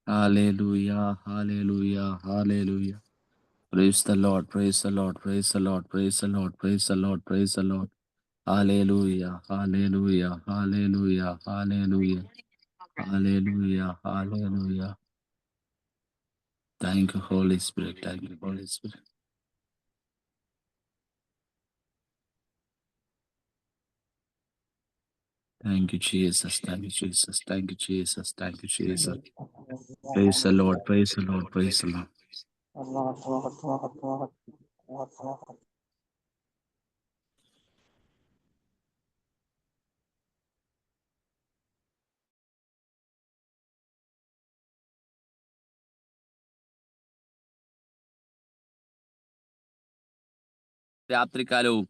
Hallelujah, hallelujah, hallelujah. Praise the Lord, praise the Lord, praise the Lord, praise the Lord, praise the Lord, praise the Lord. Hallelujah, hallelujah, hallelujah, hallelujah, hallelujah, hallelujah. Thank you, Holy Spirit. Thank you, Holy Spirit. Thank you, Jesus. Thank you, Jesus. Thank you, Jesus. Thank you, Jesus. Praise the Lord, praise the Lord, praise the Lord. രാത്രികാലവും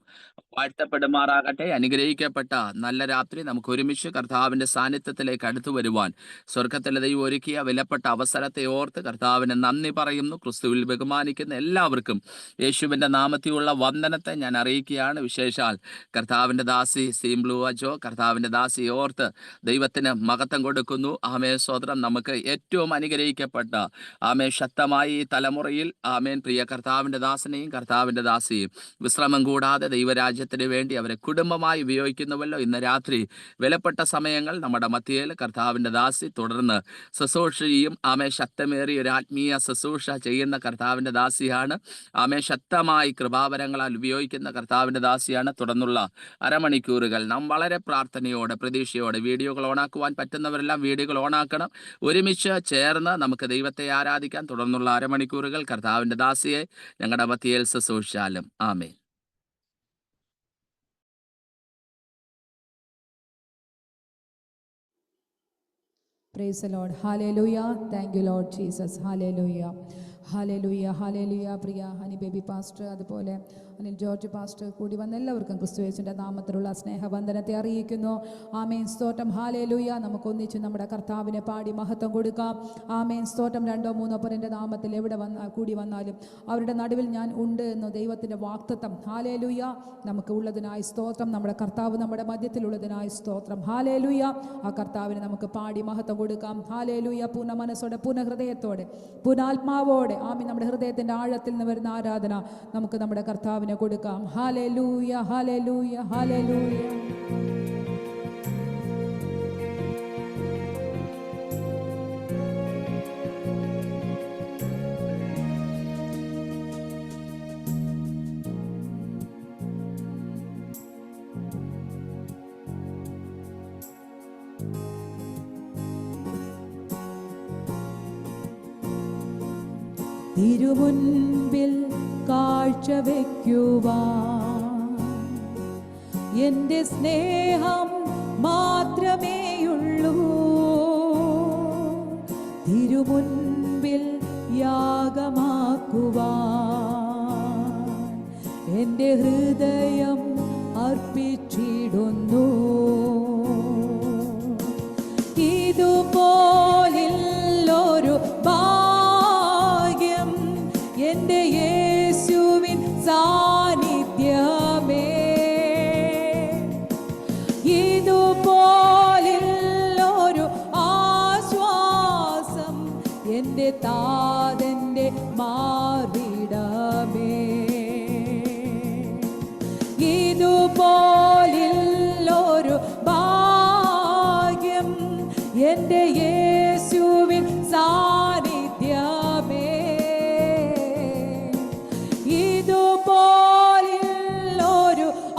വാഴ്ത്തപ്പെടുമാറാകട്ടെ. അനുഗ്രഹിക്കപ്പെട്ട നല്ല രാത്രി. നമുക്ക് ഒരുമിച്ച് കർത്താവിന്റെ സാന്നിധ്യത്തിലേക്ക് അടുത്തു വരുവാൻ സ്വർഗത്തിലെ ദൈവം ഒരുക്കിയ വിലപ്പെട്ട അവസരത്തെ ഓർത്ത് കർത്താവിന് നന്ദി പറയുന്നു. ക്രിസ്തുവിൽ ബഹുമാനിക്കുന്ന എല്ലാവർക്കും യേശുവിന്റെ നാമത്തിലുള്ള വന്ദനത്തെ ഞാൻ അറിയിക്കുകയാണ്. വിശേഷാൽ കർത്താവിന്റെ ദാസി സീംബ്ലു അജോ കർത്താവിന്റെ ദാസി ഓർത്ത് ദൈവത്തിന് മഹത്വം കൊടുക്കുന്നു. ആമേ സ്വതന്ത്രം. നമുക്ക് ഏറ്റവും അനുഗ്രഹിക്കപ്പെട്ട ആമേ ശക്തമായി ഈ തലമുറയിൽ ആമേൻ പ്രിയ കർത്താവിന്റെ ദാസനെയും കർത്താവിന്റെ ദാസിയും വിശ്രമം കൂടാതെ ദൈവരാജ്യത്തിന് വേണ്ടി അവരെ കുടുംബമായി ഉപയോഗിക്കുന്നുവല്ലോ. ഇന്ന് രാത്രി വിലപ്പെട്ട സമയങ്ങൾ നമ്മുടെ മധ്യയിൽ കർത്താവിന്റെ ദാസി തുടർന്ന് ശുശ്രൂഷയും ആമേ ശക്തമേറിയ ഒരു ആത്മീയ ശുശ്രൂഷ ചെയ്യുന്ന കർത്താവിന്റെ ദാസിയാണ്. ആമേ ശക്തമായി കൃപാവരങ്ങളാൽ ഉപയോഗിക്കുന്ന കർത്താവിന്റെ ദാസിയാണ്. തുടർന്നുള്ള അരമണിക്കൂറുകൾ നാം വളരെ പ്രാർത്ഥനയോടെ പ്രതീക്ഷയോടെ വീഡിയോകൾ ഓണാക്കുവാൻ പറ്റുന്നവരെല്ലാം വീഡിയോകൾ ഓണാക്കണം. ഒരുമിച്ച് ചേർന്ന് നമുക്ക് ദൈവത്തെ ആരാധിക്കാൻ. തുടർന്നുള്ള അരമണിക്കൂറുകൾ കർത്താവിന്റെ ദാസിയെ ഞങ്ങളുടെ മധ്യയിൽ ശുശ്രൂഷിച്ചാലും. ആമേൻ. Praise the Lord. Hallelujah. Thank you, Lord Jesus. Hallelujah. Hallelujah. Hallelujah. Priya honey baby pastor, അതുപോലെ അനിൽ ജോർജ് പാസ്റ്റർ കൂടി വന്ന എല്ലാവർക്കും ക്രിസ്തുയേശുവിൻ്റെ നാമത്തിലുള്ള സ്നേഹവന്ദനത്തെ അറിയിക്കുന്നു. ആമേൻ സ്തോത്രം. ഹാലേലൂയ. നമുക്കൊന്നിച്ച് നമ്മുടെ കർത്താവിനെ പാടി മഹത്വം കൊടുക്കാം. ആമേൻ സ്തോത്രം. 2 3 പേരുടെ നാമത്തിൽ എവിടെ കൂടി വന്നാലും അവരുടെ നടുവിൽ ഞാൻ ഉണ്ട് എന്ന് ദൈവത്തിൻ്റെ വാഗ്ദത്തം. ഹാലേലൂയ. നമുക്ക് ഉള്ളതിനായി സ്തോത്രം. നമ്മുടെ കർത്താവ് നമ്മുടെ മധ്യത്തിലുള്ളതിനായി സ്തോത്രം. ഹാലേലൂയ. ആ കർത്താവിനെ നമുക്ക് പാടി മഹത്വം കൊടുക്കാം. ഹാലേലൂയ. പൂർണ്ണ മനസ്സോടെ, പൂർണ്ണ ഹൃദയത്തോടെ, പൂർണ്ണാത്മാവോടെ ആമേൻ നമ്മുടെ ഹൃദയത്തിൻ്റെ ആഴത്തിൽ നിന്ന് വരുന്ന ആരാധന നമുക്ക് നമ്മുടെ കർത്താവിനെ കൊടുക്കാം. Hallelujah, hallelujah, hallelujah. തിരുമുൻപിൽ കാഴ്ചവെക്കുവാൻ എൻ്റെ സ്നേഹം മാത്രമേയുള്ളൂ. തിരുമുൻപിൽ യാഗമാക്കുവാൻ എൻ്റെ ഹൃദയം അർപ്പിച്ചിടുന്നു. ഇതുപോലൊരു ഭാഗ്യം എൻ്റെ യേശുവിൻ സാന്നിധ്യമേ. ഇതുപോലൊരു ആശ്വാസം എൻ്റെ താതൻ്റെ മാറിടമേ. ഇതുപോലൊരു ഭാഗ്യം എൻ്റെ യേശുവിൻ സാന്നിധ്യമേ. ഇതുപോലൊരു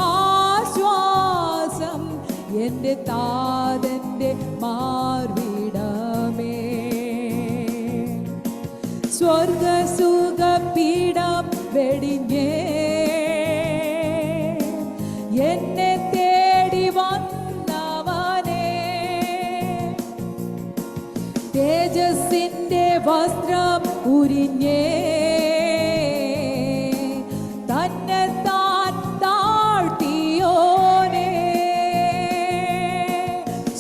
ആശ്വാസം എൻ്റെ താതൻ്റെ മാർവിടമേ. സ്വർഗസുഖപീഠം വെടിഞ്ഞേ എന്നെ തേടി വന്നവനേ, തേജസ്സിൻ്റെ വസ്ത്രം ഉരിഞ്ഞേ തന്നെത്താൻ താഴ്ത്തിയോനേ.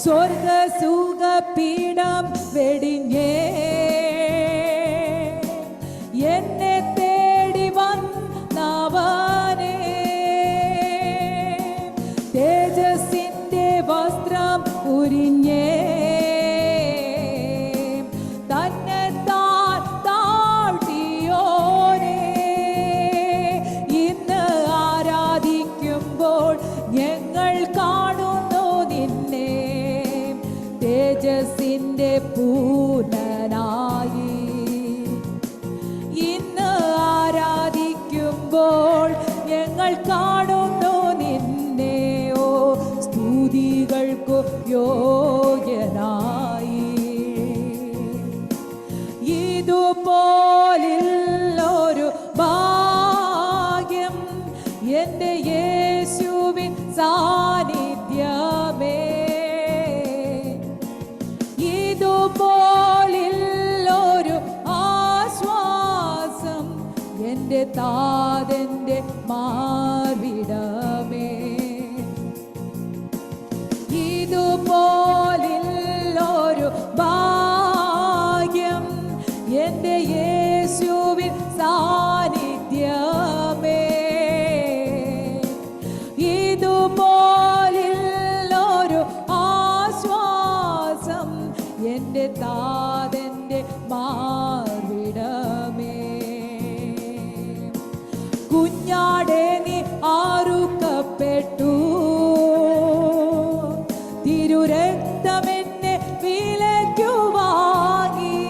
സ്വർഗസുഖപീഠം വെടിഞ്ഞേ എന്നെ തേടി വന്നവനേ, തേജസ്സിൻ്റെ വസ്ത്രം ഉരിഞ്ഞേ തന്നെ ഇതുപോലൊരു ഭാഗ്യം എൻ്റെ യേശുവിൻ സാന്നിധ്യമേ. ഇതുപോലൊരു ആശ്വാസം എൻ്റെ താതൻ്റെ മാർവിടമേ. ഇതുപോലൊരു ഭാഗ്യം എൻ്റെ യേശുവിൻ സാന്നിധ്യമേ. ഇതുപോലൊരു ആശ്വാസം എൻ്റെ താതൻ്റെ മാർവിടമേ. കുഞ്ഞാടെ നീ ആറുക്കപ്പെട്ടു, തിരുരക്തമെന്നെ വിലയ്ക്കു വാങ്ങി.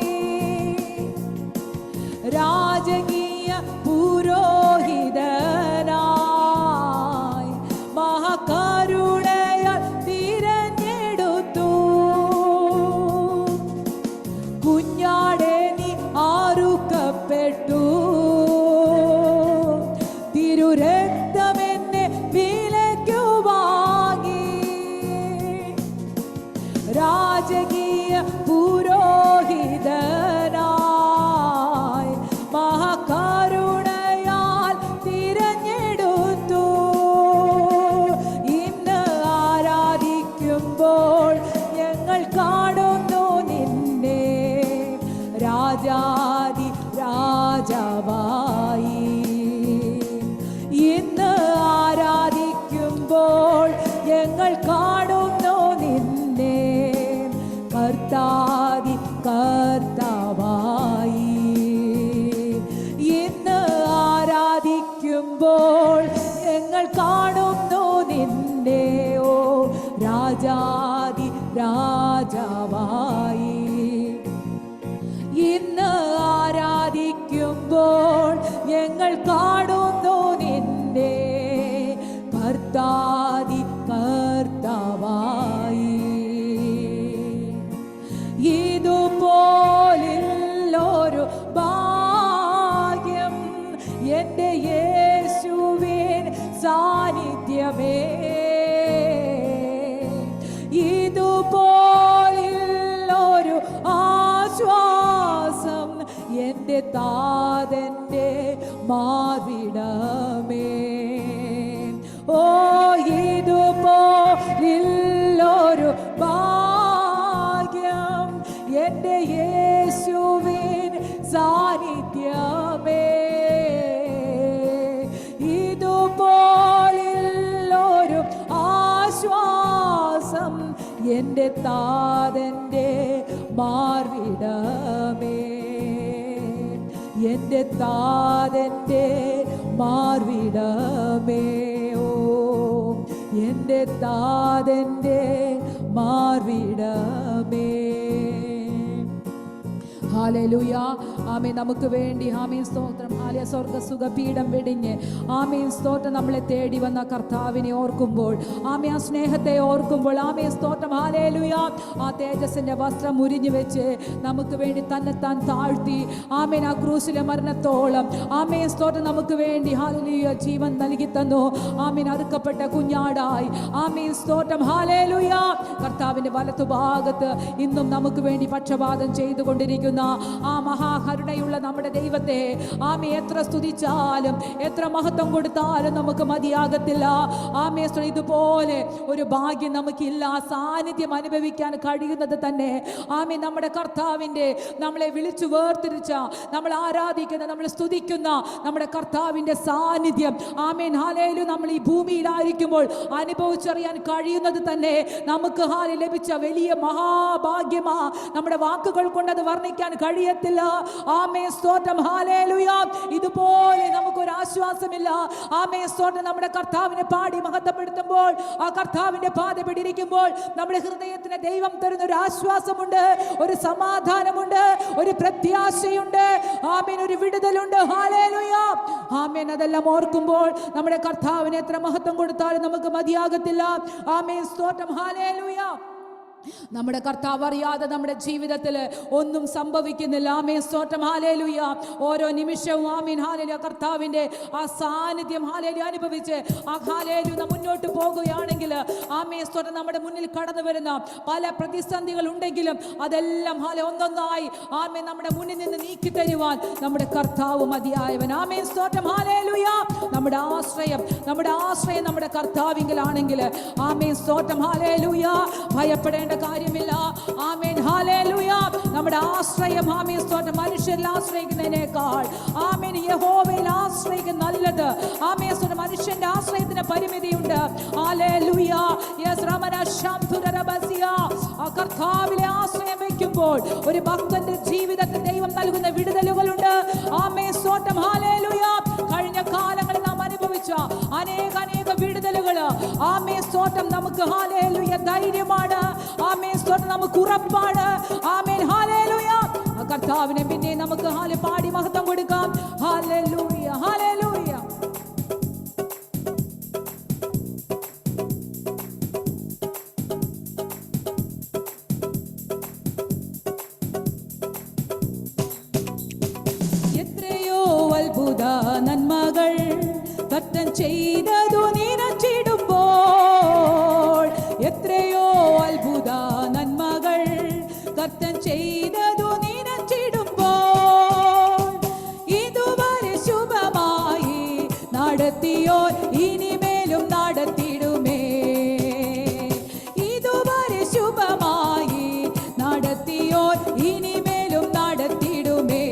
രാജകീയ പുരോഹിതനായി മഹാകരുണയാൽ തിരഞ്ഞെടുത്തു. കുഞ്ഞാടെ നീ ആറുക്കപ്പെട്ടു, തിരുരക്തമെന്നെ വിലയ്ക്കു വാങ്ങി. രാജകീയ പുരോഹിതനായി മഹാകരുണയാൽ തിരഞ്ഞെടുത്തു. ഇന്ന് ആരാധിക്കുമ്പോൾ ഞങ്ങൾ കാണുന്നു നിന്നെ രാജാദി രാജാവായി. ഇന്ന് ആരാധിക്കുമ്പോൾ ഞങ്ങൾ കാണുന്നു നിന്നെ കർത്താദി കർത്താവായി. ഇന്ന് ആരാധിക്കുമ്പോൾ ഞങ്ങൾ കാണുന്നു നിന്നെ ഓ രാജാദി രാജാവായി. ഇന്ന് ആരാധിക്കുമ്പോൾ ഞങ്ങൾ കാണുന്നു നിന്നെ കർത്താദി കർത്താവായി. ഇതുപോലൊരു ഭാഗ്യം എൻ്റെ യേശുവിൻ സാന്നിധ്യമേ. ഇതുപോലൊരു ആശ്വാസം എൻ്റെ താതൻ്റെ മാർവിടമേ. ഓ ഇതുപോലൊരു ഭാഗ്യം എൻ്റെ യേശുവിൻ സാന്നിധ്യമേ. ഇതുപോലൊരു ആശ്വാസം എൻ്റെ താതൻ്റെ മാർവിടമേ. എൻ്റെ താതൻ്റെ മാർവിടമേ. ഓ എൻ്റെ താതൻ്റെ മാർവിടമേ. ഹല്ലേലൂയ. ആമേൻ. നമുക്ക് വേണ്ടി ആമേൻ സ്തോത്രം. ഹാലേ സ്വർഗ്ഗ സുഖപീഠം വെടിഞ്ഞ് ആമേൻ സ്തോത്രം നമ്മളെ തേടി വന്ന കർത്താവിനെ ഓർക്കുമ്പോൾ, ആമേൻ ആ സ്നേഹത്തെ ഓർക്കുമ്പോൾ, ആമേൻ സ്തോത്രം ഹല്ലേലൂയ. ആ തേജസ്സിൻ്റെ വസ്ത്രം ഉരിഞ്ഞു വെച്ച് നമുക്ക് വേണ്ടി തന്നെത്താൻ താഴ്ത്തി ആമേൻ ആ ക്രൂശിലെ മരണത്തോളം ആമേൻ സ്തോത്രം നമുക്ക് വേണ്ടി ഹല്ലേലൂയ ജീവൻ നൽകി തന്നു. ആമേൻ അറുക്കപ്പെട്ട കുഞ്ഞാടായി ആമേൻ സ്തോത്രം ഹല്ലേലൂയ. കർത്താവിൻ്റെ വലത്തുഭാഗത്ത് ഇന്നും നമുക്ക് വേണ്ടി പക്ഷപാതം ചെയ്തുകൊണ്ടിരിക്കുന്ന ആ മഹാകരുണയുള്ള നമ്മുടെ ദൈവത്തെ ആമേ എത്ര സ്തുതിച്ചാലും എത്ര മഹത്വം കൊടുത്താലും നമുക്ക് മതിയാകത്തില്ല. ആമേ ഇതുപോലെ ഒരു ഭാഗ്യം നമുക്കില്ല. സാന്നിധ്യം അനുഭവിക്കാൻ കഴിയുന്നത് തന്നെ ആമേ നമ്മുടെ കർത്താവിൻ്റെ, നമ്മളെ വിളിച്ചു വേർതിരിച്ച, നമ്മൾ ആരാധിക്കുന്ന, നമ്മൾ സ്തുതിക്കുന്ന നമ്മുടെ കർത്താവിൻ്റെ സാന്നിധ്യം ആമേൻ ഹല്ലേലൂയ നമ്മൾ ഈ ഭൂമിയിലായിരിക്കുമ്പോൾ അനുഭവിച്ചറിയാൻ കഴിയുന്നത് തന്നെ നമുക്ക് ഹാല ലഭിച്ച വലിയ മഹാഭാഗ്യമാ. നമ്മുടെ വാക്കുകൾ കൊണ്ടത് വർണ്ണിക്കാൻ കഴിയത്തില്ല. ആമേൻ സ്തോത്രം ഹല്ലേലൂയ. ഇതുപോലെ നമുക്കൊരു ആശ്വാസമില്ല. ആമേൻ സ്തോത്രം. നമ്മുടെ കർത്താവിനെ പാടി മഹത്വപ്പെടുത്തുമ്പോൾ, ആ കർത്താവിന്റെ പാത പിടിയിരിക്കുമ്പോൾ നമ്മുടെ ഹൃദയത്തിന് ദൈവം തരുന്ന ഒരു ആശ്വാസമുണ്ട്, ഒരു സമാധാനമുണ്ട്, ഒരു പ്രത്യാശയുണ്ട്. ആമേൻ. ഒരു വിടുതലുണ്ട്. ഹല്ലേലൂയ. ആമേൻ. അതെല്ലാം ഓർക്കുമ്പോൾ നമ്മുടെ കർത്താവിന് എത്ര മഹത്വം കൊടുത്താലും നമുക്ക് മതിയാകത്തില്ല. ആമേൻ സ്തോത്രം ഹല്ലേലൂയ. നമ്മുടെ കർത്താവ് അറിയാതെ നമ്മുടെ ജീവിതത്തിൽ ഒന്നും സംഭവിക്കുന്നില്ല. ആമേൻ സ്തോത്രം ഹല്ലേലൂയ. ഓരോ നിമിഷവും ആമേൻ ഹല്ലേലൂയ കർത്താവിൻ്റെ ആ സാന്നിധ്യം ഹല്ലേലൂയ അനുഭവിച്ച് ആ ഹല്ലേലൂയ മുന്നോട്ട് പോകുകയാണെങ്കിൽ ആമേൻ സ്തോത്രം നമ്മുടെ മുന്നിൽ കടന്നു വരുന്ന പല പ്രതിസന്ധികൾ ഉണ്ടെങ്കിലും അതെല്ലാം ഒന്നൊന്നായി ആമേൻ നമ്മുടെ മുന്നിൽ നിന്ന് നീക്കി തരുവാൻ നമ്മുടെ കർത്താവ് മതിയായവൻ. ആമേൻ സ്തോത്രം ഹല്ലേലൂയ. നമ്മുടെ ആശ്രയം നമ്മുടെ കർത്താവിങ്കലാണെങ്കിൽ ആമേൻ സ്തോത്രം ഹല്ലേലൂയ ഭയപ്പെടേണ്ട കാര്യമില്ല. Amen hallelujah. നമ്മുടെ ആശ്രയം ആമേൻ സ്തോത്രം മനുഷ്യരിൽ ആശ്രയിക്കുന്നതിനേക്കാൾ ആമേൻ യഹോവയിൽ ആശ്രയിക്കുന്ന നല്ലത്. ആമേൻ സ്തോത്രം മനുഷ്യന്റെ ആശ്രയത്തിന് പരിമിതിയുണ്ട്. ഹല്ലേലൂയ. യെസ് റമന ശംതുരബസിയ. ആ കർത്താവിലെ ആശ്രയം വെക്കുമ്പോൾ ഒരു ഭക്തന്റെ ജീവിതത്തിൽ ദൈവം നൽകുന്ന വിടുതലുകളുണ്ട്. ആമേൻ സ്തോത്രം ഹല്ലേലൂയ. കഴിഞ്ഞ കാലങ്ങളിൽ നാം അനുഭവിച്ച അനേക വിടുതലുകൾ ആമേൻ സ്തോത്രം നമുക്ക് ഹല്ലേലൂയ ധൈര്യമാണ്. ആമേൻ സ്തോത്രം നമുക്ക് ഉറപ്പാണ്. Amen hallelujah. കർത്താവിനെ പിന്നെ നമുക്ക് പാടി മഹത്വം കൊടുക്കാം. Hallelujah hallelujah. എത്രയോ അത്ഭുത നന്മകൾ കർത്തൻ ചെയ്തതു നിനച്ചിടുമ്പോൾ, എത്രയോ അത്ഭുത നന്മകൾ കർത്തൻ ചെയ്തതു നിനച്ചിടുമ്പോൾ, ഇതുവരെ ശുഭമായി നടത്തിയോ ഇനിമേലും നടത്തിടുമേ. ഇതുവരെ ശുഭമായി നടത്തിയോ ഇനിമേലും നടത്തിടുമേ.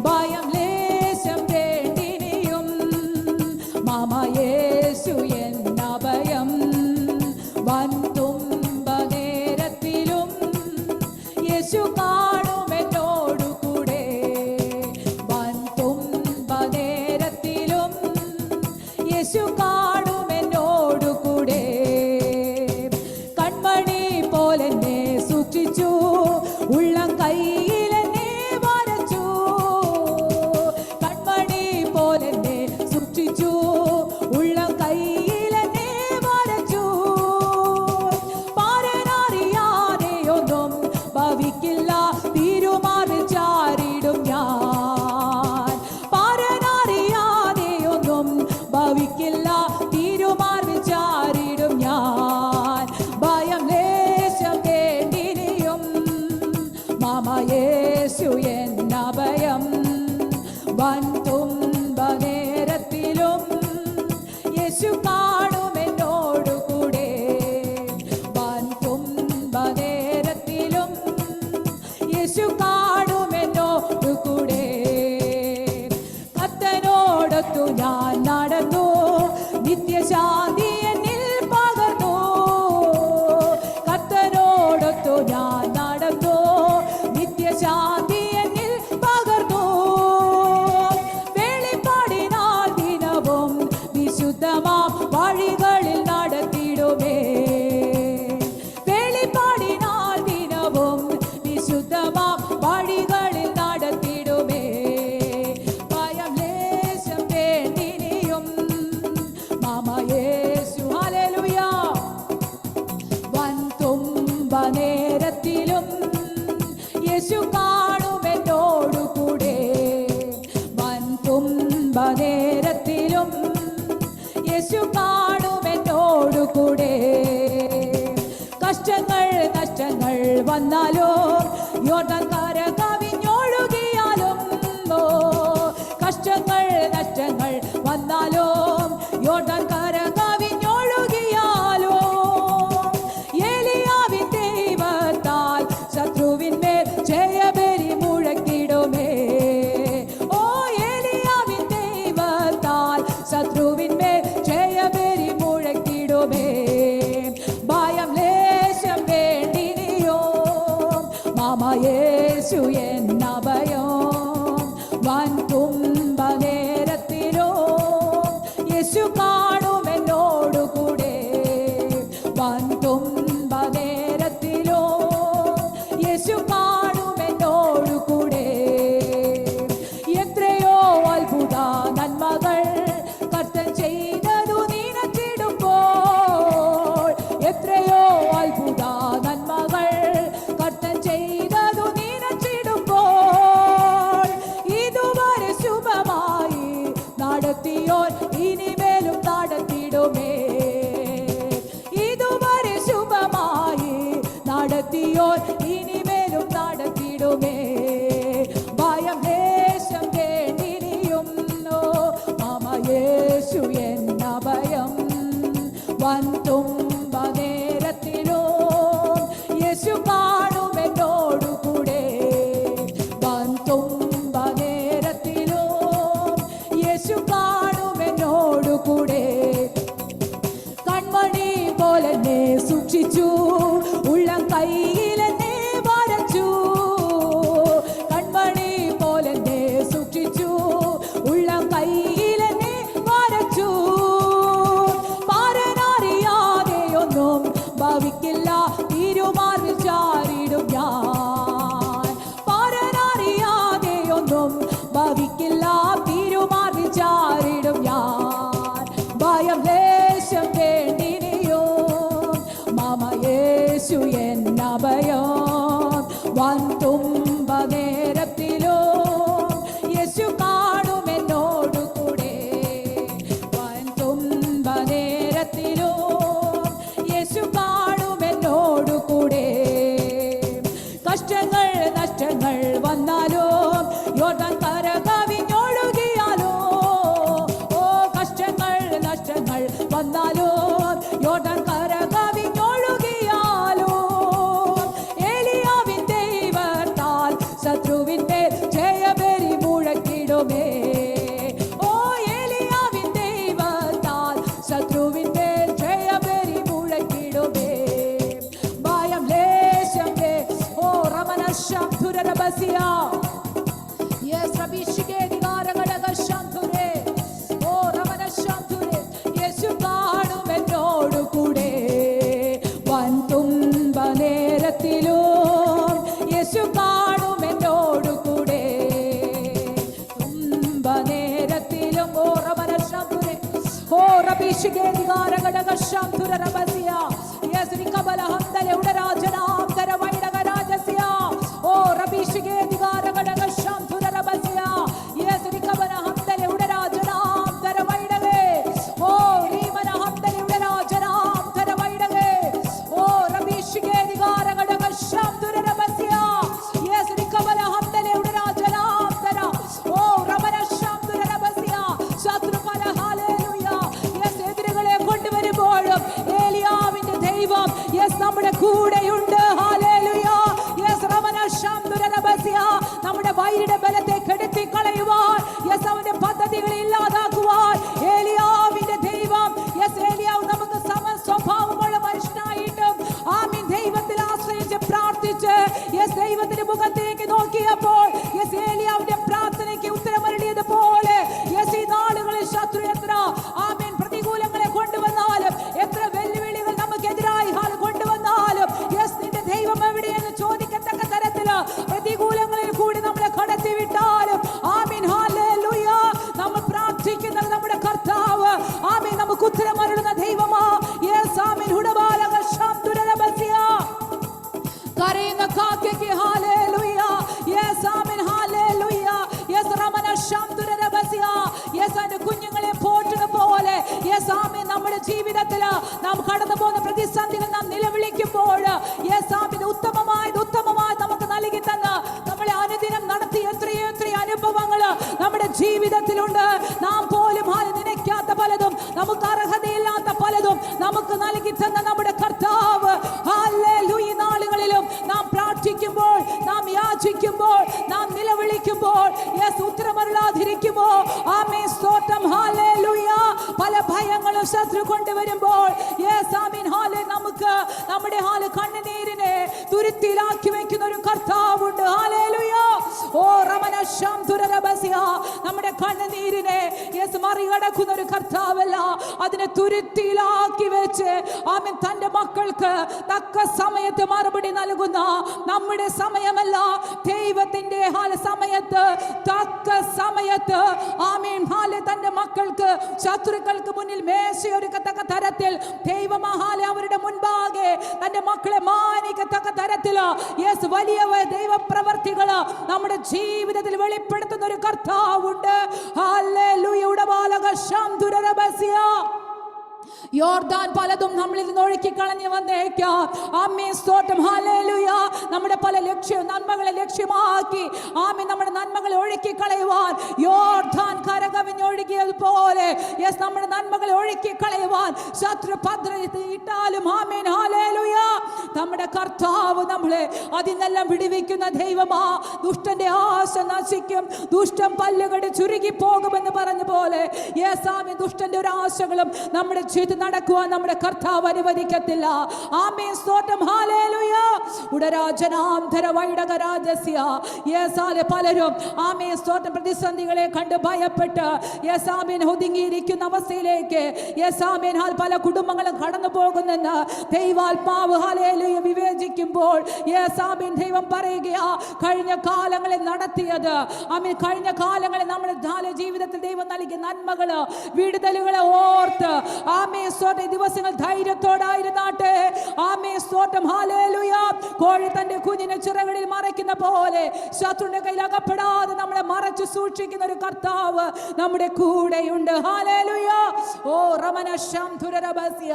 ഭയം ലേശം വേണ്ടിനിയും മാമയേശു എന്നഭയം. വൻതുമ്പ നേരത്തിലും യേശു കാണുമെന്നോടു കൂടെ. വൻതുമ്പ നേരത്തിലും യേശു കാണുമെന്നോടു കൂടെ. കൺമണി പോലെ എന്നെ സൂക്ഷിച്ചു, ഉള്ളം കൈയിൽ എന്നെ വരച്ചു. കൺമണി പോലെ എന്നെ സൂക്ഷിച്ചു, ഉള്ളം കൈയിൽ എന്നെ വരച്ചു. പാരനറിയാതെയൊന്നും ഭവിക്കില്ല, തിരുമാറിൽ ചാരിടും ഞാൻ. പാരനറിയാതെയൊന്നും ഭവിക്കില്ല, തിരുമാറിൽ ചാരിടും ഞാൻ. ഭയം ലേശം വേണ്ടിനിയും മാമയേശു എന്നഭയം. വൻതുമ്പ നേരത്തിലും യേശു കാണുമെന്നോടു കൂടെ. വൻതുമ്പ നേരത്തിലും യേശു കാണുമെന്നോടു കൂടെ. കർത്തനോടൊത്തു ഞാൻ നടന്നു, നിത്യശാന്തി എന്നിൽ പകർന്നു. കർത്തനോടൊത്തു ഞാൻ നടന്നു, നിത്യശാന്തി എന്നിൽ പകർന്നു. വെളിപ്പാടിനാൽ ദിനവും വിശുദ്ധമാം വഴികളിൽ നടത്തിടുമേ. വെളിപ്പാടിനാൽ ദിനവും വിശുദ്ധമാം വഴികളിൽ നടത്തിടുമേ. ഭയം ലേശം വേണ്ടിനിയും മാമയേശു ഹല്ലേലൂയ. വൻതുമ്പ നേരത്തിലും യേശു കാണുമെന്നോടു കൂടെ. വൻതുമ്പ നേരത്തിലും യേശു കാണുമെന്നോടു കൂടെ. കഷ്ടങ്ങൾ നഷ്ടങ്ങൾ വന്നാലോ, യോർദാൻ കര കവിഞ്ഞൊഴുകിയാലും, കഷ്ടങ്ങൾ നഷ്ടങ്ങൾ വന്നാലോ, യോർദാൻ കര കവിഞ്ഞൊഴുകിയാലോ, ഏലിയാവിൻ ദൈവത്താൽ ശത്രുവിന്മേൽ ജയബലി മുഴക്കിടുമേ. ഓ ഏലിയാവിൻ ദൈവത്താൽ ശത്രുവിന്മേൽ ജയബലി മുഴക്കിടുമേ. ഭയം ലേശം വേണ്ടിനിയോ മാമയേശു എന്നഭയം. വൻതുമ്പ നേരത്തിലോ യേശു കാണുമെന്നോടു കൂടെ. വൻതുമ്പ നേരത്തിലോ യേശു കാണുമെന്നോടു കൂടെ. എത്രയോ അത്ഭുത നന്മകൾ കർത്തൻ ചെയ്തതു നിനച്ചിടുമ്പോൾ, എത്രയോ അത്ഭുത വന്നാലും യോർദാൻ കര കവിഞ്ഞൊഴുകിയാലോ, ഓ കഷ്ടങ്ങൾ നഷ്ടങ്ങൾ വന്നാലും യോർദാൻ കര കവിഞ്ഞൊഴുകിയാലോ, ഏലിയാവിൻ ദൈവത്താൽ ശത്രുവിന്റെ ജയബലി മുഴക്കിടുമേ. ഓ ഏലിയാവിൻ ദൈവത്താൽ ശത്രുവിന്റെ ജയബലി മുഴക്കിടുമേ. ഭയം ലേശം ഓ റമനശം തുരരബസിയ യേസ് റബിഷികെ ദിഗാരഗടഗ ശംതുരേ ഓ റമനശം തുരേ. യേശു കാണും എന്നോട് കൂടെ വൻ തുമ്പ നേരത്തിലും, യേശു കാണും എന്നോട് കൂടെ തുമ്പ നേരത്തിലും. ഓ റമനശം തുരേ ഓ റബിഷികെ ദിഗാരഗടഗ ശംതുരരബസിയ യേസ് റികബല ഹന്തലെ ഉടരാജനാം കരവൈടഗ രാജസ്യ ഓ റബിഷികെ ദിഗാരഗടഗ ശംതുരരബസിയ യേസ് റികബല ഹന്തലെ ഉടരാജനാം കരവൈടഗേ ഓ റീമന ഹന്തലെ ഉടരാജനാം കരവൈടഗേ ഓ റബിഷികെ ദിഗാരഗടഗ ശംതുരരബസിയ യേസ് റികബല ഹന്തലെ ഉടരാജനാം കര ഓ റമന ശംതുരരബസിയ ശത്രുഫല ഹല്ലേലൂയ. യേസ് എതിരുകളെ കൊണ്ടുവരുമ്പോഴും ഏലിയാവിന്റെ ദൈവം യേസ് നമ്മുടെ കൂടെയുണ്ട്. ഹല്ലേലൂയ. യേസ് റമന ശംതുരരബസിയ നമ്മുടെ വൈരിയുടെ ബലത്തെ കെടുത്തി കളയുവാൻ, യേസ് അവന്റെ പദ്ധതികളെ ഇല്ലാതാക്കുവാൻ ഏലിയാവിന്റെ ദൈവം യേസ് ഏലിയാവ് നമുക്ക് സ്വഭാവമുള്ള മനുഷ്യനായിട്ടും ആമീൻ ദൈവത്തിൽ ആശ്രയിച്ച് പ്രാർത്ഥിച്ച് യേസ് ദൈവത്തിന്റെ മുഖത്തേക്ക് നോക്കിയപ്പോൾ യേസ് ഏലിയാവിന്റെ പ്രാർത്ഥനയ്ക്ക് ഉത്തരമരുളിയത് പോലെ യേസ് ഈ നാളുകളിൽ ശത്രു എത്ര ആമീൻ പ്രതികൂലങ്ങളെ കൊണ്ടുവന്നാലും, എത്ര വെല്ലുവിളികൾ നമുക്കെതിരായി കൊണ്ടുവന്നാലും യേസ് നിന്റെ ദൈവം എവിടെയെന്ന് ചോദിക്കത്തക്ക തരത്തില് പ്രതികൂലങ്ങളിൽ കൂടി നമ്മളെ കടത്തി വിട്ടാലും ആമീൻ ഹല്ലേലൂയ. നമ്മൾ പ്രാർത്ഥിക്കുന്നത് നമ്മുടെ കർത്താവ് ആമീൻ നമുക്ക് ഉത്തരമരുളുന്ന ദൈവമാ. യേസ് ആമീൻ ഹുഡബാലക ശംതുരരബസിയ കരയുന്ന കാക്കയ്ക്ക് ഹല്ലേലൂയ. യേസ് ആമീൻ ഹല്ലേലൂയ. യേസ് റമന ശംതുരരബസിയ യേസ് അതിന്റെ കുഞ്ഞുങ്ങളെ പോറ്റുന്ന പോലെ യേസ് ആമീൻ നമ്മുടെ ജീവിതത്തിൽ നാം കടന്നു പോകുന്ന പ്രതിസന്ധികൾ നാം നിലവിളിക്കുമ്പോൾ യേസ് ആമീൻ ഉത്തമമായി നമുക്ക് നൽകി തന്ന് നമ്മളെ അനുദിനം നടത്തി എത്രയോ അനുഭവങ്ങൾ നമ്മുടെ ജീവിതത്തിലുണ്ട്. നാം പോലും നിനയ്ക്കാത്ത പലതും, നമുക്ക് അർഹതയില്ലാത്ത പലതും നമുക്ക് നൽകി തന്ന നമ്മുടെ കർത്താവ് ഹല്ലേലൂയ. നാളുകളിലും നാം പ്രാർത്ഥിക്കുമ്പോൾ, നാം യാചിക്കുമ്പോൾ, നാം നിലവിളിക്കുമ്പോൾ യേസ് ഉത്തരമരുളാതിരിക്കുമോ ആമേൻ സ്തോത്രം ഹല്ലേലൂയ. പല ഭയങ്ങളും ശത്രു കൊണ്ടുവരുമ്പോൾ യേസ് ആമീൻ ഹല്ലേലൂയ നമുക്ക് നമ്മുടെ കണ്ണുനീരിനെ തുരുത്തിയിലാക്കി വെക്കുന്ന ഒരു കർത്താവുണ്ട്. ഹല്ലേലൂയ. ഓ റമന ശംതുരരബസിയ നമ്മുടെ കണ്ണുനീരിനെ യേസ് മറികടക്കുന്ന ഒരു കർത്താവല്ല, അതിനെ തുരുത്തിയിലാക്കി വെച്ച് ആമീൻ തന്റെ മക്കൾക്ക് തക്ക സമയത്ത് മറുപടി നൽകുന്ന നമ്മുടെ സമയമല്ല, ദൈവത്തിന്റെ സമയത്ത് തക്ക സമയത്ത് ആമീൻ തന്റെ മക്കൾക്ക് ശത്രുക്കൾക്ക് മുന്നിൽ മേശയൊരുക്കത്തക്ക തരത്തിൽ ദൈവമഹാലെ അവരുടെ മുൻപാകെ തന്റെ മക്കളെ മാനിക്കത്തക്ക തരത്തിൽ യേസ് വലിയ ദൈവപ്രവർത്തികൾ നമ്മുടെ ജീവിതത്തിൽ വെളിപ്പെടുത്തുന്ന ഒരു കർത്താവുണ്ട്. ഹല്ലേലൂയ. ഉടബാലക ശംതുരരബസിയ യോർദാൻ പലതും നമ്മളിൽ നിന്ന് ഒഴുക്കി കളഞ്ഞു വന്നേക്കാം. ആമേൻ സ്തോത്രം ഹല്ലേലൂയ. നമ്മുടെ പല നന്മകളെ ലക്ഷ്യമാക്കി ആമേൻ നമ്മുടെ നന്മകളെ ഒഴുക്കി കളയുവാൻ യോർദാൻ കരകവിഞ്ഞൊഴുകിയതുപോലെ യെസ് നമ്മുടെ നന്മകളെ ഒഴുക്കി കളയുവാൻ ശത്രു പദ്ധതി ഇട്ടാലും ആമേൻ ഹല്ലേലൂയ നമ്മുടെ കർത്താവ് നമ്മളെ അതിനെല്ലാം വിടുവിക്കുന്ന ദൈവമാ. ദുഷ്ടന്റെ ആശ നശിക്കും, ദുഷ്ടം പല്ലുകടി ചുരുങ്ങി പോകുമെന്ന് പറഞ്ഞ പോലെ യെസ് ആമേൻ ദുഷ്ടന്റെ ഒരു ആശകളും നമ്മുടെ ജീവിതത്തിൽ നടക്കുവാൻ നമ്മുടെ കർത്താവ് അനുവദിക്കത്തില്ല. ആമേൻ സ്തോത്രം ഹല്ലേലൂയ. ഉടരാജനാന്തര വൈഡകരാജസ്യ യേസാലെ പലരും ആമേൻ സ്തോത്രം പ്രതിസന്ധികളെ കണ്ട് ഭയപ്പെട്ട് യെസ് ആമേൻ ഒതുങ്ങിയിരിക്കുന്ന അവസ്ഥയിലേക്ക് യെസ് ആമേൻ പല കുടുംബങ്ങളും കടന്നു പോകുന്നെന്ന് ദൈവാത്മാവ് ഹല്ലേലൂയ വിവേചിക്കുമ്പോൾ യെസ് ആമേൻ ദൈവം പറയുകയാ കഴിഞ്ഞ കാലങ്ങളിൽ നടത്തിയത് ആമേൻ കഴിഞ്ഞ കാലങ്ങളിൽ നമ്മുടെ ജീവിതത്തിൽ ദൈവം നൽകിയ നന്മകള് വിടുതലുകളെ ഓർത്ത് ആമേൻ സ്തോത്രം ദിവസങ്ങൾ ധൈര്യത്തോടായിരുന്നാട്ടെ. ആമേൻ സ്തോത്രം ഹല്ലേലൂയ. കോഴി തന്റെ കുഞ്ഞിനെ ചിറകളിൽ മറയ്ക്കുന്ന പോലെ ശത്രുവിന്റെ കയ്യിൽ അകപ്പെടാതെ നമ്മളെ മറച്ചു സൂക്ഷിക്കുന്ന ഒരു കർത്താവ് നമ്മുടെ കൂടെയുണ്ട്. ഹല്ലേലൂയ. ഓ റമന ശംധുരരബസ്യ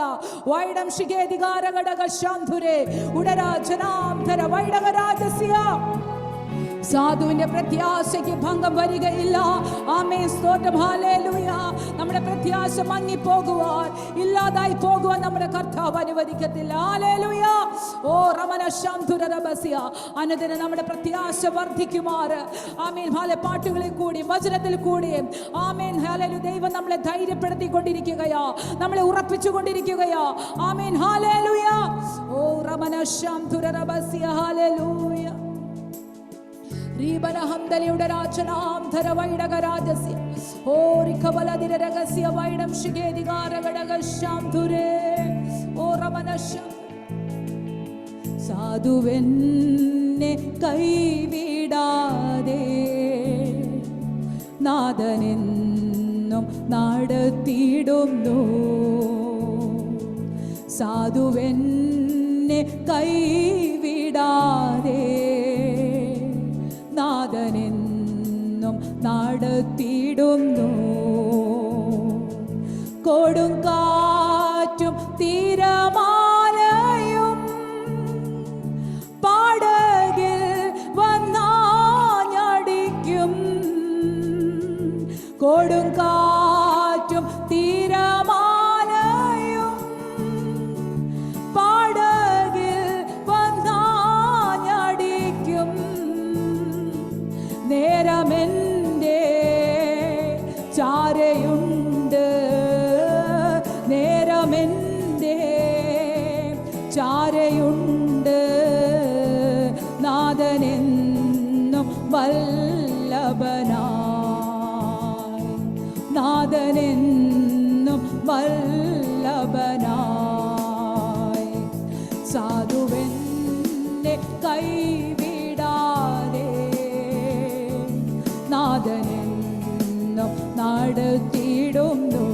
വൈഡം ശിഗേദികാരഘടക ശംധുരേ ഉടരാജനാംധര വൈഡകരാജസ്യ സാധുവിന്റെ പ്രത്യാശയ്ക്ക് ഭംഗം വരികയില്ല. ആമേൻ, സ്തോത്രം, ഹല്ലേലൂയ. നമ്മുടെ പ്രത്യാശ മങ്ങിപ്പോകുവാൻ, ഇല്ലാതായി പോകുവാൻ നമ്മുടെ കർത്താവ് അനുവദിക്കത്തില്ല. ഹല്ലേലൂയ. ഓ റമന ശാന്തുര റബസിയ. അനുദിനം നമ്മുടെ പ്രത്യാശ വർദ്ധിക്കുമാറ് ആമേൻ പാട്ടുകളിൽ കൂടി വചനത്തിൽ കൂടി ആമേൻ ഹല്ലേലൂയ ദൈവം നമ്മളെ ധൈര്യപ്പെടുത്തിക്കൊണ്ടിരിക്കുകയാ, നമ്മളെ ഉറപ്പിച്ചുകൊണ്ടിരിക്കുകയാ. ആമേൻ, ഹല്ലേലൂയ. ഓ റമന ശാന്തുര റബസിയ. ഹല്ലേലൂയ. റീബനഹംദലയുടെ രാജനാം ധരവൈഡകരാജസ്യ ഓരിക്കബലദിര രഹസ്യ വൈഡം ശിഖേദികാരഘടകശാംധുരേ. ഓ റമനശം. സാധുവെന്നെ കൈവിടാതെ നാഥനെന്നും നടത്തിയിടുന്നു. സാധുവെന്നെ കൈവിടാതെ നാഥനെന്നും നടത്തിയിടുന്നു. കൊടുങ്കാറ്റും തിരമാലയും പടകിൽ വന്നാഞ്ഞടിക്കും. കൊടുങ്കാറ്റും തിരമാലയും പടകിൽ വന്നാഞ്ഞടിക്കും. നേരമെൻ്റെ ചാരയുണ്ട്, നേരമെൻ്റെ ചാരയുണ്ട്. നാഥനെന്നും വല്ലഭനായി, നാഥനെന്നും വല്ലഭനായി. സാധുവെന്നെ കൈവിടാതെ നാഥനെന്നും നടത്തിയിടുന്നു.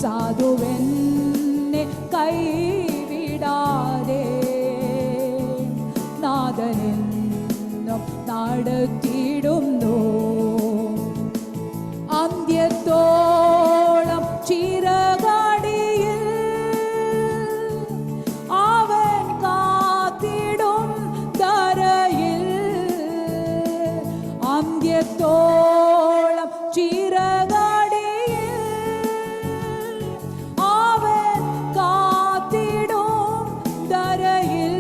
സാധുവെന്നെ കൈവിടാതെ നാഥനെന്നും നടത്തിയിടുന്നു. അന്ത്യത്തോളം ചിറകടിയിൽ അവൻ കാത്തിടും ധരയിൽ. അന്ത്യത്തോളം ചിറകടിയിൽ അവൻ കാത്തിടും ധരയിൽ.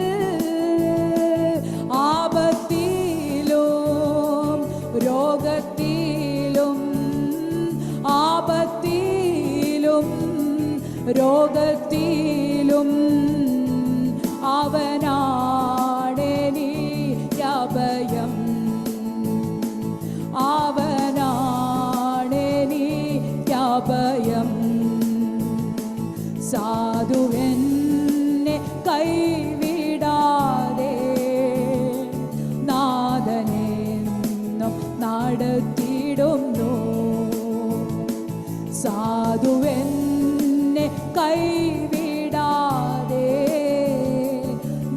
ആപത്തിലും രോഗത്തിലും, ആപത്തിലും രോഗത്തിലും അവനാണെനിക്കഭയം, അവനാണെനിക്കഭയം. സാധുവെന്നെ കൈവിടാതെ നാഥനെന്നും നടത്തിയിടുന്നു. സാധുവെന്നെ കൈവിടാതെ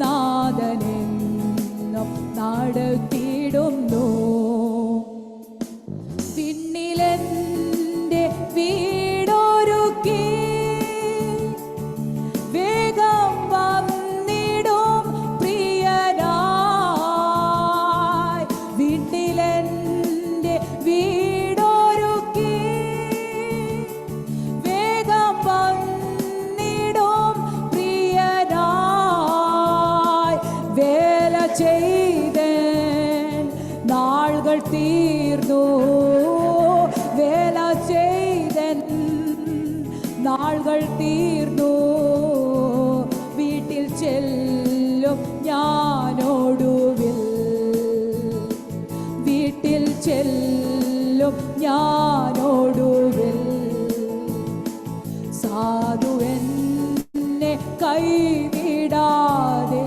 നാഥനെന്നും നടത്തിയിടുന്നു. വിണ്ണിലെന്റെ വീടൊരുക്കി വേഗം വന്നിടും പ്രിയനായി. വിണ്ണിലെന്റെ വീടൊരുക്കി വേഗം വന്നിടും പ്രിയനായി. വേല ചെയ്തൻ നാളുകൾ തീർന്നു, വേല ചെയ്തൻ നാളുകൾ തീർന്നു. വീട്ടിൽ ചെല്ലും ഞാനോടുവിൽ, വീട്ടിൽ ചെല്ലും ഞാനോടുവിൽ. സാധുവെന്നെ കൈവിടാതെ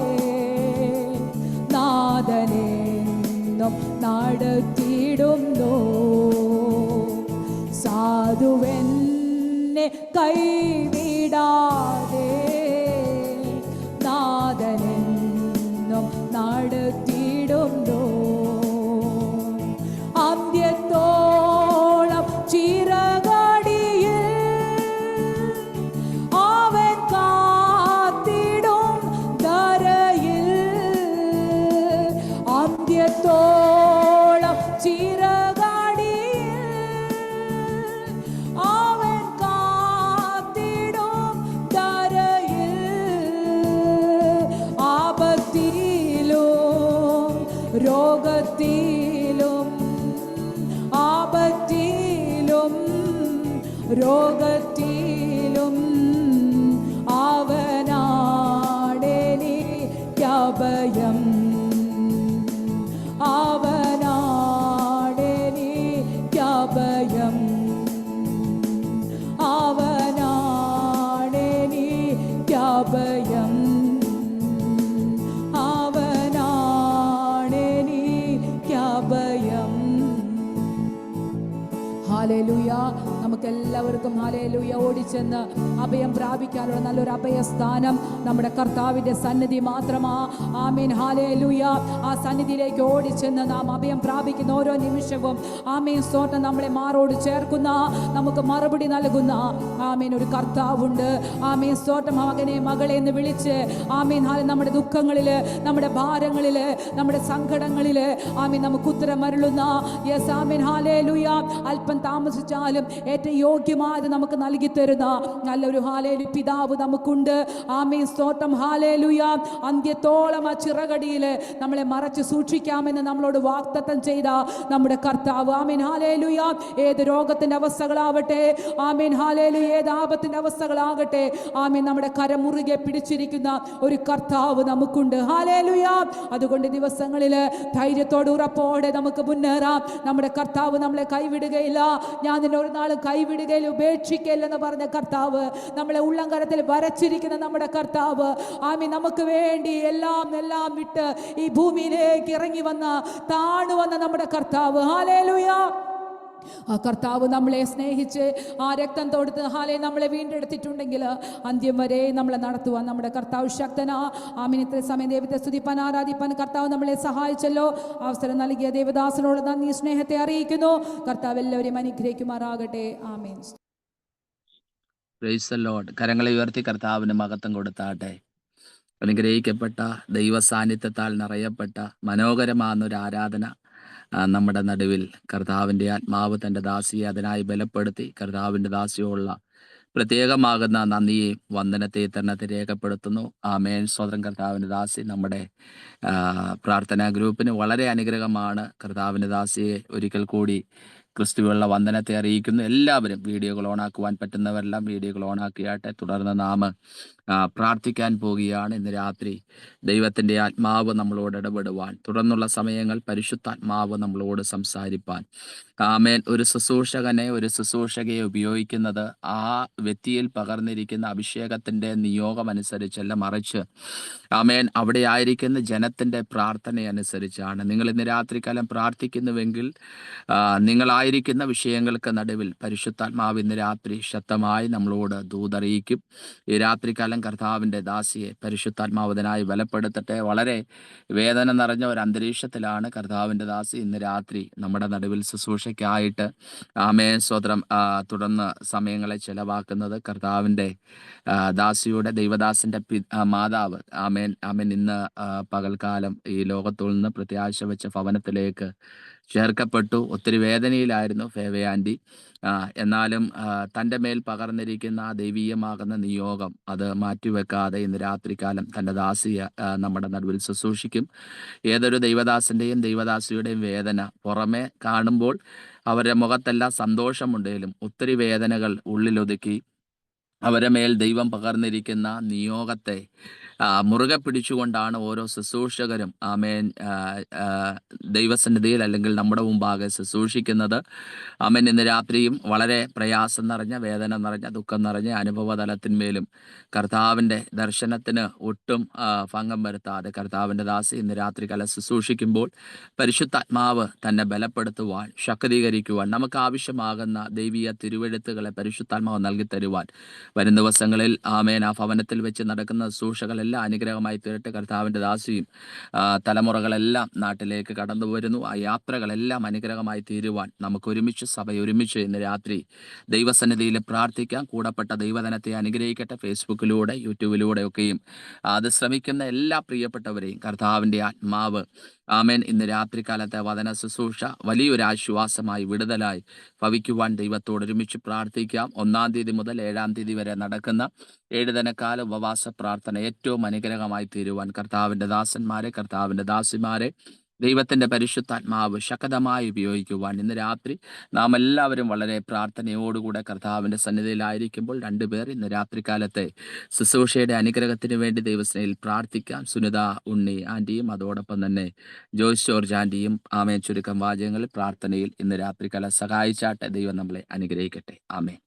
നാഥനെന്നും നടത്തിയിടുന്നു. സാധുവെന്നെ കൈവിടാതെ നാഥനെന്നും നടത്തിയിടുന്നു. അന്ത്യത്തോളം ചിറകടിയിൽ അവൻ കാത്തിടും ധരയിൽ. ആഴത്തോളം ചിറകടിയിൽ അവൻ കാത്തിടും തരയിൽ. ആപത്തിലും രോഗത്തിലും ആപത്തിലും രോഗത്തിലും അവനാണെനിക്കഭയം. അവനാണെനിക്കഭയം. അവനാണെനിക്കഭയം. അവനാണെനിക്കഭയം. ഹല്ലേലൂയ. നമുക്കെല്ലാവർക്കും ഹല്ലേലൂയ ഓടിച്ചെന്ന് അഭയം പ്രാപിക്കാനുള്ള നല്ലൊരു അഭയസ്ഥാനം നമ്മുടെ കർത്താവിൻ്റെ സന്നിധി മാത്രമാ. ആമീൻ. ഹല്ലേലൂയ. ആ സന്നിധിയിലേക്ക് ഓടിച്ചെന്ന് നാം അഭയം പ്രാപിക്കുന്ന ഓരോ നിമിഷവും ആമീൻ സ്തോത്രം നമ്മളെ മാറോട് ചേർക്കുന്ന, നമുക്ക് മറുപടി നൽകുന്ന ആമീൻ ഒരു കർത്താവുണ്ട്. ആമീൻ സ്തോത്രം. മകനെ മകളെ എന്ന് വിളിച്ച് ആമീൻ നമ്മുടെ ദുഃഖങ്ങളിൽ, നമ്മുടെ ഭാരങ്ങളിൽ, നമ്മുടെ സങ്കടങ്ങളിൽ ആമീൻ നമുക്ക് ഉത്തരമരുളുന്ന യെസ് ആമീൻ ഹല്ലേലൂയ. അല്പം താമസിച്ചാലും ഏറ്റവും യോഗ്യമായത് നമുക്ക് നൽകി തരുന്ന നല്ലൊരു ഹല്ലേലൂയ പിതാവ് നമുക്കുണ്ട്. ആമീൻ സ്തോത്രം. ഹല്ലേലൂയ. അന്ത്യത്തോളം ആ ചിറകടിയിൽ നമ്മളെ മറച്ച് സൂക്ഷിക്കാമെന്ന് നമ്മളോട് വാഗ്ദത്തം ചെയ്ത നമ്മുടെ കർത്താവ്. ആമീൻ ഹല്ലേലൂയ. ഏത് രോഗത്തിന്റെ അവസ്ഥകളാവട്ടെ, ആമീൻ ഹല്ലേലൂയ, ഏത് ആപത്തിന്റെ അവസ്ഥകളാകട്ടെ, ആമീൻ നമ്മുടെ കരം മുറുകെ പിടിച്ചിരിക്കുന്ന ഒരു കർത്താവ് നമുക്കുണ്ട്. ഹല്ലേലൂയ. അതുകൊണ്ട് ദിവസങ്ങളിൽ ധൈര്യത്തോടെ ഉറപ്പോടെ നമുക്ക് മുന്നേറാം. നമ്മുടെ കർത്താവ് നമ്മളെ കൈവിടുകയില്ല. ഞാൻ നിന്നെ ഒരു നാളും കൈവിടുകയില്ല, ഉപേക്ഷിക്കയില്ലെന്ന് പറഞ്ഞ കർത്താവ്, നമ്മളെ ഉള്ളംകരത്തിൽ വരച്ചിരിക്കുന്ന നമ്മുടെ കർത്താവ്, ആമീൻ നമുക്ക് വേണ്ടി എല്ലാം വിട്ട് ഈ ഭൂമിയിലേക്ക് ഇറങ്ങി വന്ന താണു വന്ന നമ്മുടെ കർത്താവ്. ഹല്ലേലൂയ. ആ കർത്താവ് നമ്മളെ സ്നേഹിച്ച് ആ രക്തം തൊടുത്ത് നമ്മളെ വീണ്ടെടുത്തിട്ടുണ്ടെങ്കിൽ അന്ത്യം വരെ നമ്മളെ നടത്തുവാൻ നമ്മുടെ കർത്താവ് ശക്തനാ. ആമീൻ. ഇത്ര സമയം ദൈവത്തെ സ്തുതിപ്പാൻ ആരാധിപ്പാൻ കർത്താവ് നമ്മളെ സഹായിച്ചല്ലോ. അവസരം നൽകിയ ദേവദാസനോട് നന്ദി സ്നേഹത്തെ അറിയിക്കുന്നു. കർത്താവ് എല്ലാവരെയും അനുഗ്രഹിക്കുമാറാകട്ടെ. ആമീൻ. Praise the Lord. കരങ്ങളെ ഉയർത്തി കർത്താവിന് മഹത്വം കൊടുത്താട്ടെ. അനുഗ്രഹിക്കപ്പെട്ട ദൈവ സാന്നിധ്യത്താൽ നിറയപ്പെട്ട മനോഹരമാകുന്നൊരു ആരാധന നമ്മുടെ നടുവിൽ കർത്താവിൻ്റെ ആത്മാവ് തൻ്റെ ദാസിയെ അതിനായി ബലപ്പെടുത്തി കർത്താവിൻ്റെ ദാസിയോടുള്ള പ്രത്യേകമാകുന്ന നന്ദിയെയും വന്ദനത്തെ തന്നെ രേഖപ്പെടുത്തുന്നു. ആമേൻ. സ്വതന്ത്രം. കർത്താവിൻ്റെ ദാസി നമ്മുടെ പ്രാർത്ഥനാ ഗ്രൂപ്പിന് വളരെ അനുഗ്രഹമാണ്. കർത്താവിൻ്റെ ദാസിയെ ഒരിക്കൽ കൂടി ക്രിസ്തുവിലുള്ള വന്ദനത്തെ അറിയിക്കുന്നു. എല്ലാവരും വീഡിയോകൾ ഓണാക്കുവാൻ പറ്റുന്നവരെല്ലാം വീഡിയോകൾ ഓണാക്കിയാട്ടെ. തുടർന്ന് നാം പ്രാർത്ഥിക്കാൻ പോവുകയാണ്. ഇന്ന് രാത്രി ദൈവത്തിൻ്റെ ആത്മാവ് നമ്മളോട് ഇടപെടുവാൻ, തുടർന്നുള്ള സമയങ്ങൾ പരിശുദ്ധാത്മാവ് നമ്മളോട് സംസാരിപ്പാൻ. ആമേൻ. ഒരു ശുശ്രൂഷകനെ, ഒരു ശുശ്രൂഷകയെ ഉപയോഗിക്കുന്നത് ആ വ്യക്തിയിൽ പകർന്നിരിക്കുന്ന അഭിഷേകത്തിൻ്റെ നിയോഗം അനുസരിച്ചല്ല, മറിച്ച് ആമേൻ അവിടെ ആയിരിക്കുന്ന ജനത്തിൻ്റെ പ്രാർത്ഥന അനുസരിച്ചാണ്. നിങ്ങൾ ഇന്ന് രാത്രികാലം പ്രാർത്ഥിക്കുന്നുവെങ്കിൽ നിങ്ങളായിരിക്കുന്ന വിഷയങ്ങൾക്ക് നടുവിൽ പരിശുദ്ധാത്മാവ് ഇന്ന് രാത്രി ശക്തമായി നമ്മളോട് ദൂതറിയിക്കും. ഈ രാത്രികാലം കർത്താവിൻ്റെ ദാസിയെ പരിശുദ്ധാത്മാവതിനായി ബലപ്പെടുത്തട്ടെ. വളരെ വേദന നിറഞ്ഞ ഒരു അന്തരീക്ഷത്തിലാണ് കർത്താവിൻ്റെ ദാസി ഇന്ന് രാത്രി നമ്മുടെ നടുവിൽ ശുശ്രൂഷയ്ക്കായിട്ട് ആമേൻ സ്വതന്ത്രം തുടർന്ന് സമയങ്ങളെ ചെലവാക്കുന്നത്. കർത്താവിൻ്റെ ദാസിയുടെ ദൈവദാസിൻ്റെ മാതാവ് ആമേൻ ആമേൻ ഇന്ന് പകൽക്കാലം ഈ ലോകത്തിൽ നിന്ന് പ്രത്യാശ വെച്ച ഭവനത്തിലേക്ക് ചേർക്കപ്പെട്ടു. ഒത്തിരി വേദനയിലായിരുന്നു ഫേവ ആൻറ്റി. എന്നാലും തൻ്റെ മേൽ പകർന്നിരിക്കുന്ന ദൈവീയമാകുന്ന നിയോഗം അത് മാറ്റിവെക്കാതെ ഇന്ന് രാത്രികാലം തൻ്റെ ദാസിയെ നമ്മുടെ നടുവിൽ ശുശ്രൂഷിക്കും. ഏതൊരു ദൈവദാസിൻ്റെയും ദൈവദാസിയുടെയും വേദന പുറമെ കാണുമ്പോൾ അവരുടെ മുഖത്തെല്ലാം സന്തോഷമുണ്ടെങ്കിലും ഒത്തിരി വേദനകൾ ഉള്ളിലൊതുക്കി അവരുടെ മേൽ ദൈവം പകർന്നിരിക്കുന്ന നിയോഗത്തെ മുറുകെ പിടിച്ചുകൊണ്ടാണ് ഓരോ ശുശ്രൂഷകരും ആമേൻ ദൈവസന്നിധിയിൽ അല്ലെങ്കിൽ നമ്മുടെ മുമ്പാകെ ശുശ്രൂഷിക്കുന്നത്. ആമേൻ. ഇന്ന് രാത്രിയും വളരെ പ്രയാസം നിറഞ്ഞ, വേദന നിറഞ്ഞ, ദുഃഖം നിറഞ്ഞ അനുഭവതലത്തിന്മേലും കർത്താവിൻ്റെ ദർശനത്തിന് ഒട്ടും ഭംഗം വരുത്താതെ കർത്താവിൻ്റെ ദാസി ഇന്ന് രാത്രികാലം ശുശ്രൂഷിക്കുമ്പോൾ പരിശുദ്ധാത്മാവ് തന്നെ ബലപ്പെടുത്തുവാൻ, ശക്തീകരിക്കുവാൻ, നമുക്ക് ആവശ്യമാകുന്ന ദൈവീയ തിരുവെഴുത്തുകളെ പരിശുദ്ധാത്മാവ് നൽകി തരുവാൻ വരും ദിവസങ്ങളിൽ ആമേൻ ആ ഭവനത്തിൽ വെച്ച് നടക്കുന്ന ശുശ്രൂഷകളെല്ലാം അനുഗ്രഹമായി തീരട്ടെ. കർത്താവിൻ്റെ ദാസിയും തലമുറകളെല്ലാം നാട്ടിലേക്ക് കടന്നു വരുന്നു. ആ യാത്രകളെല്ലാം അനുഗ്രഹമായി തീരുവാൻ നമുക്ക് ഒരുമിച്ച് ഒരുമിച്ച് ഇന്ന് രാത്രി ദൈവസന്നിധിയിൽ പ്രാർത്ഥിക്കാം. കൂടപ്പെട്ട ദൈവജനത്തെ അനുഗ്രഹിക്കട്ടെ. ഫേസ്ബുക്കിലൂടെ യൂട്യൂബിലൂടെ ഒക്കെയും അത് ശ്രമിക്കുന്ന എല്ലാ പ്രിയപ്പെട്ടവരെയും കർത്താവിൻ്റെ ആത്മാവ് ആമേൻ. ഇന്ന് രാത്രികാലത്തെ വചന ശുശ്രൂഷ വലിയൊരു ആശ്വാസമായി, വിടുതലായി ഭവിക്കുവാൻ ദൈവത്തോട് ഒരുമിച്ച് പ്രാർത്ഥിക്കാം. 1-ാം തീയതി മുതൽ 7-ാം തീയതി വരെ നടക്കുന്ന 7 ദിനക്കാല ഉപവാസ പ്രാർത്ഥന ഏറ്റവും അനുഗ്രഹമായി തീരുവാൻ കർത്താവിൻ്റെ ദാസന്മാരെ, കർത്താവിൻ്റെ ദാസിമാരെ ദൈവത്തിൻ്റെ പരിശുദ്ധാത്മാവ് ശക്തമായി ഉപയോഗിക്കുവാൻ ഇന്ന് രാത്രി നാം എല്ലാവരും വളരെ പ്രാർത്ഥനയോടുകൂടെ കർത്താവിൻ്റെ സന്നിധിയിലായിരിക്കുമ്പോൾ 2 പേർ ഇന്ന് രാത്രികാലത്തെ ശുശ്രൂഷയുടെ അനുഗ്രഹത്തിന് വേണ്ടി ദൈവസ്നേഹിൽ പ്രാർത്ഥിക്കാം. സുനിത ഉണ്ണി ആൻറ്റിയും അതോടൊപ്പം തന്നെ ജോയ്സ് ജോർജ് ആൻറ്റിയും ആമേൻ. ചുരുക്കം വാചകങ്ങളിൽ പ്രാർത്ഥനയിൽ ഇന്ന് രാത്രികാലം സഹായിച്ചാട്ടെ. ദൈവം നമ്മളെ അനുഗ്രഹിക്കട്ടെ. ആമേൻ.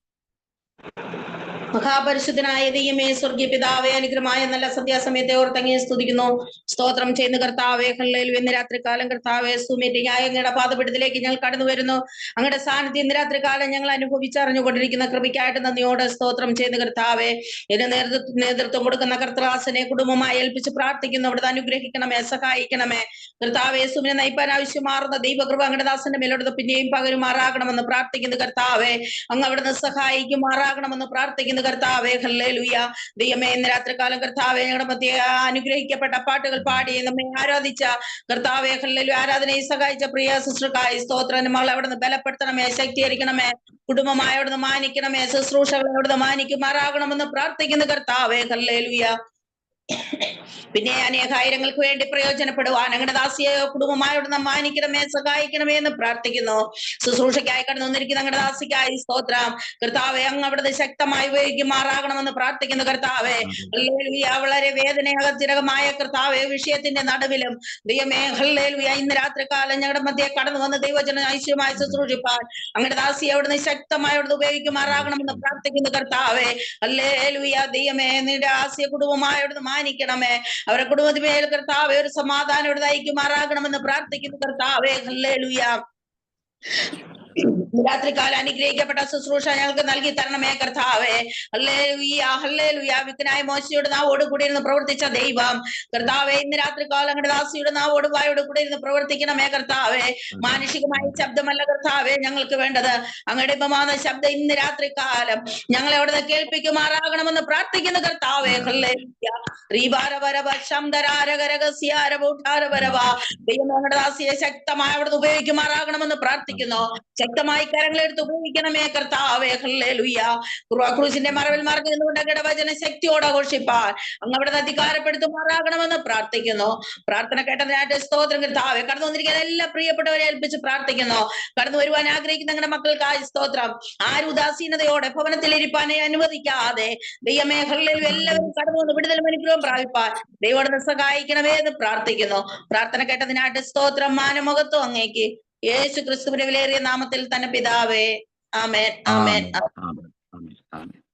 മഹാപരിശുദ്ധനായ ദൈവമേ, സ്വർഗീയ പിതാവേ, അനുഗ്രഹമായ നല്ല സന്ധ്യാസമയത്തെ ഓർത്തങ്ങയെ സ്തുതിക്കുന്നു, സ്തോത്രം ചെയ്യുന്ന കർത്താവേ. ഹല്ലേലൂയ. ഇന്ന് രാത്രികാലം കർത്താവേ, സുമീറ്റിംഗായ അങ്ങയുടെ പാദപീഠത്തിലേക്ക് ഞങ്ങൾ കടന്നു വരുന്നു. അങ്ങയുടെ സാന്നിധ്യം ഇന്ന് രാത്രികാലം ഞങ്ങൾ അനുഭവിച്ചറിഞ്ഞുകൊണ്ടിരിക്കുന്ന കൃപയ്ക്കായിട്ട് നന്ദിയോടെ സ്തോത്രം ചെയ്യുന്ന കർത്താവേ. ഇതിന് നേതൃത്വം കൊടുക്കുന്ന കർത്തദാസനെ കുടുംബമായി ഏൽപ്പിച്ച് പ്രാർത്ഥിക്കുന്നു. അവിടുത്തെ അനുഗ്രഹിക്കണമേ, സഹായിക്കണമേ കർത്താവേ. യേശുവിനെ നയിപ്പാൻ ആവശ്യമാറുന്ന ദൈവകൃപ അങ്ങയുടെ ദാസന്റെ മേലോട് പിന്നെയും പകരുമാറാകണമെന്ന് പ്രാർത്ഥിക്കുന്നു കർത്താവേ. അങ്ങ് അവിടുന്ന് സഹായിക്കുമാറാകണമെന്ന് പ്രാർത്ഥിക്കുന്നു കർത്താവേ. ഹല്ലേലൂയ. ദൈവമേ, ഇന്ന് രാത്രികാലം കർത്താവേ, ഞങ്ങളുടെ മധ്യ അനുഗ്രഹിക്കപ്പെട്ട പാട്ടുകൾ പാടി നമ്മെ ആരാധിച്ച കർത്താവേ, ഹല്ലേലൂയ, ആരാധനയെ സഹായിച്ച പ്രിയ ശുശ്രൂഷക്കായി സ്തോത്രം. മകൾ അവിടുന്ന് ബലപ്പെടുത്തണമേ, ശക്തീകരിക്കണമേ, കുടുംബമായി അവിടുന്ന് മാനിക്കണമേ, ശുശ്രൂഷകളെ അവിടുന്ന് മാനിക്കുമാറാകണമെന്ന് പ്രാർത്ഥിക്കുന്നു കർത്താവേ. ഹല്ലേലൂയ. പിന്നെ അനേകായിരങ്ങൾക്ക് വേണ്ടി പ്രയോജനപ്പെടുവാൻ അങ്ങയുടെ ദാസിയെ കുടുംബമായോട് മാനിക്കണമേ, സഹായിക്കണമേ എന്ന് പ്രാർത്ഥിക്കുന്നു. ശുശ്രൂഷയ്ക്കായി കടന്നു വന്നിരിക്കുന്ന അങ്ങയുടെ ദാസിക്കായി സ്തോത്രം കർത്താവെ. അങ്ങ് അവിടുത്തെ ശക്തമായി ഉപയോഗിക്കുമാറാകണമെന്ന് പ്രാർത്ഥിക്കുന്നു കർത്താവെ. ഹല്ലേലൂയ. വളരെ വേദനയകത്തിരകമായ കർത്താവെ വിഷയത്തിന്റെ നടുവിലും ദൈവമേ, ഹല്ലേലൂയ, ഇന്ന് രാത്രികാലം ഞങ്ങളുടെ മധ്യേ കടന്നു വന്ന് ദൈവജന ഐശ്വര്യമായി ശുശ്രൂഷിപ്പാൻ അങ്ങയുടെ ദാസിയെ അവിടുന്ന് ശക്തമായി അവിടുന്ന് ഉപയോഗിക്കുമാറാകണമെന്ന് പ്രാർത്ഥിക്കുന്നു കർത്താവെ. ഹല്ലേലൂയ. ദൈവമേ, നിന്റെ ദാസിയെ കുടുംബമായി അവിടുന്ന് മാനിക്കണമേ, അവരുടെ കുടുംബത്തിന്മേൽ കർത്താവേ ഒരു സമാധാനം ഇവിടെ നയിക്കുമാറാകണമെന്ന് പ്രാർത്ഥിക്കുന്നു കർത്താവേ. ഹല്ലേലൂയ. രാത്രികാലം അനുഗ്രഹിക്കപ്പെട്ട ശുശ്രൂഷ ഞങ്ങൾക്ക് നൽകി തരണമേ കർത്താവേ. ഹല്ലേലൂയ. ഹല്ലേലൂയ. വിക്കനായ മോശയുടെ നാവോട് കൂടി ഇരുന്ന് പ്രവർത്തിച്ച ദൈവം കർത്താവേ, ഇന്ന് രാത്രികാലം അങ്ങയുടെ ദാസിയുടെ നാവോട് വായോട് കൂടി ഇരുന്ന് പ്രവർത്തിക്കണമേ കർത്താവേ. മാനുഷികമായ ശബ്ദമല്ല കർത്താവേ ഞങ്ങൾക്ക് വേണ്ടത്, അങ്ങയുടെ ഉപമാന ശബ്ദം ഇന്ന് രാത്രികാലം ഞങ്ങളെ അവിടുന്ന് കേൾപ്പിക്കുമാറാകണമെന്ന് പ്രാർത്ഥിക്കുന്നു കർത്താവേ. ഹല്ലേലൂയ. ദൈവം ഞങ്ങളുടെ ദാസിയെ ശക്തമായി അവിടുന്ന് ഉപയോഗിക്കുമാറാകണമെന്ന് പ്രാർത്ഥിക്കുന്നു. ശക്തമായി കരങ്ങളെടുത്ത് ഉപയോഗിക്കണമേ കർത്താവേ. ഹല്ലേലൂയ. ക്രൂശിന്റെ മറവിൽ മറഞ്ഞു നിന്നുകൊണ്ട് അങ്ങയുടെ വചന ശക്തിയോടെ ഘോഷിപ്പാൻ അങ്ങ് അവിടുന്ന് അധികാരപ്പെടുത്തുമാറാകണമെന്ന് പ്രാർത്ഥിക്കുന്നു. പ്രാർത്ഥന കേട്ടതിനായിട്ട് സ്തോത്രം കർത്താവേ. കടന്നു വന്നിരിക്കുന്ന എല്ലാ പ്രിയപ്പെട്ടവരെ ഏൽപ്പിച്ച് പ്രാർത്ഥിക്കുന്നു. കടന്നു വരുവാൻ ആഗ്രഹിക്കുന്ന ഞങ്ങളുടെ മക്കൾക്കായി സ്തോത്രം. ആരും ഉദാസീനതയോടെ ഭവനത്തിൽ ഇരിപ്പാനെ അനുവദിക്കാതെ ദൈവമേ, ഹല്ലേലൂയ, എല്ലാവരും കടന്നു വന്ന് വിടുതലും അനുഗ്രഹം പ്രാപിപ്പാൻ ദൈവം സഹായിക്കണമേ എന്ന് പ്രാർത്ഥിക്കുന്നു. പ്രാർത്ഥന കേട്ടതിനായിട്ട് സ്തോത്രം. മാനമുഖത്വം അങ്ങേക്ക് യേശു ക്രിസ്തുവിന്റെ വിലയേറിയ നാമത്തിൽ തന്നെ പിതാവേ. ആമേൻ. ആമേൻ.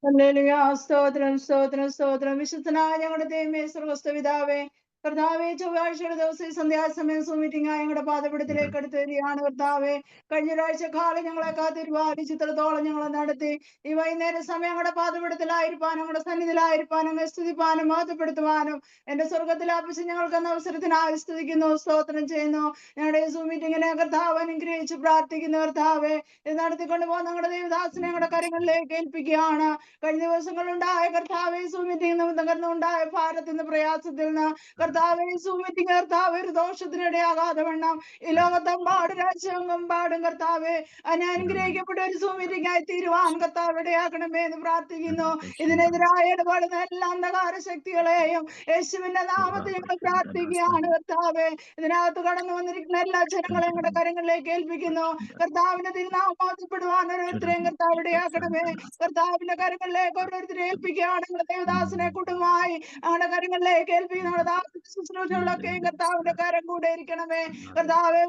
ഹല്ലേലൂയ. സ്തോത്രം, സ്തോത്രം, സ്തോത്രം. വിശുദ്ധനായ ഞങ്ങളുടെ ദൈവമേ, സ്വർഗ്ഗസ്ഥ പിതാവേ, കർത്താവെ, ചൊവ്വാഴ്ചയുടെ ദിവസം സന്ധ്യാസമയം മീറ്റിംഗായി ഞങ്ങളുടെ പാദപീഠത്തിലേക്ക് എടുത്തു വരികയാണ് കർത്താവെ. കഴിഞ്ഞ ഒരാഴ്ച കാലം ഞങ്ങളെ കാത്തിരുവാദിച്ച് ഇത്രത്തോളം ഞങ്ങളെ നടത്തി ഈ വൈകുന്നേര സമയം ഞങ്ങളുടെ പാദപീഠത്തിലായിരിക്കാനും ഞങ്ങളുടെ സന്നിധിയിലായിരിക്കാനും അങ്ങ് സ്തുതിപ്പാനും മഹത്വപ്പെടുത്തുവാനും എന്റെ സ്വർഗത്തിൽ അർപ്പിച്ച് ഞങ്ങൾക്ക് എന്ന അവസരത്തിനായി സ്തുതിക്കുന്നു, സ്തോത്രം ചെയ്യുന്നു. ഞങ്ങളുടെ മീറ്റിംഗിനെ കർത്താവ് അനുഗ്രഹിച്ച് പ്രാർത്ഥിക്കുന്നു കർത്താവെ. ഇത് നടത്തിക്കൊണ്ട് പോകുന്ന ഞങ്ങളുടെ ദേവദാസനെ ഞങ്ങളുടെ കരങ്ങളിലേക്ക് ഏൽപ്പിക്കുകയാണ്. കഴിഞ്ഞ ദിവസങ്ങളുണ്ടായ കർത്താവെ മീറ്റിംഗ് നിമിത്തം ഭാരത്തിൽ പ്രയാസത്തിൽ നിന്ന് കർത്താവെ മീറ്റിംഗ് കർത്താവ് ഒരു ദോഷത്തിനിടയാകാതെ വണ്ണം ഈ ലോകത്തെമ്പാടും രാജ്യമെമ്പാടും കർത്താവെ അനുഗ്രഹിക്കപ്പെട്ട ഒരു മീറ്റിംഗ് ആയി തീരുവാൻ കർത്താവ് ഇടയാക്കണമേ എന്ന് പ്രാർത്ഥിക്കുന്നു. ഇതിനെതിരായ ഇടപെടുന്ന എല്ലാ അന്ധകാര ശക്തികളെയും യേശുവിന്റെ നാമത്തിൽ ഞങ്ങൾ പ്രാർത്ഥിക്കുകയാണ് കർത്താവെ. ഇതിനകത്ത് കടന്നു വന്നിരിക്കുന്ന എല്ലാ ജനങ്ങളെയും ഞങ്ങളുടെ കരങ്ങളിലേക്ക് ഏൽപ്പിക്കുന്നു. കർത്താവിന്റെ തിരുനാമം മാറ്റപ്പെടുവാൻ ഓരോരുത്തരെയും കർത്താവ് ഇടയാക്കണമേ. കർത്താവിന്റെ കരങ്ങളിലേക്ക് ഓരോരുത്തരെ ഏൽപ്പിക്കുകയാണ്. ഞങ്ങളുടെ ദേവദാസനെ കുടുംബമായി ഞങ്ങളുടെ കരങ്ങളിലേക്ക് ഏൽപ്പിക്കുന്ന ഞങ്ങളുടെ ശുശ്രൂഷകളൊക്കെ കർത്താവിന്റെ കരം കൂടെ ഇരിക്കണമേ. കർത്താവെ,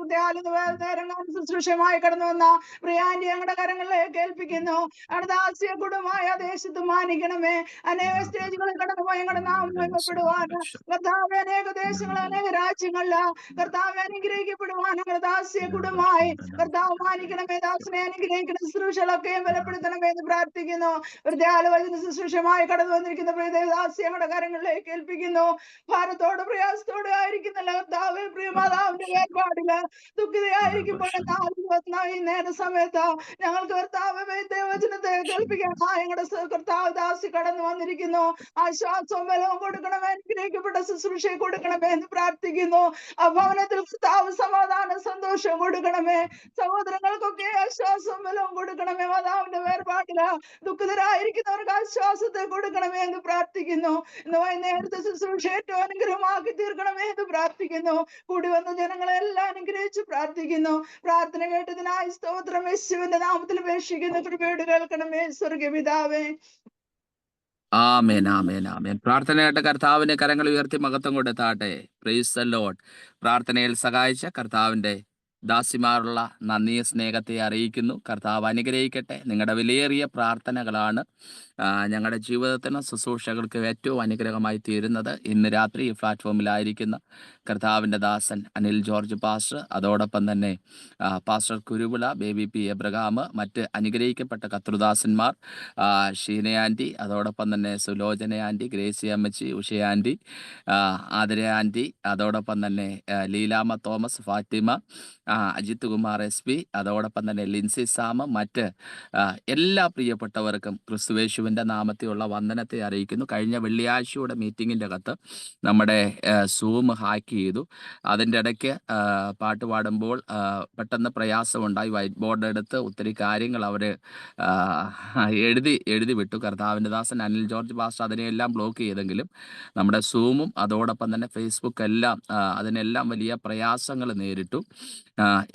ശുശ്രൂഷമായി കടന്നു വന്ന പ്രിയാന്റി ഞങ്ങളുടെ കരങ്ങളിലേക്ക് ഏൽപ്പിക്കുന്നു. ഞങ്ങളുടെ ദാസിയെ കുടുംബമായ ദേശത്ത് മാനിക്കണമേ. അനേക സ്റ്റേജുകളിൽ കടന്നുപോയി ഞങ്ങളുടെ നാമം മഹിമപ്പെടുവാൻ കർത്താവെ, അനേക ദേശങ്ങൾ അനേക രാജ്യങ്ങളില് കർത്താവെ അനുഗ്രഹിക്കപ്പെടുവാൻ ഞങ്ങളുടെ ദാസിയെ കുടുംബമായി കർത്താവ് മാനിക്കണമേ. ദാസിനെ അനുഗ്രഹിക്കുന്ന ശുശ്രൂഷകളൊക്കെയും ബലപ്പെടുത്തണമേ എന്ന് പ്രാർത്ഥിക്കുന്നു. ഒരു ധ്യാനവചന ശുശ്രൂഷമായി കടന്നു വന്നിരിക്കുന്ന പ്രിയ ദേവദാസിയെ ഞങ്ങളുടെ കരങ്ങളിലേക്ക് ഏൽപ്പിക്കുന്നു. ഭാരത്തോട് വേദനയോടെ പ്രയാസത്തോടെ ആയിരിക്കുന്നല്ല കർത്താവെ, പ്രിയമാതാവിന്റെ വേർപാടില് ദുഃഖിതയായിരിക്കുമ്പോൾ 4 നേര സമയത്ത് ഞങ്ങൾക്ക് കർത്താവെ ദൈവവചനത്തെ കേൾപ്പിക്കാൻ ഞങ്ങളുടെ കർത്താവ് ദാസി കടന്നു വന്നിരിക്കുന്നു. ആശ്വാസവും ബലവും കൊടുക്കണമേ, അനുഗ്രഹിക്കപ്പെട്ട ശുശ്രൂഷയെ കൊടുക്കണമേ എന്ന് പ്രാർത്ഥിക്കുന്നു. ആ ഭവനത്തിൽ കർത്താവ് സമാധാനം സന്തോഷം കൊടുക്കണമേ. സഹോദരങ്ങൾക്കൊക്കെ ആശ്വാസവും ബലവും കൊടുക്കണമേ. മാതാവിന്റെ വേർപാടില് ദുഃഖിതരായിരിക്കുന്നവർക്ക് ആശ്വാസത്തെ കൊടുക്കണമേ എന്ന് പ്രാർത്ഥിക്കുന്നു. ഇന്ന് വൈകുന്നേരത്തെ ശുശ്രൂഷ ഏറ്റവും അനുഗ്രഹമാക്കി തീർക്കണമേ എന്ന് പ്രാർത്ഥിക്കുന്നു. കൂടി വന്ന ജനങ്ങളെല്ലാം അനുഗ്രഹിച്ച് പ്രാർത്ഥിക്കുന്നു. പ്രാർത്ഥന കേട്ടതിനായി സ്തോത്രം. യേശുവിന്റെ നാമത്തിൽ അപേക്ഷിക്കുന്ന കൃപയോട് കേൾക്കണമേ സ്വർഗീയ പിതാവേ. ആമേൻ, ആമേൻ, ആമേൻ. പ്രാർത്ഥനയായിട്ട് കർത്താവിന്റെ കരങ്ങൾ ഉയർത്തി മഹത്വം കൊടുത്താട്ടെ. Price the Lord. പ്രാർത്ഥനയിൽ സഹായിച്ച കർത്താവിന്റെ ദാസിമാരുള്ള നന്ദിയ സ്നേഹത്തെ അറിയിക്കുന്നു. കർത്താവ് അനുഗ്രഹിക്കട്ടെ. നിങ്ങളുടെ വിലയേറിയ പ്രാർത്ഥനകളാണ് ഞങ്ങളുടെ ജീവിതത്തിന് ശുശ്രൂഷകൾക്ക് ഏറ്റവും അനുഗ്രഹമായി തീരുന്നത്. ഇന്ന് രാത്രി ഈ പ്ലാറ്റ്ഫോമിലായിരിക്കുന്ന കർത്താവിൻ്റെ ദാസൻ അനിൽ ജോർജ് പാസ്റ്റർ, അതോടൊപ്പം തന്നെ pastor Kuruvila, baby P Abraham, മറ്റ് അനുഗ്രഹിക്കപ്പെട്ട കർത്തൃദാസന്മാർ, ഷീന ആൻറ്റി, അതോടൊപ്പം തന്നെ സുലോചന ആൻറ്റി, ഗ്രേസി അമ്മച്ചി, ഉഷ ആൻറ്റി, ആതിര ആൻറ്റി, അതോടൊപ്പം തന്നെ ലീലാമ്മ തോമസ്, ഫാത്തിമ, അജിത് കുമാർ SP, അതോടൊപ്പം തന്നെ ലിൻസി സാം, മറ്റ് എല്ലാ പ്രിയപ്പെട്ടവർക്കും ക്രിസ്തുവേശുവിൻ്റെ നാമത്തിലുള്ള വന്ദനത്തെ അറിയിക്കുന്നു. കഴിഞ്ഞ വെള്ളിയാഴ്ചയുടെ മീറ്റിങ്ങിൻ്റെ അകത്ത് നമ്മുടെ സൂം ഹാക്ക് ചെയ്തു. അതിൻ്റെ ഇടയ്ക്ക് പാട്ട് പാടുമ്പോൾ പെട്ടെന്ന് പ്രയാസമുണ്ടായി. വൈറ്റ് ബോർഡ് എടുത്ത് ഒത്തിരി കാര്യങ്ങൾ അവർ എഴുതി വിട്ടു. കർത്താവിൻ്റെ ദാസൻ അനിൽ ജോർജ് പാസ്റ്റർ അതിനെയെല്ലാം ബ്ലോക്ക് ചെയ്തെങ്കിലും നമ്മുടെ സൂമും അതോടൊപ്പം തന്നെ ഫേസ്ബുക്ക് എല്ലാം അതിനെല്ലാം വലിയ പ്രയാസങ്ങൾ നേരിട്ടു.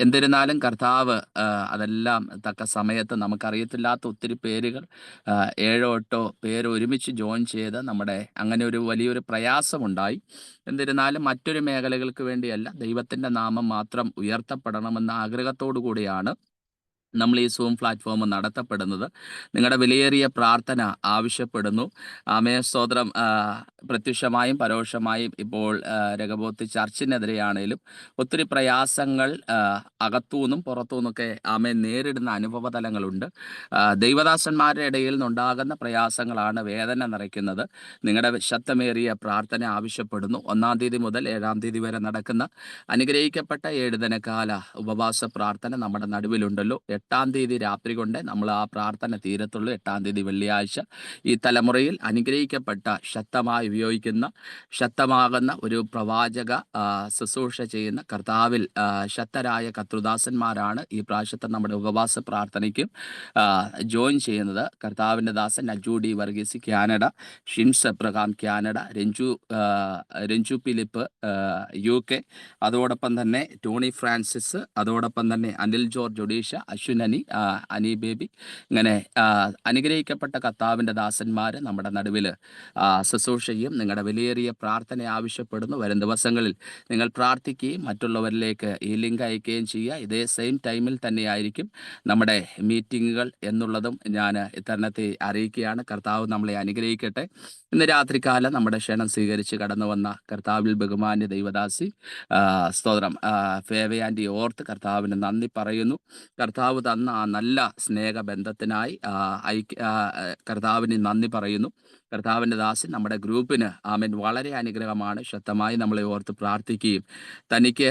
എന്നിരുന്നാലും കർത്താവ് അതെല്ലാം തക്ക സമയത്ത് നമുക്കറിയത്തില്ലാത്ത ഒത്തിരി പേരുകൾ 7-8 പേര് ഒരുമിച്ച് ജോയിൻ ചെയ്ത് നമ്മുടെ അങ്ങനെ ഒരു വലിയൊരു പ്രയാസമുണ്ടായി. എന്നിരുന്നാലും മറ്റൊരു മേഖലകൾക്ക് വേണ്ടിയല്ല, ദൈവത്തിൻ്റെ നാമം മാത്രം ഉയർത്തപ്പെടണമെന്ന ആഗ്രഹത്തോടു കൂടിയാണ് നമ്മൾ ഈ സൂം പ്ലാറ്റ്ഫോം നടത്തപ്പെടുന്നത്. നിങ്ങളുടെ വിലയേറിയ പ്രാർത്ഥന ആവശ്യപ്പെടുന്നു. സ്തോത്രം. പ്രത്യക്ഷമായും പരോക്ഷമായും ഇപ്പോൾ രഹബോത്ത് ചർച്ചിനെതിരെയാണേലും ഒത്തിരി പ്രയാസങ്ങൾ അകത്തുനിന്നും പുറത്തുനിന്നൊക്കെ നേരിടുന്ന അനുഭവ തലങ്ങളുണ്ട്. ദൈവദാസന്മാരുടെ ഇടയിൽ നിന്നുണ്ടാകുന്ന പ്രയാസങ്ങളാണ് വേദന നിറയ്ക്കുന്നത്. നിങ്ങളുടെ ശക്തമേറിയ പ്രാർത്ഥന ആവശ്യപ്പെടുന്നു. 1-ാം തീയതി മുതൽ 7-ാം തീയതി വരെ നടക്കുന്ന അനുഗ്രഹിക്കപ്പെട്ട 7 ദിനകാല ഉപവാസ പ്രാർത്ഥന നമ്മുടെ നടുവിലുണ്ടല്ലോ. 8-ാം തീയതി രാത്രി കൊണ്ട് നമ്മൾ ആ പ്രാർത്ഥന തീരത്തുള്ളൂ. 8-ാം തീയതി വെള്ളിയാഴ്ച ഈ തലമുറയിൽ അനുഗ്രഹിക്കപ്പെട്ട ശക്തമായി ഉപയോഗിക്കുന്ന ശക്തമാകുന്ന ഒരു പ്രവാചക ശുശ്രൂഷ ചെയ്യുന്ന കർത്താവിൽ ശക്തരായ കർത്തൃദാസന്മാരാണ് ഈ പ്രാവശ്യത്തെ നമ്മുടെ ഉപവാസ പ്രാർത്ഥനയ്ക്കും ജോയിൻ ചെയ്യുന്നത്. കർത്താവിൻ്റെ ദാസൻ Aju D Varghese Canada, Shins Abraham Canada, Ranju Philip UK, അതോടൊപ്പം തന്നെ ടോണി ഫ്രാൻസിസ്, അതോടൊപ്പം തന്നെ അനിൽ ജോർജ് ഒഡീഷ, അശ്വിനി, അനി ബേബി, ഇങ്ങനെ അനുഗ്രഹിക്കപ്പെട്ട കർത്താവിൻ്റെ ദാസന്മാർ നമ്മുടെ നടുവിൽ ശുശ്രൂഷയും നിങ്ങളുടെ വിലയേറിയ പ്രാർത്ഥന ആവശ്യപ്പെടുന്നു. വരും ദിവസങ്ങളിൽ നിങ്ങൾ പ്രാർത്ഥിക്കുകയും മറ്റുള്ളവരിലേക്ക് ഈ ലിങ്ക് അയക്കുകയും ചെയ്യുക. ഇതേ സെയിം ടൈമിൽ തന്നെയായിരിക്കും നമ്മുടെ മീറ്റിങ്ങുകൾ എന്നുള്ളതും ഞാൻ ഇത്തരണത്തെ അറിയിക്കുകയാണ്. കർത്താവ് നമ്മളെ അനുഗ്രഹിക്കട്ടെ. ഇന്ന് രാത്രികാലം നമ്മുടെ ക്ഷണം സ്വീകരിച്ച് കടന്നു വന്ന കർത്താവിൽ ബഹുമാന്യ ദൈവദാസി സ്തോത്രം ഫേവയാൻറ്റി ഓർത്ത് കർത്താവിന് നന്ദി പറയുന്നു. കർത്താവ് തന്ന ആ നല്ല സ്നേഹബന്ധത്തിനായി കർത്താവിന് നന്ദി പറയുന്നു. കർത്താവിൻ്റെ ദാസൻ നമ്മുടെ ഗ്രൂപ്പിന് വളരെ അനുഗ്രഹമാണ്. ശക്തമായി നമ്മളെ ഓർത്ത് പ്രാർത്ഥിക്കുകയും തനിക്ക്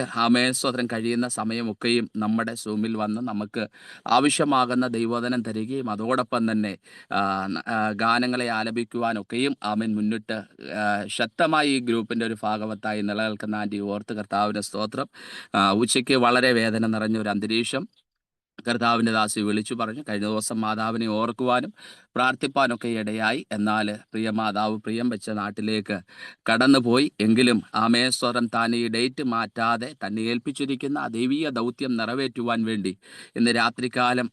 സ്വതന്ത്രം കഴിയുന്ന സമയമൊക്കെയും നമ്മുടെ സൂമിൽ വന്ന് നമുക്ക് ആവശ്യമാകുന്ന ദൈവോധനം തരികയും അതോടൊപ്പം തന്നെ ഗാനങ്ങളെ ആലപിക്കുവാനൊക്കെയും മുന്നിട്ട് ശക്തമായി ഈ ഗ്രൂപ്പിൻ്റെ ഒരു ഭാഗവത്തായി നിലനിൽക്കുന്ന ആൻറ്റി ഓർത്ത് കർത്താവിൻ്റെ സ്തോത്രം. ഉച്ചയ്ക്ക് വളരെ വേദന നിറഞ്ഞൊരു അന്തരീക്ഷം കർത്താവിൻ്റെ ദാസി വിളിച്ചു പറഞ്ഞു. കഴിഞ്ഞ ദിവസം മാതാവിനെ ഓർക്കുവാനും പ്രാർത്ഥിപ്പാനൊക്കെ ഇടയായി. എന്നാൽ പ്രിയ മാതാവ് പ്രിയം വെച്ച നാട്ടിലേക്ക് കടന്നുപോയി. എങ്കിലും സ്വരം താൻ ഈ ഡേറ്റ് മാറ്റാതെ തന്നെ ഏൽപ്പിച്ചിരിക്കുന്ന ആ ദൈവീയ ദൗത്യം നിറവേറ്റുവാൻ വേണ്ടി ഇന്ന് രാത്രികാലം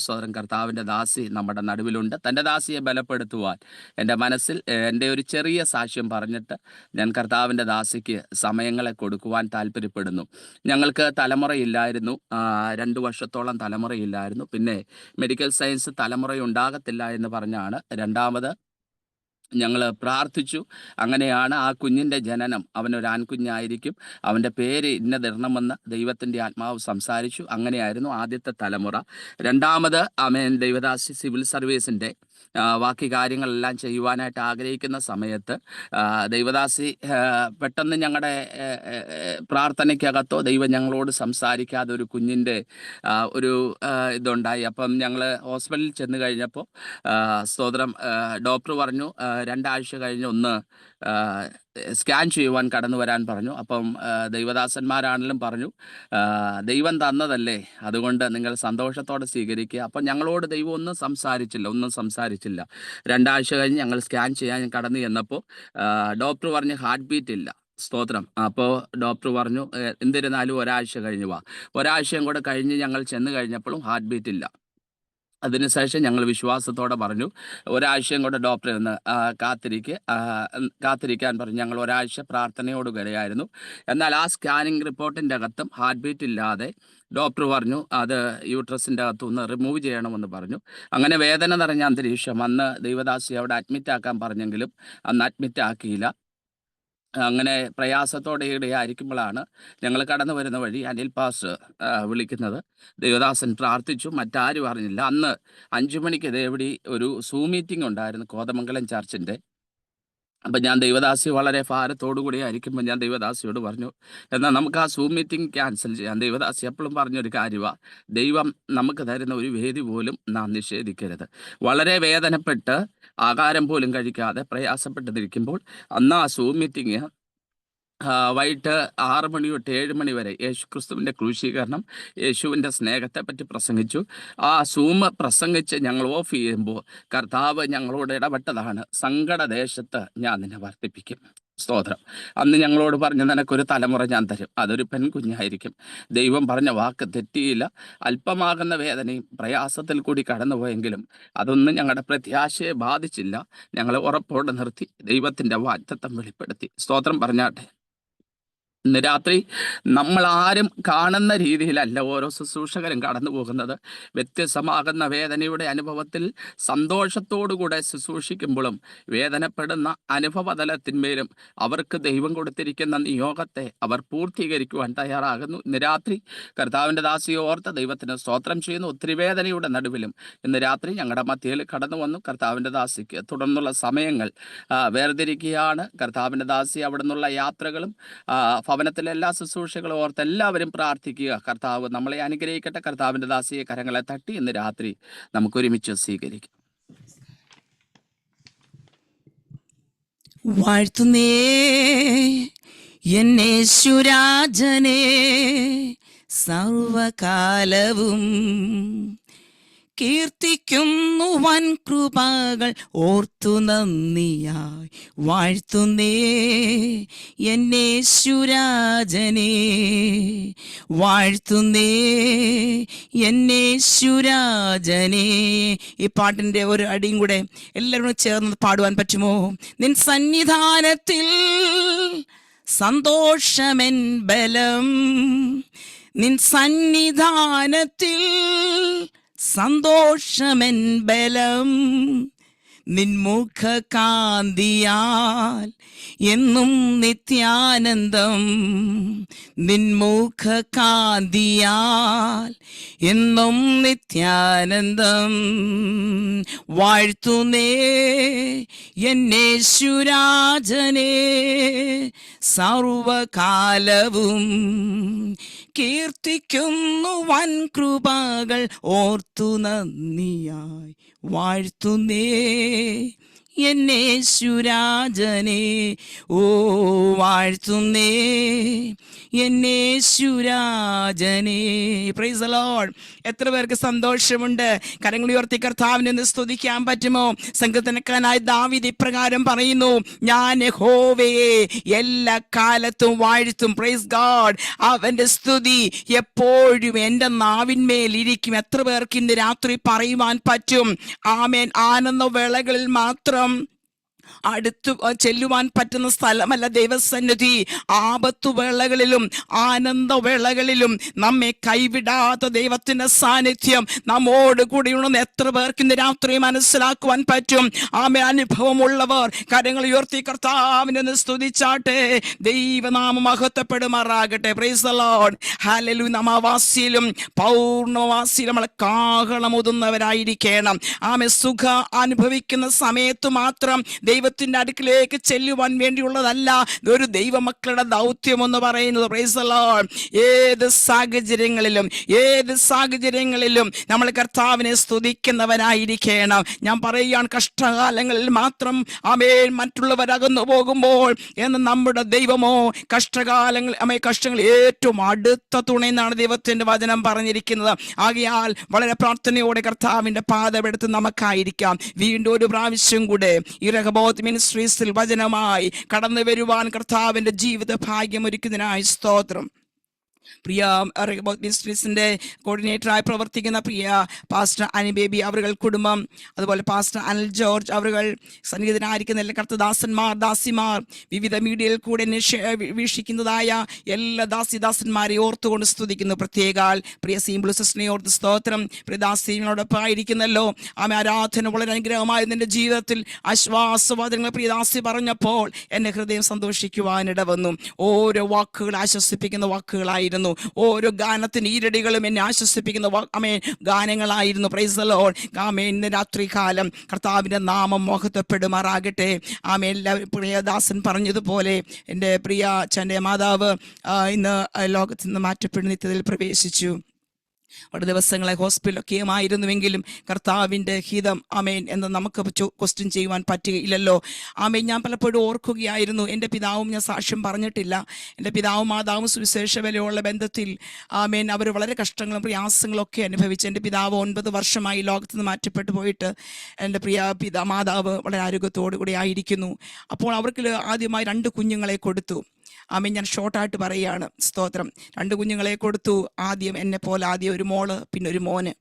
സ്വരം കർത്താവിൻ്റെ ദാസി നമ്മുടെ നടുവിലുണ്ട്. തൻ്റെ ദാസിയെ ബലപ്പെടുത്തുവാൻ എൻ്റെ മനസ്സിൽ എൻ്റെ ഒരു ചെറിയ സാക്ഷ്യം പറഞ്ഞിട്ട് ഞാൻ കർത്താവിൻ്റെ ദാസിക്ക് സമയങ്ങളെ കൊടുക്കുവാൻ താല്പര്യപ്പെടുന്നു. ഞങ്ങൾക്ക് തലമുറയില്ലായിരുന്നു. 2 വർഷത്തോളം തലമുറയില്ലായിരുന്നു. പിന്നെ മെഡിക്കൽ സയൻസ് തലമുറയുണ്ടാകത്തില്ല എന്ന് പറഞ്ഞാണ് രണ്ടാമത് ഞങ്ങൾ പ്രാർത്ഥിച്ചു. അങ്ങനെയാണ് ആ കുഞ്ഞിൻ്റെ ജനനം. അവനൊരു ആൺകുഞ്ഞായിരിക്കും, അവൻ്റെ പേര് ഇന്നതിടണമെന്ന് ദൈവത്തിൻ്റെ ആത്മാവ് സംസാരിച്ചു. അങ്ങനെയായിരുന്നു ആദ്യത്തെ തലമുറ. രണ്ടാമത് ആമേൻ ദൈവദാസി സിവിൽ സർവീസിൻ്റെ ബാക്കി കാര്യങ്ങളെല്ലാം ചെയ്യുവാനായിട്ട് ആഗ്രഹിക്കുന്ന സമയത്ത് ദൈവദാസി പെട്ടെന്ന് ഞങ്ങളുടെ പ്രാർത്ഥനയ്ക്കകത്തോ ദൈവം ഞങ്ങളോട് സംസാരിക്കാതെ ഒരു കുഞ്ഞിൻ്റെ ഒരു ഇതുണ്ടായി. അപ്പം ഞങ്ങൾ ഹോസ്പിറ്റലിൽ ചെന്ന് കഴിഞ്ഞപ്പോൾ സ്തോത്രം ഡോക്ടർ പറഞ്ഞു 2 ആഴ്ച കഴിഞ്ഞ് ഒന്ന് സ്കാൻ ചെയ്യുവാൻ കടന്നു വരാൻ പറഞ്ഞു. അപ്പം ദൈവദാസന്മാരാണെങ്കിലും പറഞ്ഞു, ദൈവം തന്നതല്ലേ, അതുകൊണ്ട് നിങ്ങൾ സന്തോഷത്തോടെ സ്വീകരിക്കുക. അപ്പം ഞങ്ങളോട് ദൈവം ഒന്നും സംസാരിച്ചില്ല. 2 ആഴ്ച കഴിഞ്ഞ് ഞങ്ങൾ സ്കാൻ ചെയ്യാൻ കടന്നു ചെന്നപ്പോൾ ഡോക്ടർ പറഞ്ഞു ഹാർട്ട് ബീറ്റ് ഇല്ല. സ്തോത്രം. അപ്പോൾ ഡോക്ടർ പറഞ്ഞു എന്തിരുന്നാലും 1 ആഴ്ച കഴിഞ്ഞ് വാ. 1 ആഴ്ചയും കൂടെ കഴിഞ്ഞ് ഞങ്ങൾ ചെന്ന് കഴിഞ്ഞപ്പോഴും ഹാർട്ട് ബീറ്റ് ഇല്ല. അതിനുശേഷം ഞങ്ങൾ വിശ്വാസത്തോടെ പറഞ്ഞു 1 ആഴ്ചയും കൂടെ ഡോക്ടറെ ഒന്ന് കാത്തിരിക്കാൻ പറഞ്ഞു. ഞങ്ങൾ 1 ആഴ്ച പ്രാർത്ഥനയോട് കൂടെയായിരുന്നു. എന്നാൽ ആ സ്കാനിങ് റിപ്പോർട്ടിൻ്റെ അകത്തും ഹാർട്ട് ബീറ്റ് ഇല്ലാതെ ഡോക്ടർ പറഞ്ഞു അത് യൂട്രസിൻ്റെ അകത്തുനിന്ന് റിമൂവ് ചെയ്യണമെന്ന് പറഞ്ഞു. അങ്ങനെ വേദന നിറഞ്ഞ അന്തരീക്ഷം. അന്ന് ദൈവദാസി അവിടെ അഡ്മിറ്റ് ആക്കാൻ പറഞ്ഞെങ്കിലും അന്ന് അഡ്മിറ്റ് ആക്കിയില്ല. അങ്ങനെ പ്രയാസത്തോടെ ഇടയായിരിക്കുമ്പോഴാണ് ഞങ്ങൾ കടന്നു വരുന്ന വഴി അനിൽ പാസ്റ്റർ വിളിക്കുന്നത്. ദേവദാസൻ പ്രാർത്ഥിച്ചു, മറ്റാരും അറിഞ്ഞില്ല. അന്ന് 5 മണിക്ക് ഇതേവിടെ ഒരു സൂം മീറ്റിംഗ് ഉണ്ടായിരുന്നു കോതമംഗലം ചർച്ചിൻ്റെ. അപ്പം ഞാൻ ദൈവദാസി വളരെ ഭാരത്തോടു കൂടി ആയിരിക്കുമ്പോൾ ഞാൻ ദൈവദാസിയോട് പറഞ്ഞു, എന്നാൽ നമുക്ക് ആ സൂം മീറ്റിംഗ് ക്യാൻസൽ ചെയ്യാം. ദൈവദാസി എപ്പോഴും പറഞ്ഞൊരു കാര്യമാണ്, ദൈവം നമുക്ക് തരുന്ന ഒരു വേദി പോലും നാം നിഷേധിക്കരുത്. വളരെ വേദനപ്പെട്ട് ആഹാരം പോലും കഴിക്കാതെ പ്രയാസപ്പെട്ടിരിക്കുമ്പോൾ അന്ന് ആ സൂം മീറ്റിംഗ് വൈകിട്ട് 6 മണി തൊട്ട് 7 മണി വരെ യേശു ക്രിസ്തുവിൻ്റെ ക്രൂശീകരണം, യേശുവിൻ്റെ സ്നേഹത്തെപ്പറ്റി പ്രസംഗിച്ചു. ആ സൂം പ്രസംഗിച്ച് ഞങ്ങൾ ഓഫ് ചെയ്യുമ്പോൾ കർത്താവ് ഞങ്ങളോട് ഇടപെട്ടതാണ്, സങ്കടദേശത്ത് ഞാൻ നിന്നെ വർദ്ധിപ്പിക്കും. സ്തോത്രം. അന്ന് ഞങ്ങളോട് പറഞ്ഞു, നിനക്കൊരു തലമുറ ഞാൻ തരും, അതൊരു പെൺകുഞ്ഞായിരിക്കും. ദൈവം പറഞ്ഞ വാക്ക് തെറ്റിയില്ല. അല്പമാകുന്ന വേദനയും പ്രയാസത്തിൽ കൂടി കടന്നുപോയെങ്കിലും അതൊന്നും ഞങ്ങളുടെ പ്രത്യാശയെ ബാധിച്ചില്ല. ഞങ്ങളെ ഉറപ്പോടെ നിർത്തി ദൈവത്തിൻ്റെ വാഗ്ദത്തം വെളിപ്പെടുത്തി. സ്തോത്രം പറഞ്ഞാട്ടെ. ഇന്ന് രാത്രി നമ്മൾ ആരും കാണുന്ന രീതിയിലല്ല ഓരോ ശുശ്രൂഷകരും കടന്നു പോകുന്നത്. വ്യത്യസ്തമാകുന്ന വേദനയുടെ അനുഭവത്തിൽ സന്തോഷത്തോടുകൂടെ ശുശ്രൂഷിക്കുമ്പോഴും വേദനപ്പെടുന്ന അനുഭവതലത്തിന്മേലും അവർക്ക് ദൈവം കൊടുത്തിരിക്കുന്ന നിയോഗത്തെ അവർ പൂർത്തീകരിക്കുവാൻ തയ്യാറാകുന്നു. ഇന്ന് രാത്രി കർത്താവിൻ്റെ ദാസിയെ ഓർത്ത് ദൈവത്തിന് സ്തോത്രം ചെയ്യുന്നു. ഒത്തിരി വേദനയുടെ നടുവിലും ഇന്ന് രാത്രി ഞങ്ങളുടെ മധ്യയിൽ കടന്നു വന്നു. കർത്താവിൻ്റെ ദാസിക്ക് തുടർന്നുള്ള സമയങ്ങൾ വേർതിരിക്കുകയാണ്. കർത്താവിൻ്റെ ദാസി അവിടെ നിന്നുള്ള യാത്രകളും ഭവനത്തിലെ എല്ലാ ശുശ്രൂഷകളും ഓർത്ത് എല്ലാവരും പ്രാർത്ഥിക്കുക. കർത്താവ് നമ്മളെ അനുഗ്രഹിക്കട്ടെ. കർത്താവിൻ്റെ ദാസിയെ കരങ്ങളെ തട്ടി ഇന്ന് രാത്രി നമുക്കൊരുമിച്ച് സ്വീകരിക്കാം. വാഴ്ത്തുന്നേ യേശുരാജനെ സർവകാലവും, കീർത്തിക്കുന്നു വൻ കൃപകൾ ഓർത്തു നന്ദിയായി. വാഴ്ത്തുന്നേ യേശുരാജനെ, വാഴ്ത്തുന്നേ യേശുരാജനെ. ഈ പാട്ടിൻ്റെ ഒരു അടിയും കൂടെ എല്ലാവരും ചേർന്ന് പാടുവാൻ പറ്റുമോ? നിൻ സന്നിധാനത്തിൽ സന്തോഷമെൻ ബലം, നിൻ സന്നിധാനത്തിൽ സന്തോഷമെൻ ബലം, നിൻമുഖ കാന്തിയാൽ എന്നും നിത്യാനന്ദം, നിൻമുഖ കാന്തിയാൽ എന്നും നിത്യാനന്ദം. വാഴ്ത്തുന്നേ യേശുരാജനെ സർവകാലവും, കീർത്തിക്കുന്നു വൻ കൃപകൾ ഓർത്തു നന്ദിയായി. വാഴ്ത്തുന്നേ യേശുരാജനെ, ഓ വാഴ്ത്തുന്നേ യേശുരാജനെ. Praise the Lord. എത്ര പേർക്ക് സന്തോഷമുണ്ട്? കരങ്ങൾ ഉയർത്തി കർത്താവിനെ ഒന്ന് സ്തുതിക്കാൻ പറ്റുമോ? സങ്കീർത്തനക്കാരനായ ദാവീദ് ഇപ്രകാരം പറയുന്നു, ഞാൻ യഹോവയെ എല്ലാ കാലത്തും വാഴ്ത്തും. Praise God. അവന്റെ സ്തുതി എപ്പോഴും എൻ്റെ നാവിന്മേൽ ഇരിക്കും. എത്ര പേർക്ക് ഇന്ന് രാത്രി പറയുവാൻ പറ്റും? ആമേൻ. ആനന്ദ വേളകളിൽ മാത്രം അടുത്തു ചെല്ലുവാൻ പറ്റുന്ന സ്ഥലമല്ല ദൈവസന്നിധി. ആപത്തുവേളകളിലും ആനന്ദവേളകളിലും നമ്മെ കൈവിടാത്ത ദൈവത്തിന്റെ സാന്നിധ്യം നമ്മോട് കൂടിയുണ്ടെന്ന് എത്ര പേർക്ക് ഇന്ന് രാത്രി മനസ്സിലാക്കുവാൻ പറ്റും? ആമേ, അനുഭവമുള്ളവർ കരങ്ങൾ ഉയർത്തി കർത്താവിനെ സ്തുതിച്ചാട്ടെ. ദൈവനാമം മഹത്വപ്പെടുമാറാകട്ടെ. Praise the Lord. ഹല്ലേലൂയ. നമവാസിയിലും പൗർണവാസിയിലും നമ്മൾ കാഹളമുതുന്നവരായിരിക്കണം. ആമേ, സുഖ അനുഭവിക്കുന്ന സമയത്ത് മാത്രം ദൈവത്തിന്റെ അടുക്കിലേക്ക് ചെല്ലുവാൻ വേണ്ടിയുള്ളതല്ല ഒരു ദൈവമക്കളുടെ ദൗത്യം എന്ന് പറയുന്നത്. Price the Lord. ഏത് സാഹചര്യങ്ങളിലും നമ്മൾ കർത്താവിനെ സ്തുതിക്കുന്നവരായിരിക്കണം. ഞാൻ പറയുകയാണ്, കഷ്ടകാലങ്ങളിൽ മാത്രം ആമേൻ മറ്റുള്ളവർ അകന്നു പോകുമ്പോൾ എന്ന് നമ്മുടെ ദൈവമോ കഷ്ടങ്ങൾ ഏറ്റവും അടുത്ത തുണയെന്നാണ് ദൈവത്തിന്റെ വചനം പറഞ്ഞിരിക്കുന്നത്. ആകയാൽ വളരെ പ്രാർത്ഥനയോടെ കർത്താവിന്റെ പാദമെടുത്ത് നമുക്കായിരിക്കാം വീണ്ടും ഒരു പ്രാവശ്യം കൂടെ ഈ റഹബോത്ത് മിനിസ്ട്രീസിൽ വചനമായി കടന്നു വരുവാൻ കർത്താവിന്റെ ജീവിത ഭാഗ്യം ഒരുക്കുന്നതിനായി സ്തോത്രം. പ്രിയ റഹബോത്ത് മിനിസ്ട്രീസിന്റെ കോർഡിനേറ്ററായി പ്രവർത്തിക്കുന്ന പ്രിയ പാസ്റ്റർ അനി ബേബി അവരുടെ കുടുംബം, അതുപോലെ പാസ്റ്റർ അനിൽ ജോർജ് അവர்கள், സന്നിഹിതനായിരിക്കുന്ന എല്ലാ കർത്തദാസന്മാർ, ദാസിമാർ, വിവിധ മീഡിയയിൽ കൂടെ വീക്ഷിക്കുന്നതായ എല്ലാ ദാസിദാസന്മാരെ ഓർത്തുകൊണ്ട് സ്തുതിക്കുന്നു. പ്രത്യേകാൽ പ്രിയ സീംബ്ലു സിസ്റ്ററിനെ ഓർത്ത് സ്തോത്രം. പ്രിയ ദാസിനോടൊപ്പം ആയിരിക്കുന്നല്ലോ. ആമേ, ആരാധന വളരെ അനുഗ്രഹമായി നിന്റെ ജീവിതത്തിൽ ആശ്വാസവാദങ്ങൾ പ്രിയ ദാസി പറഞ്ഞപ്പോൾ എന്റെ ഹൃദയം സന്തോഷിക്കുവാനിട വന്നു. ഓരോ വാക്കുകൾ ആശ്വസിപ്പിക്കുന്ന വാക്കുകളായിരുന്നു. ഓരോ ഗാനത്തിന് ഈരടികളും എന്നെ ആശ്വസിപ്പിക്കുന്ന ഗാനങ്ങളായിരുന്നു. Praise the Lord. ആമേൻ. ഇന്ന് രാത്രി കാലം കർത്താവിന്റെ നാമം മഹത്വപ്പെടുമാറാകട്ടെ. ആമേൻ. എല്ലാവരും പ്രിയദാസൻ പറഞ്ഞതുപോലെ എൻ്റെ പ്രിയ അച്ഛൻ്റെ മാതാവ് ഇന്ന് ലോകത്ത് നിന്ന് മാറ്റപ്പെടുന്ന നിത്യതയിൽ പ്രവേശിച്ചു. ഒരു ദിവസങ്ങളെ ഹോസ്പിറ്റലൊക്കെ ആയിരുന്നുവെങ്കിലും കർത്താവിൻ്റെ ഹിതം ആമേൻ എന്ന് നമുക്ക് ക്വസ്റ്റ്യൻ ചെയ്യുവാൻ പറ്റുകയില്ലല്ലോ. ആമേൻ. ഞാൻ പലപ്പോഴും ഓർക്കുകയായിരുന്നു, എൻ്റെ പിതാവും, ഞാൻ സാക്ഷ്യം പറഞ്ഞിട്ടില്ല, എൻ്റെ പിതാവും മാതാവും സുവിശേഷ വിലയുള്ള ബന്ധത്തിൽ ആമേൻ അവർ വളരെ കഷ്ടങ്ങളും പ്രയാസങ്ങളൊക്കെ അനുഭവിച്ചു. എൻ്റെ പിതാവ് 9 വർഷമായി ലോകത്ത് നിന്ന് മാറ്റപ്പെട്ടു പോയിട്ട് എൻ്റെ പ്രിയ മാതാവ് വളരെ ആരോഗ്യത്തോടു കൂടി ആയിരിക്കുന്നു. അപ്പോൾ അവർക്ക് ആദ്യമായി 2 കുഞ്ഞുങ്ങളെ കൊടുത്തു. ആമേൻ. ഞാൻ ഷോർട്ടായിട്ട് പറയുകയാണ്. സ്തോത്രം. 2 കുഞ്ഞുങ്ങളെ കൊടുത്തു. ആദ്യം എന്നെ പോലെ ആദ്യം ഒരു മോള്, പിന്നെ ഒരു മോന്.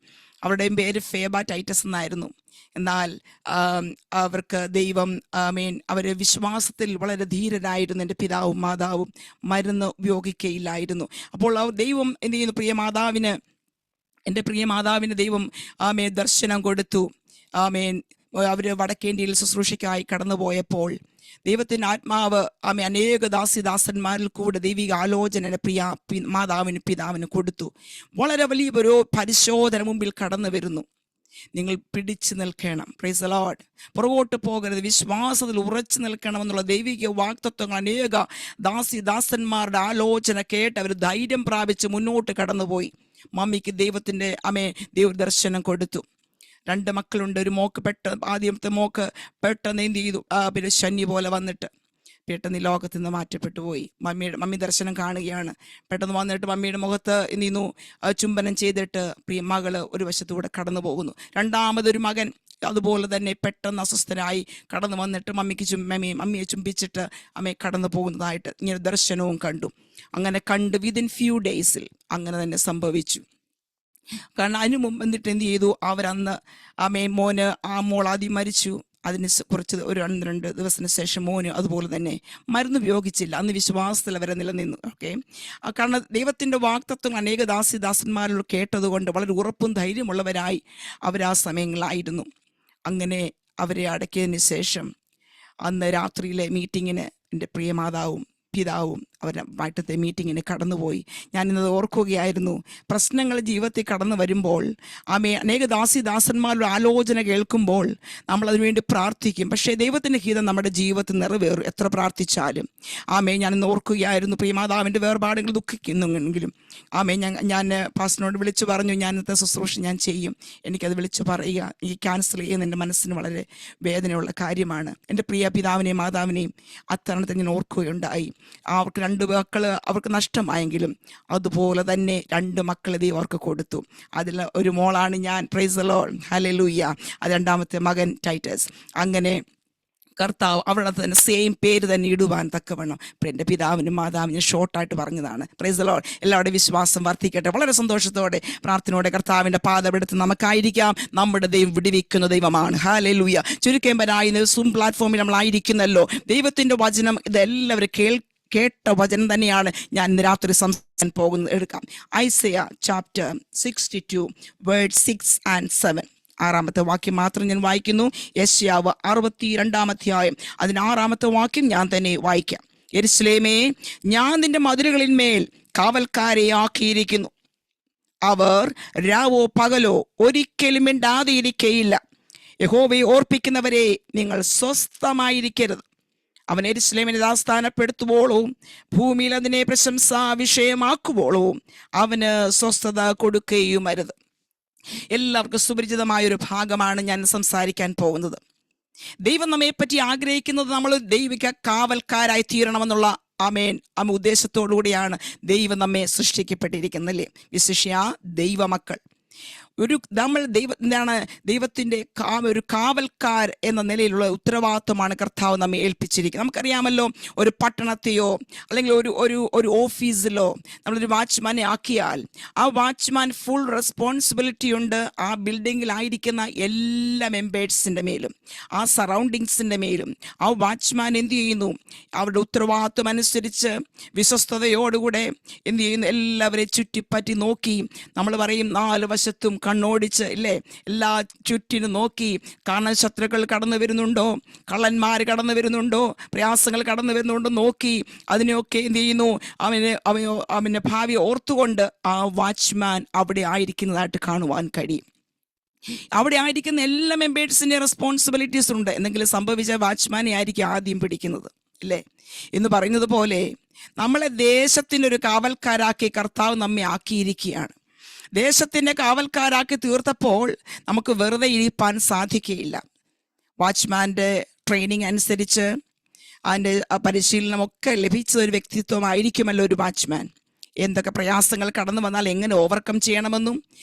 അവരുടെയും പേര് ഫേബ ടൈറ്റസ് എന്നായിരുന്നു. എന്നാൽ അവർക്ക് ദൈവം ആമേൻ അവർ വിശ്വാസത്തിൽ വളരെ ധീരരായിരുന്നു. എൻ്റെ പിതാവും മാതാവും മരുന്ന് ഉപയോഗിക്കുകയില്ലായിരുന്നു. അപ്പോൾ ദൈവം എന്ത് ചെയ്യുന്നു, എൻ്റെ പ്രിയ മാതാവിന് ദൈവം ആമേൻ ദർശനം കൊടുത്തു. ആമേൻ. അവർ വടക്കേന്ത്യയിൽ ശുശ്രൂഷയ്ക്കായി കടന്നുപോയപ്പോൾ ദൈവത്തിൻ്റെ ആത്മാവ് ആമേ അനേക ദാസിദാസന്മാരിൽ കൂടെ ദൈവിക ആലോചന പ്രിയ മാതാവിന് പിതാവിന് കൊടുത്തു. വളരെ വലിയ ഒരു പരിശോധന മുമ്പിൽ കടന്നു വരുന്നു. നിങ്ങൾ പിടിച്ചു നിൽക്കണം. Price the Lord. പുറകോട്ട് പോകരുത്, വിശ്വാസത്തിൽ ഉറച്ചു നിൽക്കണമെന്നുള്ള ദൈവിക വാഗ്ദത്തങ്ങൾ അനേക ദാസിദാസന്മാരുടെ ആലോചന കേട്ട് അവർ ധൈര്യം പ്രാപിച്ച് മുന്നോട്ട് കടന്നുപോയി. മമ്മിക്ക് ദൈവത്തിൻ്റെ ദൈവ ദർശനം കൊടുത്തു. 2 മക്കളുണ്ട്. ഒരു മോക്ക് ആദ്യത്തെ മോക്ക് പെട്ടെന്ന് എന്ത് ചെയ്തു, പിന്നെ ശനി പോലെ വന്നിട്ട് പെട്ടെന്ന് ലോകത്ത് നിന്ന് മാറ്റപ്പെട്ടു പോയി. മമ്മി ദർശനം കാണുകയാണ്. പെട്ടെന്ന് വന്നിട്ട് മമ്മിയുടെ മുഖത്ത് എന്ത് ചെയ്യുന്നു, ചുംബനം ചെയ്തിട്ട് പ്രിയ മകള് ഒരു വശത്തൂടെ കടന്നു പോകുന്നു. 2ാമതൊരു മകൻ അതുപോലെ തന്നെ പെട്ടെന്ന് അസ്വസ്ഥനായി കടന്നു വന്നിട്ട് മമ്മിയെ ചുംബിച്ചിട്ട് അമ്മയെ കടന്നു പോകുന്നതായിട്ട് ഇങ്ങനെ ദർശനവും കണ്ടു. അങ്ങനെ കണ്ട് വിതിൻ ഫ്യൂ ഡേയ്സിൽ അങ്ങനെ തന്നെ സംഭവിച്ചു. കാരണം അതിനു മുമ്പ് എന്നിട്ട് എന്ത് ചെയ്തു, അവരന്ന് മോന് മോൾ ആദ്യം മരിച്ചു. അതിന് കുറച്ച് ഒരു 2 ദിവസത്തിന് ശേഷം മോന് അതുപോലെ തന്നെ മരുന്ന് ഉപയോഗിച്ചില്ല. അന്ന് വിശ്വാസത്തിൽ അവരെ നിലനിന്നു. ഓക്കെ. കാരണം ദൈവത്തിൻ്റെ വാഗ്ദത്തം അനേക ദാസിദാസന്മാരിൽ കേട്ടതുകൊണ്ട് വളരെ ഉറപ്പും ധൈര്യമുള്ളവരായി അവർ ആ സമയങ്ങളായിരുന്നു. അങ്ങനെ അവരെ അടക്കിയതിന് ശേഷം അന്ന് രാത്രിയിലെ മീറ്റിങ്ങിന് എൻ്റെ പ്രിയ മാതാവും പിതാവും അവരുടെ വൈകിട്ടത്തെ മീറ്റിങ്ങിന് കടന്നുപോയി. ഞാനിന്നത് ഓർക്കുകയായിരുന്നു. പ്രശ്നങ്ങൾ ജീവിതത്തിൽ കടന്നു വരുമ്പോൾ അനേക ദാസിദാസന്മാരുടെ ആലോചന കേൾക്കുമ്പോൾ നമ്മളതിനുവേണ്ടി പ്രാർത്ഥിക്കും. പക്ഷേ ദൈവത്തിൻ്റെ ഹിതം നമ്മുടെ ജീവിതത്തിൽ നിറവേറും എത്ര പ്രാർത്ഥിച്ചാലും. ഞാനിന്ന് ഓർക്കുകയായിരുന്നു, പ്രിയമാതാവിൻ്റെ വേർപാടുകൾ ദുഃഖിക്കുന്നെങ്കിലും ഞാൻ പാസ്റ്ററിനോട് വിളിച്ചു പറഞ്ഞു, ഞാനത്തെ ശുശ്രൂഷ ഞാൻ ചെയ്യും, എനിക്കത് വിളിച്ചു പറയുക, ഈ ക്യാൻസൽ ചെയ്യുന്ന എൻ്റെ മനസ്സിന് വളരെ വേദനയുള്ള കാര്യമാണ്. എൻ്റെ പ്രിയ പിതാവിനെയും മാതാവിനെയും അത്തരണത്തെ ഞാൻ ഓർക്കുകയുണ്ടായി. അവർക്ക് 2 മക്കൾ അവർക്ക് നഷ്ടമായെങ്കിലും അതുപോലെ തന്നെ 2 മക്കളെ ദൈവം അവർക്ക് കൊടുത്തു. അതിൽ ഒരു മോളാണ് ഞാൻ. Price the Lord. ഹല്ലേലൂയ. 2ാമത്തെ മകൻ ടൈറ്റസ്. അങ്ങനെ കർത്താവ് അവിടെ തന്നെ സെയിം പേര് തന്നെ ഇടുവാൻ തക്കവണ്ണം. എൻ്റെ പിതാവിനും മാതാവിനും ഷോർട്ടായിട്ട് പറഞ്ഞതാണ്. Price the Lord. എല്ലാവരുടെയും വിശ്വാസം വർദ്ധിക്കട്ടെ. വളരെ സന്തോഷത്തോടെ പ്രാർത്ഥനയോടെ കർത്താവിൻ്റെ പാദമെടുത്ത് നമുക്കായിരിക്കാം. നമ്മുടെ ദൈവം വിടുവിക്കുന്ന ദൈവമാണ്. ഹല്ലേലൂയ. ചുരുക്കേമ്പനായി സൂം പ്ലാറ്റ്ഫോമിൽ നമ്മളായിരിക്കുന്നല്ലോ. ദൈവത്തിൻ്റെ വചനം ഇതെല്ലാവരും കേട്ട വചനം തന്നെയാണ് ഞാൻ ഇന്ന് രാത്രി സംസാരിക്കാൻ പോകുന്നത്. എടുക്കാം. Isaiah chapter 62 word 6 and 7. 6-ാമത്തെ വാക്യം മാത്രം ഞാൻ വായിക്കുന്നു. യെശയ്യാവ് 62-ാം അധ്യായം അതിന് 6-ാമത്തെ വാക്യം ഞാൻ തന്നെ വായിക്കാം. യെരൂശലേമേ, ഞാൻ നിന്റെ മതിലുകളിന്മേൽ കാവൽക്കാരെ ആക്കിയിരിക്കുന്നു. അവർ രാവോ പകലോ ഒരിക്കലും മിണ്ടാതെ ഇരിക്കയില്ല. യഹോവയെ ഓർപ്പിക്കുന്നവരെ, നിങ്ങൾ സ്വസ്ഥമായിരിക്കരുത്. അവൻ യെരൂശലേമിനെ യഥാസ്ഥാനപ്പെടുത്തുവോളവും ഭൂമിയിൽ അതിനെ പ്രശംസാ വിഷയമാക്കുവോളവും അവന് സ്വസ്ഥത കൊടുക്കുകയും അരുത്. എല്ലാവർക്കും സുപരിചിതമായൊരു ഭാഗമാണ് ഞാൻ സംസാരിക്കാൻ പോകുന്നത്. ദൈവം നമ്മെപ്പറ്റി ആഗ്രഹിക്കുന്നത് നമ്മൾ ദൈവിക കാവൽക്കാരായി തീരണമെന്നുള്ള ഉദ്ദേശത്തോടുകൂടിയാണ് ദൈവം നമ്മെ സൃഷ്ടിക്കപ്പെട്ടിരിക്കുന്നല്ലേ. വിശിഷ്യ ദൈവമക്കൾ നമ്മൾ ദൈവത്തിൻ്റെ ഒരു കാവൽക്കാർ എന്ന നിലയിലുള്ള ഉത്തരവാദിത്വമാണ് കർത്താവ് നമ്മെ ഏൽപ്പിച്ചിരിക്കുന്നത്. നമുക്കറിയാമല്ലോ, ഒരു പട്ടണത്തെയോ അല്ലെങ്കിൽ ഒരു ഓഫീസിലോ നമ്മളൊരു വാച്ച്മാനെ ആക്കിയാൽ ആ വാച്ച്മാൻ ഫുൾ റെസ്പോൺസിബിലിറ്റി ഉണ്ട് ആ ബിൽഡിങ്ങിലായിരിക്കുന്ന എല്ലാ മെമ്പേഴ്സിൻ്റെ മേലും, ആ സറൗണ്ടിങ്സിൻ്റെ മേലും. ആ വാച്ച്മാൻ എന്ത് ചെയ്യുന്നു? അവരുടെ ഉത്തരവാദിത്വം അനുസരിച്ച് വിശ്വസ്തയോടുകൂടെ എന്ത് ചെയ്യുന്നു? എല്ലാവരെയും ചുറ്റിപ്പറ്റി നോക്കി, നമ്മൾ പറയും 4 വശത്തും കണ്ണോടിച്ച് ഇല്ലേ, എല്ലാ ചുറ്റിനും നോക്കി കാണാൻ ശത്രുക്കൾ കടന്നു വരുന്നുണ്ടോ, കള്ളന്മാർ കടന്നു വരുന്നുണ്ടോ, പ്രയാസങ്ങൾ കടന്നു വരുന്നുണ്ടോ നോക്കി അതിനെയൊക്കെ എന്ത് ചെയ്യുന്നു? അവൻ്റെ ഭാവി ഓർത്തുകൊണ്ട് ആ വാച്ച്മാൻ അവിടെ ആയിരിക്കുന്നതായിട്ട് കാണുവാൻ കഴിയും. അവിടെ ആയിരിക്കുന്ന എല്ലാ മെമ്പേഴ്സിൻ്റെ റെസ്പോൺസിബിലിറ്റീസ് ഉണ്ട്. എന്തെങ്കിലും സംഭവിച്ച വാച്ച്മാനെ ആയിരിക്കും ആദ്യം പിടിക്കുന്നത് അല്ലേ എന്ന് പറയുന്നത് പോലെ നമ്മളെ ദേശത്തിനൊരു കാവൽക്കാരാക്കി കർത്താവ് നമ്മെ ആക്കിയിരിക്കുകയാണ്. ദേശത്തിൻ്റെ കാവൽക്കാരാക്കി തീർത്തപ്പോൾ നമുക്ക് വെറുതെ ഇരിപ്പാൻ സാധിക്കുകയില്ല. വാച്ച്മാൻ്റെ ട്രെയിനിങ് അനുസരിച്ച് അതിൻ്റെ പരിശീലനമൊക്കെ ലഭിച്ച ഒരു വ്യക്തിത്വമായിരിക്കുമല്ലോ ഒരു വാച്ച്മാൻ. എന്തൊക്കെ പ്രയാസങ്ങൾ കടന്നു വന്നാൽ എങ്ങനെ ഓവർകം ചെയ്യണമെന്നും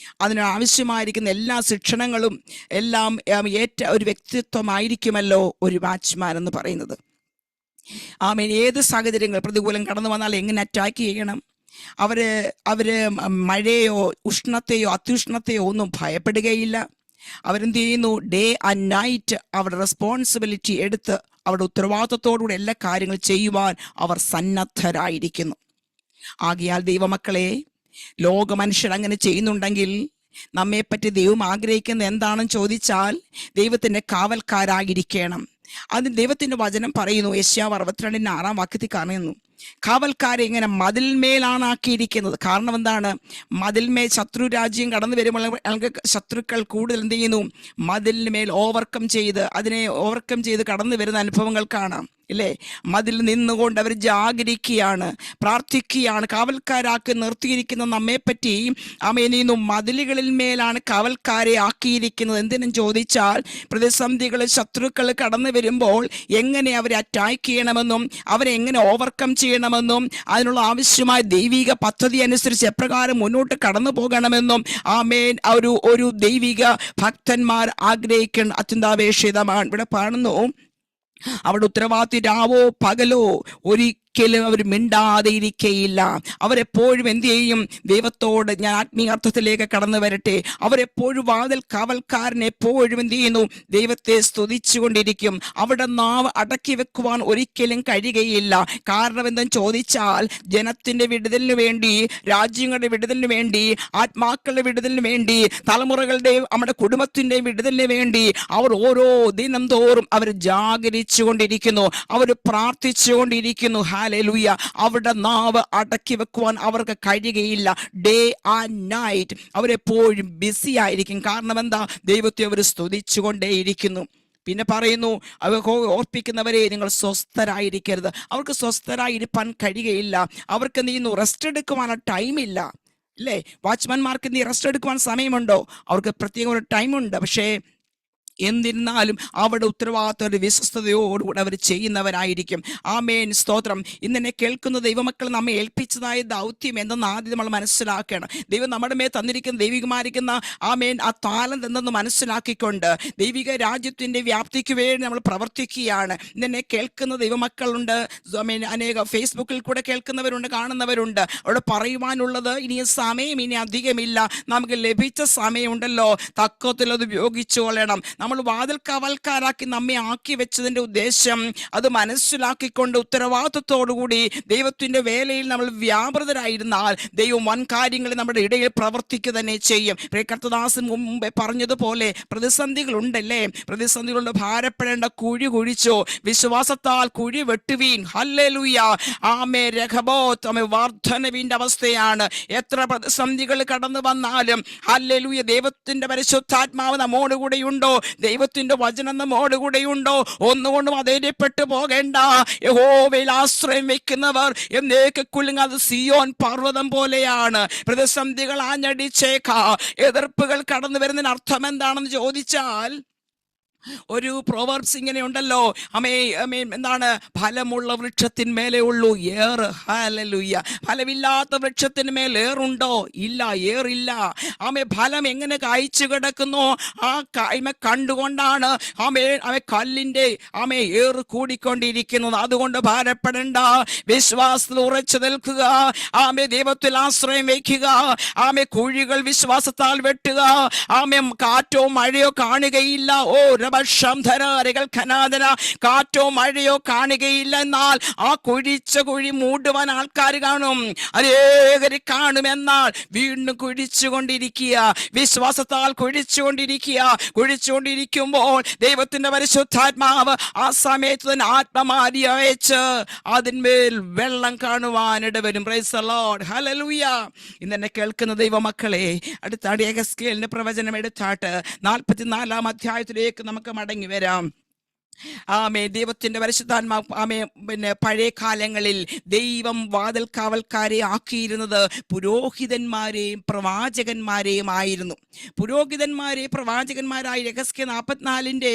അതിനാവശ്യമായിരിക്കുന്ന എല്ലാ ശിക്ഷണങ്ങളും എല്ലാം ഏറ്റ ഒരു വ്യക്തിത്വമായിരിക്കുമല്ലോ ഒരു വാച്ച്മാൻ എന്ന് പറയുന്നത്. ഏത് സാഹചര്യങ്ങൾ പ്രതികൂലം കടന്നു വന്നാൽ എങ്ങനെ അറ്റാക്ക് ചെയ്യണം, അവര് മഴയോ ഉഷ്ണത്തെയോ അത്യുഷ്ണത്തെയോ ഒന്നും ഭയപ്പെടുകയില്ല. അവരെന്ത് ചെയ്യുന്നു? ഡേ ആൻഡ് നൈറ്റ് അവരുടെ റെസ്പോൺസിബിലിറ്റി എടുത്ത് അവരുടെ ഉത്തരവാദിത്വത്തോടുകൂടി എല്ലാ കാര്യങ്ങൾ ചെയ്യുവാൻ അവർ സന്നദ്ധരായിരിക്കുന്നു. ആകയാൽ ദൈവമക്കളെ, ലോക മനുഷ്യർ അങ്ങനെ ചെയ്യുന്നുണ്ടെങ്കിൽ നമ്മെപ്പറ്റി ദൈവം ആഗ്രഹിക്കുന്നത് എന്താണെന്ന് ചോദിച്ചാൽ ദൈവത്തിൻ്റെ കാവൽക്കാരായിരിക്കണം. അതിന് ദൈവത്തിൻ്റെ വചനം പറയുന്നു. യെശയ്യാവ് 62-ന്റെ 6-ാം വാക്യത്തിൽ പറയുന്നു, കാവൽക്കാരെ ഇങ്ങനെ മതിൽമേലാണ് ആക്കിയിരിക്കുന്നത്. കാരണം എന്താണ്? മതിൽമേൽ ശത്രു രാജ്യം കടന്നു വരുമ്പോൾ ശത്രുക്കൾ കൂടുതൽ എന്ത് ചെയ്യുന്നു? മതിലിന്മേൽ അതിനെ ഓവർകം ചെയ്ത് കടന്നു വരുന്ന അനുഭവങ്ങൾ കാണാം ഇല്ലേ. മതിൽ നിന്നുകൊണ്ട് അവർ ജാഗരിക്കുകയാണ്, പ്രാർത്ഥിക്കുകയാണ്. കാവൽക്കാരാക്കി നിർത്തിയിരിക്കുന്ന നമ്മെപ്പറ്റി അമേനിന്നു മതിലുകളിൽ മേലാണ് കാവൽക്കാരെ ആക്കിയിരിക്കുന്നത്. എന്തിനും ചോദിച്ചാൽ പ്രതിസന്ധികൾ ശത്രുക്കൾ കടന്നു വരുമ്പോൾ എങ്ങനെ അവരെ അറ്റാക്ക് ചെയ്യണമെന്നും അവരെ എങ്ങനെ ഓവർകം ചെയ്യണമെന്നും അതിനുള്ള ആവശ്യമായ ദൈവിക പദ്ധതി അനുസരിച്ച് എപ്രകാരം മുന്നോട്ട് കടന്നു പോകണമെന്നും ഒരു ദൈവിക ഭക്തന്മാർ ആഗ്രഹിക്കുന്ന അത്യന്താപേക്ഷിതമാണ്. ഇവിടെ കാണുന്നു, അവിടെ ഉത്തരവാദിത്വം രാവോ പകലോ ഒരിക്കലും അവർ മിണ്ടാതെ ഇരിക്കയില്ല. അവരെപ്പോഴും എന്ത് ചെയ്യും? ദൈവത്തോട്, ഞാൻ ആത്മീയാർത്ഥത്തിലേക്ക് കടന്നു വരട്ടെ, അവരെപ്പോഴും കാവൽക്കാരൻ എപ്പോഴും എന്ത് ചെയ്യുന്നു? ദൈവത്തെ സ്തുതിച്ചുകൊണ്ടിരിക്കും. അവിടെ നാവ് അടക്കി വെക്കുവാൻ ഒരിക്കലും കഴിയുകയില്ല. കാരണം എന്തെന്ന് ചോദിച്ചാൽ ജനത്തിന്റെ വിടുതലിന് വേണ്ടി, രാജ്യങ്ങളുടെ വിടുതലിന് വേണ്ടി, ആത്മാക്കളുടെ വിടുതലിന് വേണ്ടി, തലമുറകളുടെയും നമ്മുടെ കുടുംബത്തിന്റെ വിടുതലിന് വേണ്ടി അവർ ഓരോ ദിനം തോറും അവർ ജാഗരിച്ചുകൊണ്ടിരിക്കുന്നു, അവർ പ്രാർത്ഥിച്ചുകൊണ്ടിരിക്കുന്നു. ഹല്ലേലൂയ. അവരുടെ നാവ് അടക്കി വെക്കുവാൻ അവർക്ക് കഴിയുകയില്ല. ഡേ ആൻഡ് നൈറ്റ് അവരെപ്പോഴും ബിസി ആയിരിക്കും. കാരണം എന്താ? ദൈവത്തെ അവർ സ്തുതിച്ചുകൊണ്ടേയിരിക്കുന്നു. പിന്നെ പറയുന്നു, അവർ ഓർപ്പിക്കുന്നവരെ, നിങ്ങൾ സ്വസ്ഥരായിരിക്കരുത്. അവർക്ക് സ്വസ്ഥരായിരിക്കാൻ കഴിയുകയില്ല. അവർക്ക് എന്ത് ചെയ്യുന്നു? റെസ്റ്റ് എടുക്കുവാനുള്ള ടൈമില്ല അല്ലേ. വാച്ച്മാൻമാർക്ക് റെസ്റ്റ് എടുക്കുവാൻ സമയമുണ്ടോ? അവർക്ക് പ്രത്യേക ഒരു ടൈമുണ്ട്. പക്ഷേ എന്നിരുന്നാലും അവിടെ ഉത്തരവാദിത്ത വിശ്വസ്തയോടുകൂടെ അവർ ചെയ്യുന്നവരായിരിക്കും. ആമേൻ, സ്തോത്രം. ഇന്നെന്നെ കേൾക്കുന്ന ദൈവമക്കൾ നമ്മെ ഏൽപ്പിച്ചതായ ദൗത്യം എന്തെന്ന് ആദ്യം നമ്മൾ മനസ്സിലാക്കണം. ദൈവം നമ്മുടെ മേൽ തന്നിരിക്കുന്ന ദൈവികമായിരിക്കുന്ന ആമേൻ ആ താലന്ത് എന്തെന്ന് മനസ്സിലാക്കിക്കൊണ്ട് ദൈവിക രാജ്യത്തിൻ്റെ വ്യാപ്തിക്ക് വേണ്ടി നമ്മൾ പ്രവർത്തിക്കുകയാണ്. ഇന്നെന്നെ കേൾക്കുന്ന ദൈവമക്കളുണ്ട്, ആമേൻ, അനേക ഫേസ്ബുക്കിൽ കൂടെ കേൾക്കുന്നവരുണ്ട്, കാണുന്നവരുണ്ട്. അവിടെ പറയുവാനുള്ളത് ഇനിയും സമയം ഇനി അധികമില്ല, നമുക്ക് ലഭിച്ച സമയമുണ്ടല്ലോ, തക്കത്തിൽ അത് ഉപയോഗിച്ചുകൊള്ളണം. നമ്മൾ വാതിൽക്കാവൽക്കാരാക്കി നമ്മെ ആക്കി വെച്ചതിൻ്റെ ഉദ്ദേശം അത് മനസ്സിലാക്കിക്കൊണ്ട് ഉത്തരവാദിത്വത്തോടുകൂടി ദൈവത്തിൻ്റെ വേലയിൽ നമ്മൾ വ്യാപൃതരായിരുന്നാൽ ദൈവം വൻ കാര്യങ്ങൾ നമ്മുടെ ഇടയിൽ പ്രവർത്തിക്കുക തന്നെ ചെയ്യും. കർത്തദാസൻ മുമ്പേ പറഞ്ഞതുപോലെ പ്രതിസന്ധികളുണ്ടല്ലേ, പ്രതിസന്ധികളുണ്ട്, ഭാരപ്പെടേണ്ട, കുഴി കുഴിച്ചോ, വിശ്വാസത്താൽ കുഴി വെട്ടുവീൻ. ഹല്ലേലൂയ. ആമേ രഹബോത്ത്, ആമേ വർദ്ധനവിൻ്റെ അവസ്ഥയാണ്. എത്ര പ്രതിസന്ധികൾ കടന്നു വന്നാലും ഹല്ലേലൂയ, ദൈവത്തിൻ്റെ പരിശുദ്ധാത്മാവ് നമ്മോടുകൂടെയുണ്ടോ, ദൈവത്തിന്റെ വചനം നമ്മോടുകൂടെയുണ്ടോ, ഒന്നുകൊണ്ടും അധൈര്യപ്പെട്ടു പോകേണ്ട. യഹോവയിൽ ആശ്രയം വെക്കുന്നവർ എന്നേക്ക് കുലുങ്ങാതെ സിയോൻ പർവ്വതം പോലെയാണ്. പ്രതിസന്ധികൾ ആഞ്ഞടിച്ചേക്കാ, എതിർപ്പുകൾ കടന്നു വരുന്നതിന് അർത്ഥം എന്താണെന്ന് ചോദിച്ചാൽ ഒരു പ്രോവർബ്സ് ഇങ്ങനെ ഉണ്ടല്ലോ, എന്താണ്, ഫലമുള്ള വൃക്ഷത്തിന്മേലേ ഉള്ളൂ ഏറ്. ഹല്ലേലൂയ. ഫലമില്ലാത്ത വൃക്ഷത്തിന്മേൽ ഏറുണ്ടോ? ഇല്ല, ഏറില്ല. ഫലം എങ്ങനെ കായ്ച്ചു കിടക്കുന്നു? ആ കായ്മ കണ്ടുകൊണ്ടാണ് കല്ലിൻ്റെ ഏറ് കൂടിക്കൊണ്ടിരിക്കുന്നത്. അതുകൊണ്ട് ഭാരപ്പെടേണ്ട, വിശ്വാസത്തിൽ ഉറച്ചു നിൽക്കുക. ദൈവത്തിൽ ആശ്രയം വയ്ക്കുക. കുഴികൾ വിശ്വാസത്താൽ വെട്ടുക. കാറ്റോ മഴയോ കാണുകയില്ല. കാറ്റോ മഴയോ കാണുകയില്ല, എന്നാൽ ആ കുഴിച്ച കുഴി മൂടുവാൻ ആൾക്കാർ കാണും, അനേകർ കാണുമെന്നാൽ വീണ്ടും കുഴിച്ചുകൊണ്ടിരിക്കുക, വിശ്വാസത്താൽ കുഴിച്ചുകൊണ്ടിരിക്കുമ്പോൾ ദൈവത്തിന്റെ പരിശുദ്ധാത്മാവ് ആ സമയത്ത് തന്നെ ആത്മമാരി അയച്ച് അതിന്മേൽ വെള്ളം കാണുവാനിട വരും. Price the Lord. ഹല്ലേലൂയ. ഇന്നെന്നെ കേൾക്കുന്ന ദൈവമക്കളെ, അടുത്ത യെഹെസ്കേലിന്റെ പ്രവചനം എടുത്താട്ട് 44-ാം അധ്യായത്തിലേക്ക് നമുക്ക് മടങ്ങി വരാം. ദൈവത്തിന്റെ പരിശുദ്ധാത്മാ പഴയ കാലങ്ങളിൽ ദൈവം വാതിൽ കാവൽക്കാരെ ആക്കിയിരുന്നത് പുരോഹിതന്മാരെയും പ്രവാചകന്മാരെയും ആയിരുന്നു. പ്രവാചകന്മാരായി യെഹെസ്കേൽ 44-ന്റെ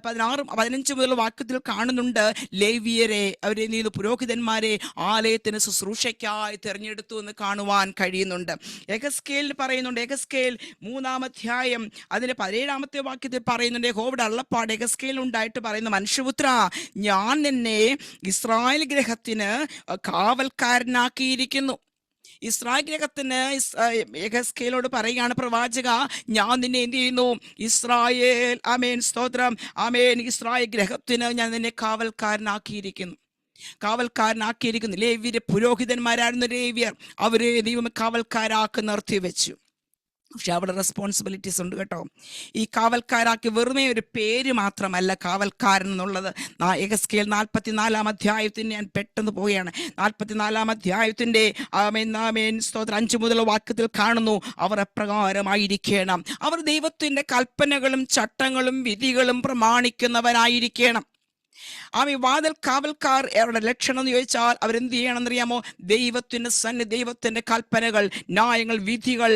16-15 മുതൽ വാക്യത്തിൽ കാണുന്നുണ്ട്, ലേവ്യരെ, അവരെ പുരോഹിതന്മാരെ ആലയത്തിന് ശുശ്രൂഷയ്ക്കായി തിരഞ്ഞെടുത്തു എന്ന് കാണുവാൻ കഴിയുന്നുണ്ട്. യെഹെസ്കേൽ പറയുന്നുണ്ട്, യെഹെസ്കേൽ 3-ാം അധ്യായം അതിന്റെ 17-ാമത്തെ വാക്യത്തിൽ പറയുന്നുണ്ട്, യഹോവയുടെ അരുളപ്പാട് യെഹെസ്കേൽ ഉണ്ടായിട്ട് പറയുന്ന, മനുഷ്യപുത്ര, ഞാൻ നിന്നെ ഇസ്രായേൽ ഗൃഹത്തിന് കാവൽക്കാരനാക്കിയിരിക്കുന്നു. ഇസ്രായേൽ ഗൃഹത്തിന് യെഹെസ്കേലോട് പറയുകയാണ് പ്രവാചക, ഞാൻ നിന്നെ എന്ത് ചെയ്യുന്നു? ഇസ്രായേൽ സ്തോത്രം, ഇസ്രായേൽ ഗൃഹത്തിന് ഞാൻ നിന്നെ കാവൽക്കാരനാക്കിയിരിക്കുന്നു. ലേവ്യര് പുരോഹിതന്മാരായിരുന്നു. ലേവ്യർ അവരെ ദൈവം കാവൽക്കാരാക്കി നിർത്തി വെച്ചു. പക്ഷെ അവിടെ റെസ്പോൺസിബിലിറ്റീസ് ഉണ്ട് കേട്ടോ. ഈ കാവൽക്കാരാക്കി വെറുതെ ഒരു പേര് മാത്രമല്ല കാവൽക്കാരൻ എന്നുള്ളത്. യെഹെസ്കേൽ 44-ാം അധ്യായത്തിന് ഞാൻ പെട്ടെന്ന് പോവുകയാണ്. 44-ാം അധ്യായത്തിൻ്റെ സ്തോത്രം 5 മുതൽ വാക്യത്തിൽ കാണുന്നു, അവർ എപ്രകാരമായിരിക്കണം? അവർ ദൈവത്തിൻ്റെ കൽപ്പനകളും ചട്ടങ്ങളും വിധികളും പ്രമാണിക്കുന്നവരായിരിക്കണം. വാതിൽ കാവൽക്കാർ അവരുടെ ലക്ഷണം എന്ന് ചോദിച്ചാൽ അവരെന്ത് ചെയ്യണമെന്നറിയാമോ? ദൈവത്തിന്റെ കൽപ്പനകൾ, ന്യായങ്ങൾ, വിധികൾ,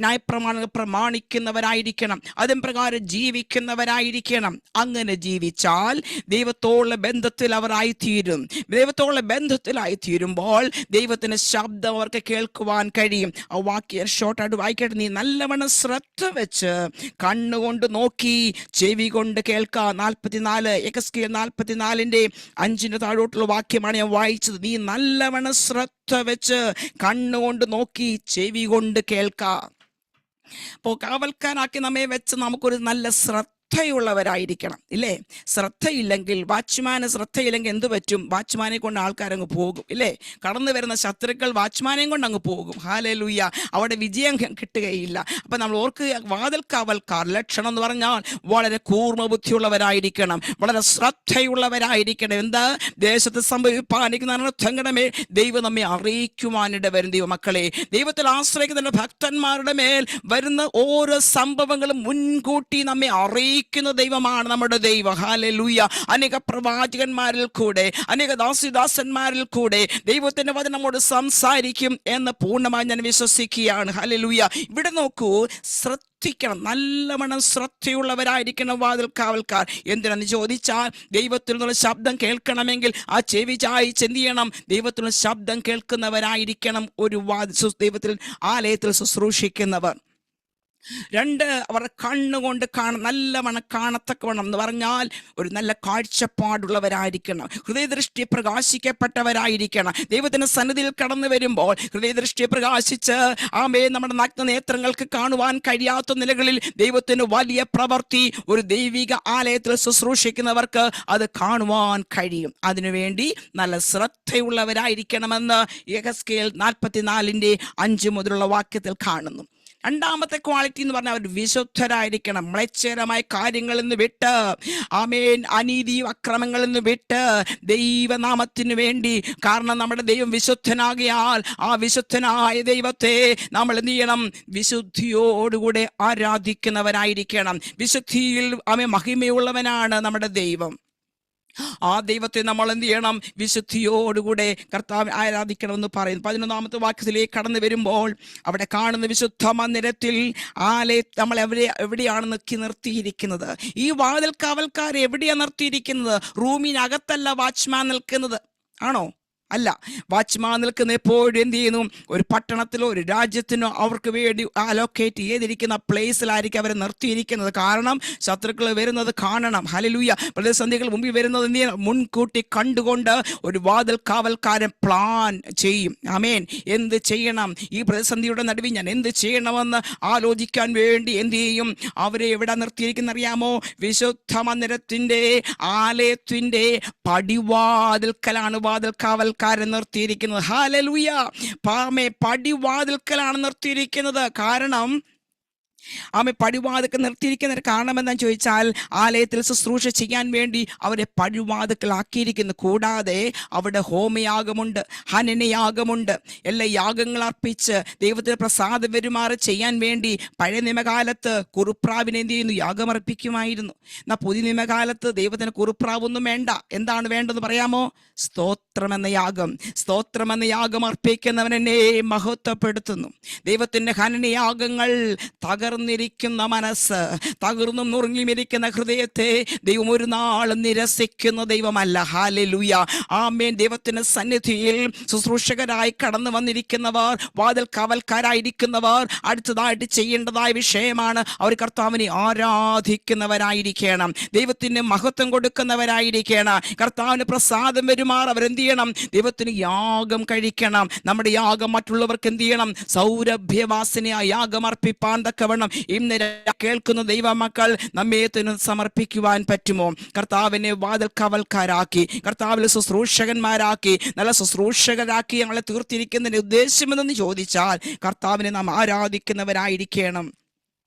ന്യായപ്രമാണങ്ങൾ പ്രമാണിക്കുന്നവരായിരിക്കണം. അതും പ്രകാരം ജീവിക്കുന്നവരായിരിക്കണം. അങ്ങനെ ജീവിച്ചാൽ ദൈവത്തോടുള്ള ബന്ധത്തിൽ അവർ ആയിത്തീരും. ദൈവത്തോടുള്ള ബന്ധത്തിലായിത്തീരുമ്പോൾ ദൈവത്തിന്റെ ശബ്ദം അവർക്ക് കേൾക്കുവാൻ കഴിയും. ആ വാക്യം ഷോർട്ടായിട്ട് വായിക്കട്ടെ. നീ നല്ലവണ്ണം ശ്രദ്ധ വെച്ച് കണ്ണുകൊണ്ട് നോക്കി ചെവി കൊണ്ട് കേൾക്കുക. 44 യെഹെസ്കേൽ 44-ന്റെ 5 താഴോട്ടുള്ള വാക്യമാണ് ഞാൻ വായിച്ചത്. നീ നല്ലവണ്ണം ശ്രദ്ധ വെച്ച് കണ്ണുകൊണ്ട് നോക്കി ചെവി കൊണ്ട് കേൾക്കാം. അപ്പോൾ കാവൽക്കാരാക്കി നമ്മെ വെച്ച് നമുക്കൊരു നല്ല ശ്രദ്ധയുള്ളവരായിരിക്കണം, ഇല്ലേ? ശ്രദ്ധയില്ലെങ്കിൽ, വാച്ച്മാന് ശ്രദ്ധയില്ലെങ്കിൽ എന്ത് പറ്റും? വാച്ച്മാനെ കൊണ്ട് ആൾക്കാരങ്ങ് പോകും, ഇല്ലേ? കടന്നു വരുന്ന ശത്രുക്കൾ വാച്ച്മാനെയും കൊണ്ട് അങ്ങ് പോകും. ഹല്ലേലൂയ. അവിടെ വിജയം കിട്ടുകയില്ല. അപ്പം നമ്മൾ ഓർക്കുക, വാതിൽ കാവൽക്കാർ ലക്ഷണം എന്ന് പറഞ്ഞാൽ വളരെ കൂർമ്മ ബുദ്ധിയുള്ളവരായിരിക്കണം, വളരെ ശ്രദ്ധയുള്ളവരായിരിക്കണം. എന്താ ദേശത്ത് സംഭവിപ്പാനിക്കുന്ന അനർത്ഥങ്ങളുടെ ദൈവം നമ്മെ അറിയിക്കുവാനിട വരും. ദൈവമക്കളെ, ദൈവത്തിൽ ആശ്രയിക്കുന്ന ഭക്തന്മാരുടെ മേൽ വരുന്ന ഓരോ സംഭവങ്ങളും മുൻകൂട്ടി നമ്മെ അറിയിക്കുന്ന ദൈവമാണ് നമ്മുടെ ദൈവം. ഹല്ലേലൂയ. അനേക പ്രവാചകന്മാരിൽ കൂടെ, അനേക ദാസിദാസന്മാരിൽ കൂടെ ദൈവത്തിന്റെ വചനം നമ്മോട് സംസാരിക്കും എന്ന് പൂർണ്ണമായി ഞാൻ വിശ്വസിക്കുകയാണ്. ഹല്ലേലൂയ. ഇവിടെ നോക്കൂ, ശ്രദ്ധ ശ്രദ്ധിക്കണം, നല്ലവണ്ണം ശ്രദ്ധയുള്ളവരായിരിക്കണം വാതിൽ കാവൽക്കാർ. എന്തിനാന്ന് ചോദിച്ചാൽ ദൈവത്തിൽ നിന്നുള്ള ശബ്ദം കേൾക്കണമെങ്കിൽ ആ ചെവി ചായിച്ച് എന്ത് ചെയ്യണം? ദൈവത്തിനുള്ള ശബ്ദം കേൾക്കുന്നവരായിരിക്കണം ഒരു ദൈവത്തിൽ ആലയത്തിൽ ശുശ്രൂഷിക്കുന്നവർ. രണ്ട്, അവർ കണ്ണുകൊണ്ട് നല്ലവണ്ണം കാണത്തക്കവണ്ണം എന്ന് പറഞ്ഞാൽ ഒരു നല്ല കാഴ്ചപ്പാടുള്ളവരായിരിക്കണം, ഹൃദയദൃഷ്ടി പ്രകാശിക്കപ്പെട്ടവരായിരിക്കണം. ദൈവത്തിന്റെ സന്നിധിയിൽ കടന്നു വരുമ്പോൾ ഹൃദയദൃഷ്ടി പ്രകാശിച്ച് നമ്മുടെ നഗ്ന നേത്രങ്ങൾക്ക് കാണുവാൻ കഴിയാത്ത നിലകളിൽ ദൈവത്തിന് വലിയ പ്രവൃത്തി ഒരു ദൈവിക ആലയത്തിൽ ശുശ്രൂഷിക്കുന്നവർക്ക് അത് കാണുവാൻ കഴിയും. അതിനുവേണ്ടി നല്ല ശ്രദ്ധയുള്ളവരായിരിക്കണമെന്ന് യെഹെസ്കേൽ 44:5 മുതലുള്ള വാക്യത്തിൽ കാണുന്നു. രണ്ടാമത്തെ ക്വാളിറ്റി എന്ന് പറഞ്ഞാൽ അവർ വിശുദ്ധരായിരിക്കണം. മ്ലേച്ഛകരമായ കാര്യങ്ങളിൽ നിന്ന് വിട്ട്, അനീതിയും അക്രമങ്ങളിൽ നിന്ന് വിട്ട് ദൈവനാമത്തിന് വേണ്ടി, കാരണം നമ്മുടെ ദൈവം വിശുദ്ധനാകിയാൽ ആ വിശുദ്ധനായ ദൈവത്തെ നമ്മൾ എന്ത് ചെയ്യണം? വിശുദ്ധിയോടുകൂടെ ആരാധിക്കുന്നവരായിരിക്കണം. വിശുദ്ധിയിൽ മഹിമയുള്ളവനാണ് നമ്മുടെ ദൈവം. ആ ദൈവത്തെ നമ്മൾ എന്ത് ചെയ്യണം? വിശുദ്ധിയോടുകൂടെ കർത്താവ് ആരാധിക്കണമെന്ന് പറയുന്നു. 11-ാമത്തെ വാക്യത്തിലേക്ക് കടന്നു വരുമ്പോൾ അവിടെ കാണുന്ന വിശുദ്ധ മന്ദിരത്തിൽ നമ്മൾ എവിടെയാണ് നിർത്തിയിരിക്കുന്നത്? ഈ വാതിൽ കാവൽക്കാരെ എവിടെയാണ് നിർത്തിയിരിക്കുന്നത്? റൂമിനകത്തല്ല വാച്ച്മാൻ നിൽക്കുന്നത്, ആണോ? അല്ല. വാച്ച്മാൻ നിൽക്കുന്ന എപ്പോഴും എന്ത് ചെയ്യുന്നു? ഒരു പട്ടണത്തിലോ ഒരു രാജ്യത്തിനോ അവർക്ക് വേണ്ടി അലോക്കേറ്റ് ചെയ്തിരിക്കുന്ന പ്ലേസിലായിരിക്കും അവരെ നിർത്തിയിരിക്കുന്നത്. കാരണം ശത്രുക്കൾ വരുന്നത് കാണണം. ഹല്ലേലൂയ. പ്രതിസന്ധികൾ മുമ്പിൽ വരുന്നത് എന്ത് ചെയ്യണം? മുൻകൂട്ടി കണ്ടുകൊണ്ട് ഒരു വാതിൽ കാവൽക്കാരൻ പ്ലാൻ ചെയ്യും. ആമേൻ. എന്ത് ചെയ്യണം? ഈ പ്രതിസന്ധിയുടെ നടുവിൽ ഞാൻ എന്ത് ചെയ്യണമെന്ന് ആലോചിക്കാൻ വേണ്ടി എന്ത് ചെയ്യും? അവരെ എവിടെ നിർത്തിയിരിക്കുന്ന അറിയാമോ? വിശുദ്ധ മന്ദിരത്തിന്റെ ആലയത്തിന്റെ പടിവാതിൽക്കലാണ് വാതിൽ കാവൽ നിർത്തിയിരിക്കുന്നത്. ഹല്ലേലൂയ. പടിവാതിൽക്കലാണ് നിർത്തിയിരിക്കുന്നത്. കാരണം പടിവാതിൽക്കൽ നിർത്തിയിരിക്കുന്നതിന് കാരണം എന്താണെന്ന് ചോദിച്ചാൽ ആലയത്തിൽ ശുശ്രൂഷ ചെയ്യാൻ വേണ്ടി അവരെ പടിവാതിൽക്കലാക്കിയിരിക്കുന്നു. കൂടാതെ അവിടെ ഹോമയാഗമുണ്ട്, ഹനനയാഗമുണ്ട്. എല്ലാ യാഗങ്ങൾ അർപ്പിച്ച് ദൈവത്തിന് പ്രസാദം പെരുമാറി ചെയ്യാൻ വേണ്ടി പഴയ നിയമകാലത്ത് കുറുപ്രാവിനെ എന്ത് ചെയ്യുന്നു? യാഗമർപ്പിക്കുമായിരുന്നു. എന്നാൽ പുതിയ നിയമകാലത്ത് ദൈവത്തിന് കുറുപ്രാവൊന്നും വേണ്ട. എന്താണ് വേണ്ടതെന്ന് പറയാമോ? സ്തോത്രമെന്ന യാഗം. സ്തോത്രമെന്ന യാഗം അർപ്പിക്കുന്നവൻ എന്നെ മഹത്വപ്പെടുത്തുന്നു. ദൈവത്തിന്റെ ഹനനയാഗങ്ങൾ തകർന്നിരിക്കുന്ന മനസ്സ്, തകർന്നും നുറുങ്ങിയിരിക്കുന്ന ഹൃദയത്തെ ദൈവം ഒരു നാളും നിരസിക്കുന്ന ദൈവമല്ല. ഹല്ലേലൂയ. ആമേൻ. ദൈവത്തിന്റെ സന്നിധിയിൽ ശുശ്രൂഷകരായി കടന്നു വന്നിരിക്കുന്നവർ, വാതിൽ കാവൽക്കാരായിരിക്കുന്നവർ അടുത്തതായിട്ട് ചെയ്യേണ്ടതായ വിഷയമാണ് അവർ കർത്താവിനെ ആരാധിക്കുന്നവരായിരിക്കണം, ദൈവത്തിന് മഹത്വം കൊടുക്കുന്നവരായിരിക്കണം, കർത്താവിന് പ്രസാദം വരുമാർ അവരെന്ത് ചെയ്യണം? ദൈവത്തിന് യാഗം കഴിക്കണം. നമ്മുടെ യാഗം മറ്റുള്ളവർക്ക് എന്ത് ചെയ്യണം? സൗരഭ്യവാസനയായ യാഗം അർപ്പിപ്പാൻ തക്കവണ്ണം ഇന്ന് കേൾക്കുന്ന ദൈവമക്കൾ നമ്മെ സമർപ്പിക്കുവാൻ പറ്റുമോ? കർത്താവിനെ വാതിൽ കാവൽക്കാരാക്കി, കർത്താവിലെ ശുശ്രൂഷകന്മാരാക്കി, നല്ല ശുശ്രൂഷകരാക്കി ഞങ്ങളെ തീർത്തിരിക്കുന്നതിന്റെ ഉദ്ദേശമെന്ന് ചോദിച്ചാൽ കർത്താവിനെ നാം ആരാധിക്കുന്നവരായിരിക്കണം.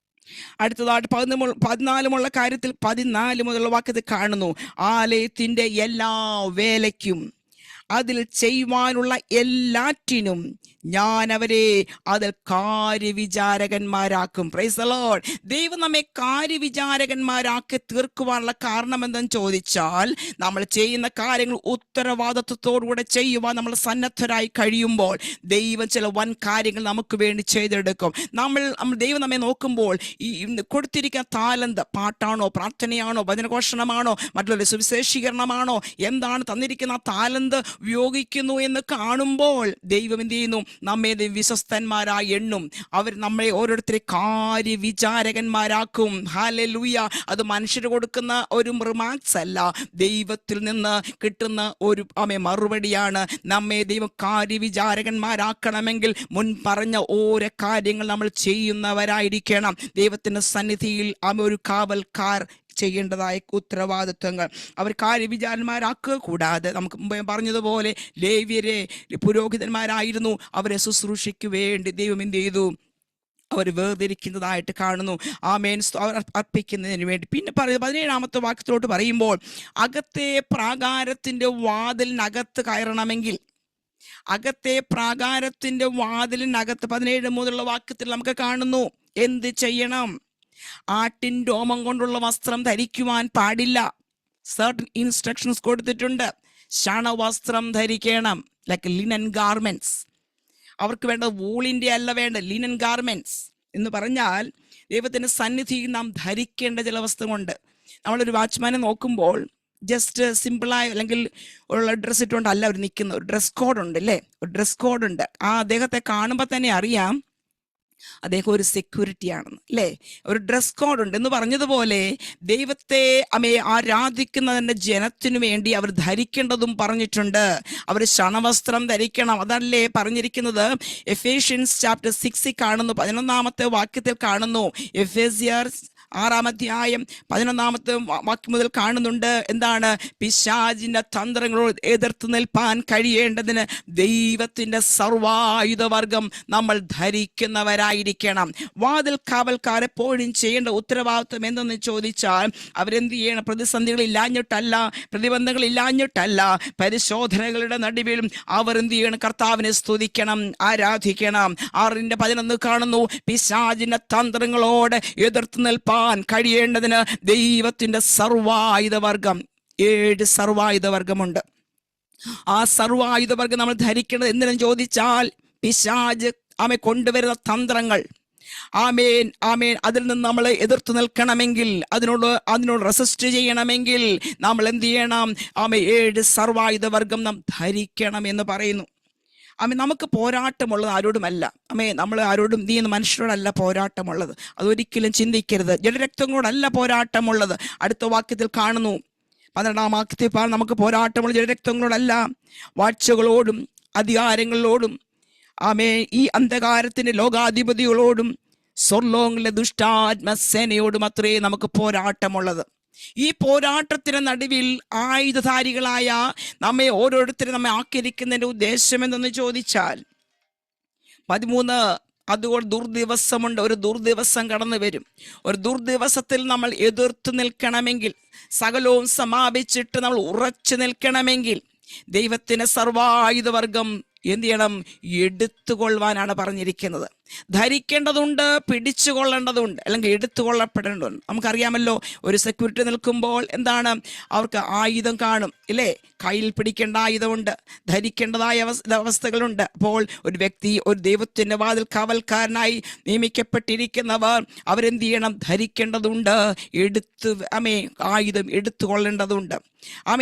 അടുത്തതായിട്ട് 14 കാര്യത്തിൽ 14 മുതലുള്ള വാക്യത്തിൽ കാണുന്നു, ആലയത്തിന്റെ എല്ലാ വേലയ്ക്കും അതിൽ ചെയ്യുവാനുള്ള എല്ലാറ്റിനും ഞാൻ അവരെ അതിൽ കാര്യവിചാരകന്മാരാക്കും. Price the Lord. ദൈവം നമ്മെ കാര്യവിചാരകന്മാരാക്കി തീർക്കുവാനുള്ള കാരണം എന്തെന്ന് ചോദിച്ചാൽ, നമ്മൾ ചെയ്യുന്ന കാര്യങ്ങൾ ഉത്തരവാദിത്വത്തോടുകൂടെ ചെയ്യുവാൻ നമ്മൾ സന്നദ്ധരായി കഴിയുമ്പോൾ ദൈവം ചില വൻ കാര്യങ്ങൾ നമുക്ക് വേണ്ടി ചെയ്തെടുക്കും. ദൈവം നമ്മെ നോക്കുമ്പോൾ ഈ കൊടുത്തിരിക്കുന്ന താലന്ത്, പാട്ടാണോ, പ്രാർത്ഥനയാണോ, വചനഘോഷണമാണോ, മറ്റുള്ള സുവിശേഷീകരണമാണോ, എന്താണ് തന്നിരിക്കുന്ന താലന്ത് ഉപയോഗിക്കുന്നു എന്ന് കാണുമ്പോൾ ദൈവം എന്ത് ചെയ്യുന്നു? നമ്മെ വിശ്വസ്തന്മാരായി എണ്ണും. അവർ നമ്മെ ഓരോരുത്തരെ കാര്യവിചാരകന്മാരാക്കും. ഹല്ലേലൂയ. അത് മനുഷ്യർ കൊടുക്കുന്ന ഒരു റിമാർക്സ് അല്ല, ദൈവത്തിൽ നിന്ന് കിട്ടുന്ന ഒരു മറുപടിയാണ്. നമ്മെ ദൈവം കാര്യവിചാരകന്മാരാക്കണമെങ്കിൽ മുൻ പറഞ്ഞ ഓരോ കാര്യങ്ങൾ നമ്മൾ ചെയ്യുന്നവരായിരിക്കണം. ദൈവത്തിന്റെ സന്നിധിയിൽ ഒരു കാവൽക്കാർ ചെയ്യേണ്ടതായ ഉത്തരവാദിത്വങ്ങൾ അവർ കാര്യവിചാരന്മാരാക്കുക. കൂടാതെ നമുക്ക് മുമ്പേ പറഞ്ഞതുപോലെ ലേവ്യരെ പുരോഹിതന്മാരായിരുന്നു. അവരെ ശുശ്രൂഷയ്ക്ക് വേണ്ടി ദൈവം എന്ത് ചെയ്തു? അവർ വേർതിരിക്കുന്നതായിട്ട് കാണുന്നു. ആമേൻ. അർപ്പിക്കുന്നതിന് വേണ്ടി. പിന്നെ 17-ാമത്തെ വാക്യത്തിലോട്ട് പറയുമ്പോൾ, അകത്തെ പ്രാകാരത്തിന്റെ വാതിലിനകത്ത് കയറണമെങ്കിൽ, അകത്തെ പ്രാകാരത്തിന്റെ വാതിലിനകത്ത് 17 മുതലുള്ള വാക്യത്തിൽ നമുക്ക് കാണുന്നു എന്ത് ചെയ്യണം? ആട്ടിൻ രോമം കൊണ്ടുള്ള വസ്ത്രം ധരിക്കുവാൻ പാടില്ല. സർട്ടൻ ഇൻസ്ട്രക്ഷൻസ് കൊടുത്തിട്ടുണ്ട്. ശണവസ്ത്രം ധരിക്കണം, ലൈക്ക് ലിനൻ ഗാർമെന്റ്സ്. അവർക്ക് വേണ്ട വൂളിന്റെ അല്ല വേണ്ട, ലിനൻ ഗാർമെന്റ്സ് എന്ന് പറഞ്ഞാൽ ദൈവത്തിൻ്റെ സന്നിധിയിൽ നാം ധരിക്കേണ്ട ചില വസ്തുവുണ്ട്. നമ്മളൊരു വാച്ച്മാനെ നോക്കുമ്പോൾ ജസ്റ്റ് സിമ്പിളായ അല്ലെങ്കിൽ ഉള്ള ഡ്രസ്സ് ഇട്ടുകൊണ്ടല്ല അവർ നിൽക്കുന്നത്. ഒരു ഡ്രസ് കോഡുണ്ട് അല്ലേ, ഒരു ഡ്രസ് കോഡുണ്ട്. ആ അദ്ദേഹത്തെ കാണുമ്പോൾ തന്നെ അറിയാം അദ്ദേഹം ഒരു സെക്യൂരിറ്റി ആണെന്ന് അല്ലേ. ഒരു ഡ്രസ് കോഡ് ഉണ്ട് എന്ന് പറഞ്ഞതുപോലെ ദൈവത്തെ ആരാധിക്കുന്നതിൻ്റെ ജനത്തിനു വേണ്ടി അവർ ധരിക്കേണ്ടതും പറഞ്ഞിട്ടുണ്ട്. അവർ ശണവസ്ത്രം ധരിക്കണം. അതല്ലേ പറഞ്ഞിരിക്കുന്നത്. എഫേഷ്യൻസ് ചാപ്റ്റർ 6 കാണുന്നു, 11-ാമത്തെ വാക്യത്തിൽ കാണുന്നു. എഫേസ്യർ 6-ാം അധ്യായം 11-ാമത്തെ വാക്യം മുതൽ കാണുന്നുണ്ട്. എന്താണ്? പിശാചിന്റെ തന്ത്രങ്ങളോട് എതിർത്ത് നിൽപ്പാൻ കഴിയേണ്ടതിന് ദൈവത്തിന്റെ സർവായുധവർഗം നമ്മൾ ധരിക്കുന്നവരായിരിക്കണം. വാതിൽ കാവൽക്കാർ എപ്പോഴും ചെയ്യേണ്ട ഉത്തരവാദിത്വം എന്തെന്ന് ചോദിച്ചാൽ അവരെന്ത് ചെയ്യണം? പ്രതിസന്ധികളില്ലാഞ്ഞിട്ടല്ല, പ്രതിബന്ധങ്ങളില്ലാഞ്ഞിട്ടല്ല, പരിശോധനകളുടെ നടുവിലും അവർ എന്ത് ചെയ്യണം? കർത്താവിനെ സ്തുതിക്കണം, ആരാധിക്കണം. 6:11 കാണുന്നു, പിശാചിന്റെ തന്ത്രങ്ങളോട് എതിർത്ത് നിൽപ്പാൻ കഴിയേണ്ടതിന് ദൈവത്തിന്റെ സർവായുധവർഗം. 7 സർവായുധവർഗമുണ്ട്. ആ സർവായുധവർഗം നമ്മൾ ധരിക്കേണ്ടത് എന്തിനും ചോദിച്ചാൽ പിശാച് കൊണ്ടുവരുന്ന തന്ത്രങ്ങൾ, ആമേൻ ആമേൻ, അതിൽ നിന്ന് നമ്മൾ എതിർത്ത് നിൽക്കണമെങ്കിൽ, അതിനോട് റെസിസ്റ്റ് ചെയ്യണമെങ്കിൽ നമ്മൾ എന്ത് ചെയ്യണം? 7 സർവായുധവർഗം നാം ധരിക്കണം എന്ന് പറയുന്നു. നമുക്ക് പോരാട്ടമുള്ളത് ആരോടുമല്ല. നമ്മൾ ആരോടും നീ എന്ന് മനുഷ്യരോടല്ല പോരാട്ടമുള്ളത്. അതൊരിക്കലും ചിന്തിക്കരുത്. ജഡരക്തങ്ങളോടല്ല പോരാട്ടമുള്ളത്. അടുത്ത വാക്യത്തിൽ കാണുന്നു, 12-ാം വാക്യത്തിൽ നമുക്ക് പോരാട്ടമുള്ള ജഡരക്തങ്ങളോടല്ല, വാഴ്ചകളോടും അധികാരങ്ങളോടും ഈ അന്ധകാരത്തിന്റെ ലോകാധിപതികളോടും സ്വർലോകങ്ങളിലെ ദുഷ്ടാത്മസേനയോടും അത്രേ നമുക്ക് പോരാട്ടമുള്ളത്. ഈ പോരാട്ടത്തിന് നടുവിൽ ആയുധധാരികളായ ഓരോരുത്തരും നമ്മെ ആക്കിയിരിക്കുന്നതിന്റെ ഉദ്ദേശം എന്തെന്ന് ചോദിച്ചാൽ 13, അതുകൊണ്ട് ദുർദിവസമുണ്ട്. ഒരു ദുർദിവസം കടന്നു വരും. ഒരു ദുർദിവസത്തിൽ നമ്മൾ എതിർത്ത് നിൽക്കണമെങ്കിൽ, സകലവും സമാപിച്ചിട്ട് നമ്മൾ ഉറച്ചു നിൽക്കണമെങ്കിൽ ദൈവത്തിന് സർവായുധവർഗം എന്ത് ചെയ്യണം? എടുത്തുകൊള്ളുവാനാണ് പറഞ്ഞിരിക്കുന്നത്. ധരിക്കേണ്ടതുണ്ട്, പിടിച്ചുകൊള്ളേണ്ടതുണ്ട്, അല്ലെങ്കിൽ എടുത്തുകൊള്ളപ്പെടേണ്ടതുണ്ട്. നമുക്കറിയാമല്ലോ, ഒരു സെക്യൂരിറ്റി നിൽക്കുമ്പോൾ എന്താണ്? അവർക്ക് ആയുധം കാണും ഇല്ലേ? കയ്യിൽ പിടിക്കേണ്ട ആയുധമുണ്ട്, ധരിക്കേണ്ടതായ അവസ്ഥകളുണ്ട്. അപ്പോൾ ഒരു വ്യക്തി, ഒരു ദൈവത്തിൻ്റെ വാതിൽ കാവൽക്കാരനായി നിയമിക്കപ്പെട്ടിരിക്കുന്നവർ അവരെന്ത് ചെയ്യണം? ധരിക്കേണ്ടതുണ്ട്, ആയുധം എടുത്തുകൊള്ളേണ്ടതുണ്ട്.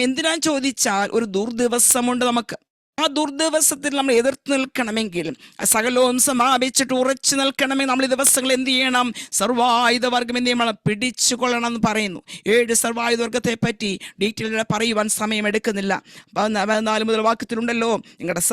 എന്തിനാ ചോദിച്ചാൽ ഒരു ദുർദിവസമുണ്ട് നമുക്ക്. ആ ദുർദിവസത്തിൽ നമ്മൾ എതിർത്ത് നിൽക്കണമെങ്കിൽ, സകലവും സമാപിച്ചിട്ട് ഉറച്ചു നിൽക്കണമെങ്കിൽ നമ്മൾ ഈ ദിവസങ്ങൾ എന്ത് ചെയ്യണം? സർവായുധവർഗം എന്ത് ചെയ്യണം? പിടിച്ചു കൊള്ളണം എന്ന് പറയുന്നു. 7 സർവായുധവർഗത്തെ പറ്റി ഡീറ്റെയിൽ പറയുവാൻ സമയമെടുക്കുന്നില്ല. 14 മുതൽ വാക്യത്തിലുണ്ടല്ലോ, നിങ്ങളുടെ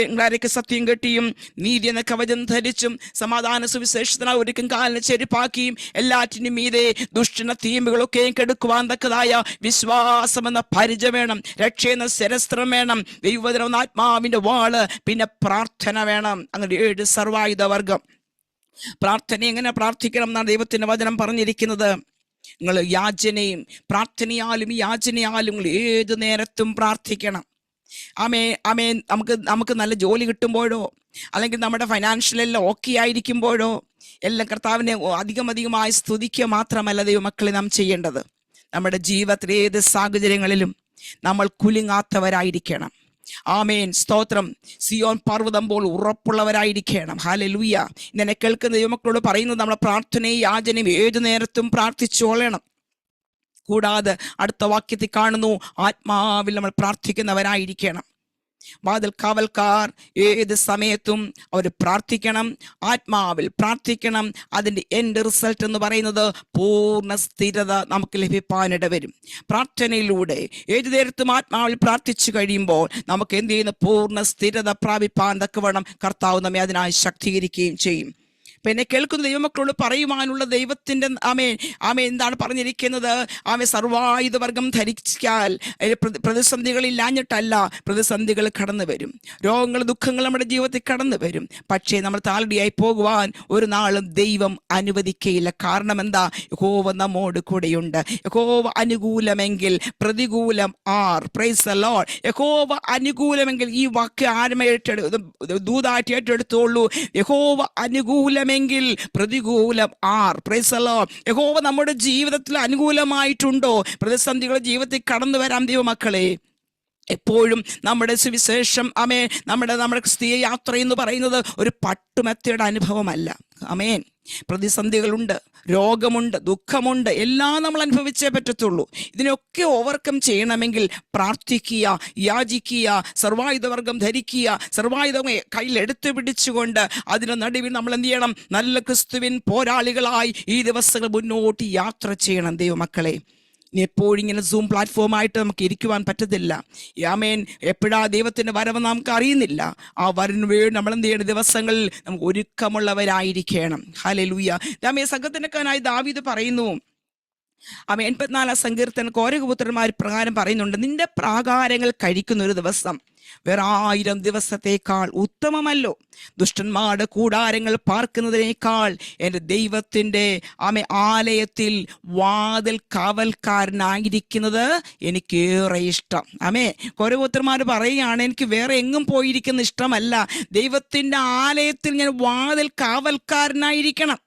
നിങ്ങളാരൊക്കെ സത്യം കെട്ടിയും നീതി എന്ന കവചം ധരിച്ചും സമാധാന സുവിശേഷത്തിനായി ഒരിക്കലും കാലിന് ചെരുപ്പാക്കിയും എല്ലാറ്റിനും മീതെ ദുഷ്ടന തീമ്പുകളൊക്കെയും കെടുക്കുവാൻ തക്കതായ വിശ്വാസം എന്ന പരിച വേണം, രക്ഷയെന്ന ശരസ്ത്രം വേണം, ദൈവവചനം ആത്മാവിന്റെ വാള്, പിന്നെ പ്രാർത്ഥന വേണം. അങ്ങനെ 7 സർവായുധവർഗം. പ്രാർത്ഥന എങ്ങനെ പ്രാർത്ഥിക്കണം എന്നാണ് ദൈവത്തിന്റെ വചനം പറഞ്ഞിരിക്കുന്നത്. നിങ്ങൾ യാചനയും പ്രാർത്ഥനയാലും യാചനയാലും നിങ്ങൾ ഏത് നേരത്തും പ്രാർത്ഥിക്കണം. നമുക്ക് നല്ല ജോലി കിട്ടുമ്പോഴോ, അല്ലെങ്കിൽ നമ്മുടെ ഫൈനാൻഷ്യലെല്ലാം ഓക്കെ ആയിരിക്കുമ്പോഴോ എല്ലാം കർത്താവിനെ അധികമായി സ്തുതിക്കുക മാത്രമല്ല ദൈവമക്കളെ നാം ചെയ്യേണ്ടത്. നമ്മുടെ ജീവിതത്തിലെ ഏത് സാഹചര്യങ്ങളിലും നമ്മൾ കുലുങ്ങാത്തവരായിരിക്കണം. സ്തോത്രം. സിയോൻ പർവ്വതം പോൽ ഉറപ്പുള്ളവരായിരിക്കണം. ഹല്ലേലൂയ. ഇങ്ങനെ കേൾക്കുന്ന ദൈവമക്കളോട് പറയുന്നത്, നമ്മുടെ പ്രാർത്ഥനയും യാചനയും ഏതു നേരത്തും പ്രാർത്ഥിച്ചോളണം. കൂടാതെ അടുത്ത വാക്യത്തിൽ കാണുന്നു, ആത്മാവിൽ നമ്മൾ പ്രാർത്ഥിക്കുന്നവരായിരിക്കണം. വാതിൽ കാവൽക്കാർ ഏത് സമയത്തും അവർ പ്രാർത്ഥിക്കണം, ആത്മാവിൽ പ്രാർത്ഥിക്കണം. അതിൻ്റെ എൻഡ് റിസൾട്ട് എന്ന് പറയുന്നത് പൂർണ്ണ സ്ഥിരത നമുക്ക് ലഭിക്കാനിട വരും. പ്രാർത്ഥനയിലൂടെ ഏത് നേരത്തും ആത്മാവിൽ പ്രാർത്ഥിച്ചു കഴിയുമ്പോൾ നമുക്ക് എന്ത് ചെയ്യുന്നു? പൂർണ്ണ സ്ഥിരത പ്രാപിപ്പാൻ തക്കവണ്ണം കർത്താവ് നമ്മെ അതിനായി ശക്തീകരിക്കുകയും ചെയ്യും. പിന്നെ കേൾക്കുന്ന ദൈവമക്കളോട് പറയുവാനുള്ള ദൈവത്തിൻ്റെ എന്താണ് പറഞ്ഞിരിക്കുന്നത്? സർവായുധവർഗം ധരിച്ചാൽ പ്രതിസന്ധികളില്ലാഞ്ഞിട്ടല്ല, പ്രതിസന്ധികൾ കടന്നു വരും, രോഗങ്ങൾ ദുഃഖങ്ങൾ നമ്മുടെ ജീവിതത്തിൽ കടന്നു വരും. പക്ഷേ നമ്മൾ താളടിയായി പോകുവാൻ ഒരു നാളും ദൈവം അനുവദിക്കയില്ല. കാരണം എന്താ? യഹോവ നമ്മോട് കൂടെയുണ്ട്. യഹോവ അനുകൂലമെങ്കിൽ പ്രതികൂലം ആർ. Price the Lord. യഹോവ അനുകൂലമെങ്കിൽ, ഈ വാക്ക് ദൂതായിട്ട് ഏറ്റെടുത്തോളൂ. യഹോവ അനുകൂലമെങ്കിൽ പ്രതികൂലം ആർ. Price the Lord. യഹോവ നമ്മുടെ ജീവിതത്തിൽ അനുകൂലമായിട്ടുണ്ടോ? പ്രതിസന്ധികൾ ജീവിതത്തിൽ കടന്നു വരാം ദൈവമക്കളെ. എപ്പോഴും നമ്മുടെ സുവിശേഷം അമേൻ, നമ്മുടെ ക്രിസ്തീയ യാത്ര എന്ന് പറയുന്നത് ഒരു പട്ടുമെത്തയുടെ അനുഭവമല്ല. അമേൻ. പ്രതിസന്ധികളുണ്ട്, രോഗമുണ്ട്, ദുഃഖമുണ്ട്, എല്ലാം നമ്മൾ അനുഭവിച്ചേ പറ്റത്തുള്ളൂ. ഇതിനൊക്കെ ഓവർകം ചെയ്യണമെങ്കിൽ പ്രാർത്ഥിക്കുക, യാചിക്കുക, സർവായുധവർഗം ധരിക്കുക, സർവായുധം കയ്യിൽ എടുത്തു പിടിച്ചുകൊണ്ട് അതിന് നടുവിൽ നമ്മൾ എന്ത് ചെയ്യണം? നല്ല ക്രിസ്തുവിൻ പോരാളികളായി ഈ ദിവസങ്ങൾ മുന്നോട്ട് യാത്ര ചെയ്യണം ദൈവമക്കളെ. ഇനി എപ്പോഴും ഇങ്ങനെ സൂം പ്ലാറ്റ്ഫോമായിട്ട് നമുക്ക് ഇരിക്കുവാൻ പറ്റത്തില്ല. ആമേൻ. എപ്പോഴാ ദൈവത്തിൻ്റെ വരവ് നമുക്ക് അറിയുന്നില്ല. ആ വരവിന് വേണ്ടി നമ്മൾ എന്ത് ചെയ്യണം? ദിവസങ്ങളിൽ നമുക്ക് ഒരുക്കമുള്ളവരായിരിക്കണം. ഹല്ലേലൂയ. ആമേൻ. സംഘത്തിനക്കാനായി ദാവീദ് പറയുന്നു, ആമേൻ, 84 സങ്കീർത്തനം കോരകപുത്രന്മാർ പ്രകാരം പറയുന്നുണ്ട്, നിന്റെ പ്രാകാരങ്ങൾ കഴിക്കുന്ന ഒരു ദിവസം വേറെ 1000 ദിവസത്തേക്കാൾ ഉത്തമമല്ലോ. ദുഷ്ടന്മാരുടെ കൂടാരങ്ങൾ പാർക്കുന്നതിനേക്കാൾ എൻ്റെ ദൈവത്തിൻ്റെ ആലയത്തിൽ വാതിൽ കാവൽക്കാരനായിരിക്കുന്നത് എനിക്കേറെ ഇഷ്ടം. കോരകപുത്രന്മാർ പറയുകയാണ്, എനിക്ക് വേറെ എങ്ങും പോയിരിക്കുന്ന ഇഷ്ടമല്ല, ദൈവത്തിൻ്റെ ആലയത്തിൽ ഞാൻ വാതിൽ കാവൽക്കാരനായിരിക്കണം.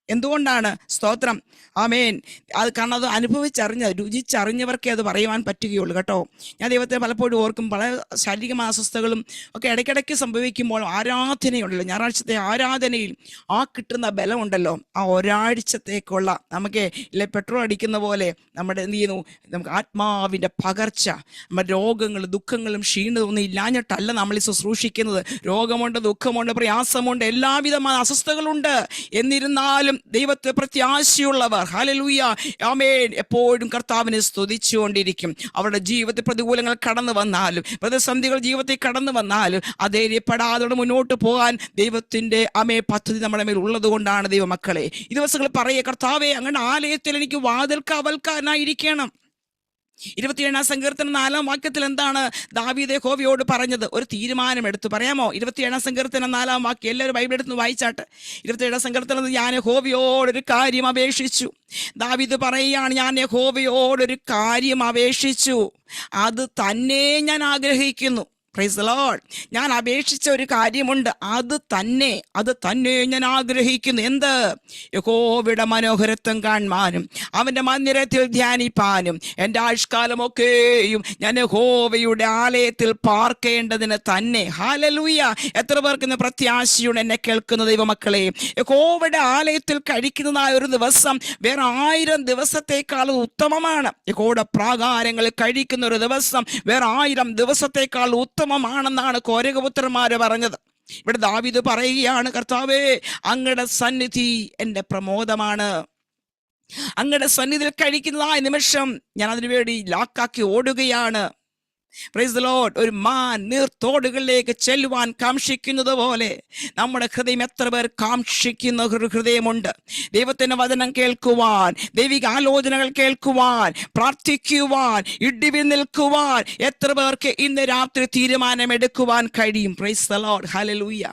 എന്തുകൊണ്ടാണ്? സ്തോത്രം. ആമേൻ. അത് കാരണം അത് രുചിച്ചറിഞ്ഞവർക്കേ അത് പറയുവാൻ പറ്റുകയുള്ളൂ കേട്ടോ. ഞാൻ ദൈവത്തെ പലപ്പോഴും ഓർക്കും, പല ശാരീരികമായ അസ്വസ്ഥതകളും ഒക്കെ ഇടയ്ക്കിടയ്ക്ക് സംഭവിക്കുമ്പോൾ ആരാധനയുണ്ടല്ലോ, ഞായറാഴ്ചത്തെ ആരാധനയിൽ ആ കിട്ടുന്ന ബലമുണ്ടല്ലോ, ആ ഒരാഴ്ചത്തേക്കുള്ള നമുക്ക് ഇല്ല പെട്രോൾ അടിക്കുന്ന പോലെ നമ്മുടെ എന്ത് ചെയ്യുന്നു, നമുക്ക് ആത്മാവിൻ്റെ പകർച്ച, നമ്മുടെ രോഗങ്ങളും ദുഃഖങ്ങളും ക്ഷീണമൊന്നും ഇല്ലാഞ്ഞിട്ടല്ല നമ്മൾ ഈ ശുശ്രൂഷിക്കുന്നത്. രോഗമുണ്ട്, ദുഃഖമുണ്ട്, പ്രയാസമുണ്ട്, എല്ലാവിധമായ അസ്വസ്ഥതകളുണ്ട്. എന്നിരുന്നാലും ദൈവത്തെ പ്രത്യാശയുള്ളവർ, ഹല്ലേലൂയ, ആമേൻ, എപ്പോഴും കർത്താവിനെ സ്തുതിച്ചുകൊണ്ടിരിക്കും. അവരുടെ ജീവിതത്തിൽ പ്രതികൂലങ്ങൾ കടന്നു വന്നാലും, പ്രതിസന്ധികൾ ജീവിതത്തിൽ കടന്നു വന്നാലും അധൈര്യപ്പെടാതെ മുന്നോട്ട് പോകാൻ ദൈവത്തിൻ്റെ പദ്ധതി നമ്മുടെ മേൽ ഉള്ളത് കൊണ്ടാണ് ദൈവമക്കളെ ഈ ദിവസങ്ങൾ പറയുക, കർത്താവേ, അങ്ങനെ ആലയത്തിൽ എനിക്ക് വാതിൽ കാവൽക്കാരനായിരിക്കണം. 27 സങ്കീർത്തനം 4 വാക്യത്തിൽ എന്താണ് ദാവീദ് യഹോവയോട് പറഞ്ഞത്? ഒരു തീരുമാനം എടുത്തു പറയാമോ? 27 സങ്കീർത്തനം 4 വാക്യം എല്ലാവരും ബൈബിൾ എടുത്ത് വായിച്ചാട്ട്. 27 സങ്കീർത്തനം, ഞാൻ യഹോവയോടൊരു കാര്യം അപേക്ഷിച്ചു. ദാവീദ് പറയുകയാണ്, ഞാൻ യഹോവയോടൊരു കാര്യം അപേക്ഷിച്ചു, അത് തന്നെ ഞാൻ ആഗ്രഹിക്കുന്നു. Price the Lord. ഞാൻ അപേക്ഷിച്ച ഒരു കാര്യമുണ്ട്, അത് തന്നെ ഞാൻ ആഗ്രഹിക്കുന്നു. എന്ത്? യഹോവയുടെ മനോഹരത്വം കാണുവാനും അവൻ്റെ മന്ദിരത്തിൽ ധ്യാനിപ്പാനും എൻ്റെ ആയുഷ്കാലമൊക്കെയും ഞാൻ യഹോവയുടെ ആലയത്തിൽ പാർക്കേണ്ടതിന് തന്നെ. ഹല്ലേലൂയ. എത്ര പേർക്ക് ഇന്ന് പ്രത്യാശയുടെ എന്നെ കേൾക്കുന്ന ദൈവമക്കളെ, യഹോവയുടെ ആലയത്തിൽ കഴിക്കുന്നതായ ഒരു ദിവസം വേറെ 1000 ദിവസത്തേക്കാൾ ഉത്തമമാണ്. യഹോവയുടെ പ്രാകാരങ്ങളിൽ കഴിക്കുന്ന ഒരു ദിവസം വേറെ 1000 ദിവസത്തേക്കാൾ ഉത്തമമാണെന്നാണ് കോരകപുത്രന്മാര് പറഞ്ഞത്. ഇവിടെ ദാവീദ് പറയുകയാണ്, കർത്താവേ, അങ്ങയുടെ സന്നിധി എൻ്റെ പ്രമോദമാണ്. അങ്ങയുടെ സന്നിധിയിൽ കഴിക്കുന്നതായ നിമിഷം ഞാൻ അതിനുവേണ്ടി ലാക്കാക്കി ഓടുകയാണ്. Price the Lord. ഒരു മാൻ നീർത്തോടുകളിലേക്ക് ചെല്ലുവാൻ കാക്ഷിക്കുന്നത് പോലെ നമ്മുടെ ഹൃദയം, എത്ര പേർ കാക്ഷിക്കുന്ന ഒരു ഹൃദയമുണ്ട്? ദൈവത്തിന്റെ വചനം കേൾക്കുവാൻ, ദൈവിക ആലോചനകൾ കേൾക്കുവാൻ, പ്രാർത്ഥിക്കുവാൻ, ഇടിവിൽ നിൽക്കുവാൻ എത്ര പേർക്ക് ഇന്ന് രാത്രി തീരുമാനമെടുക്കുവാൻ കഴിയും? Price the Lord. ഹല്ലേലൂയ.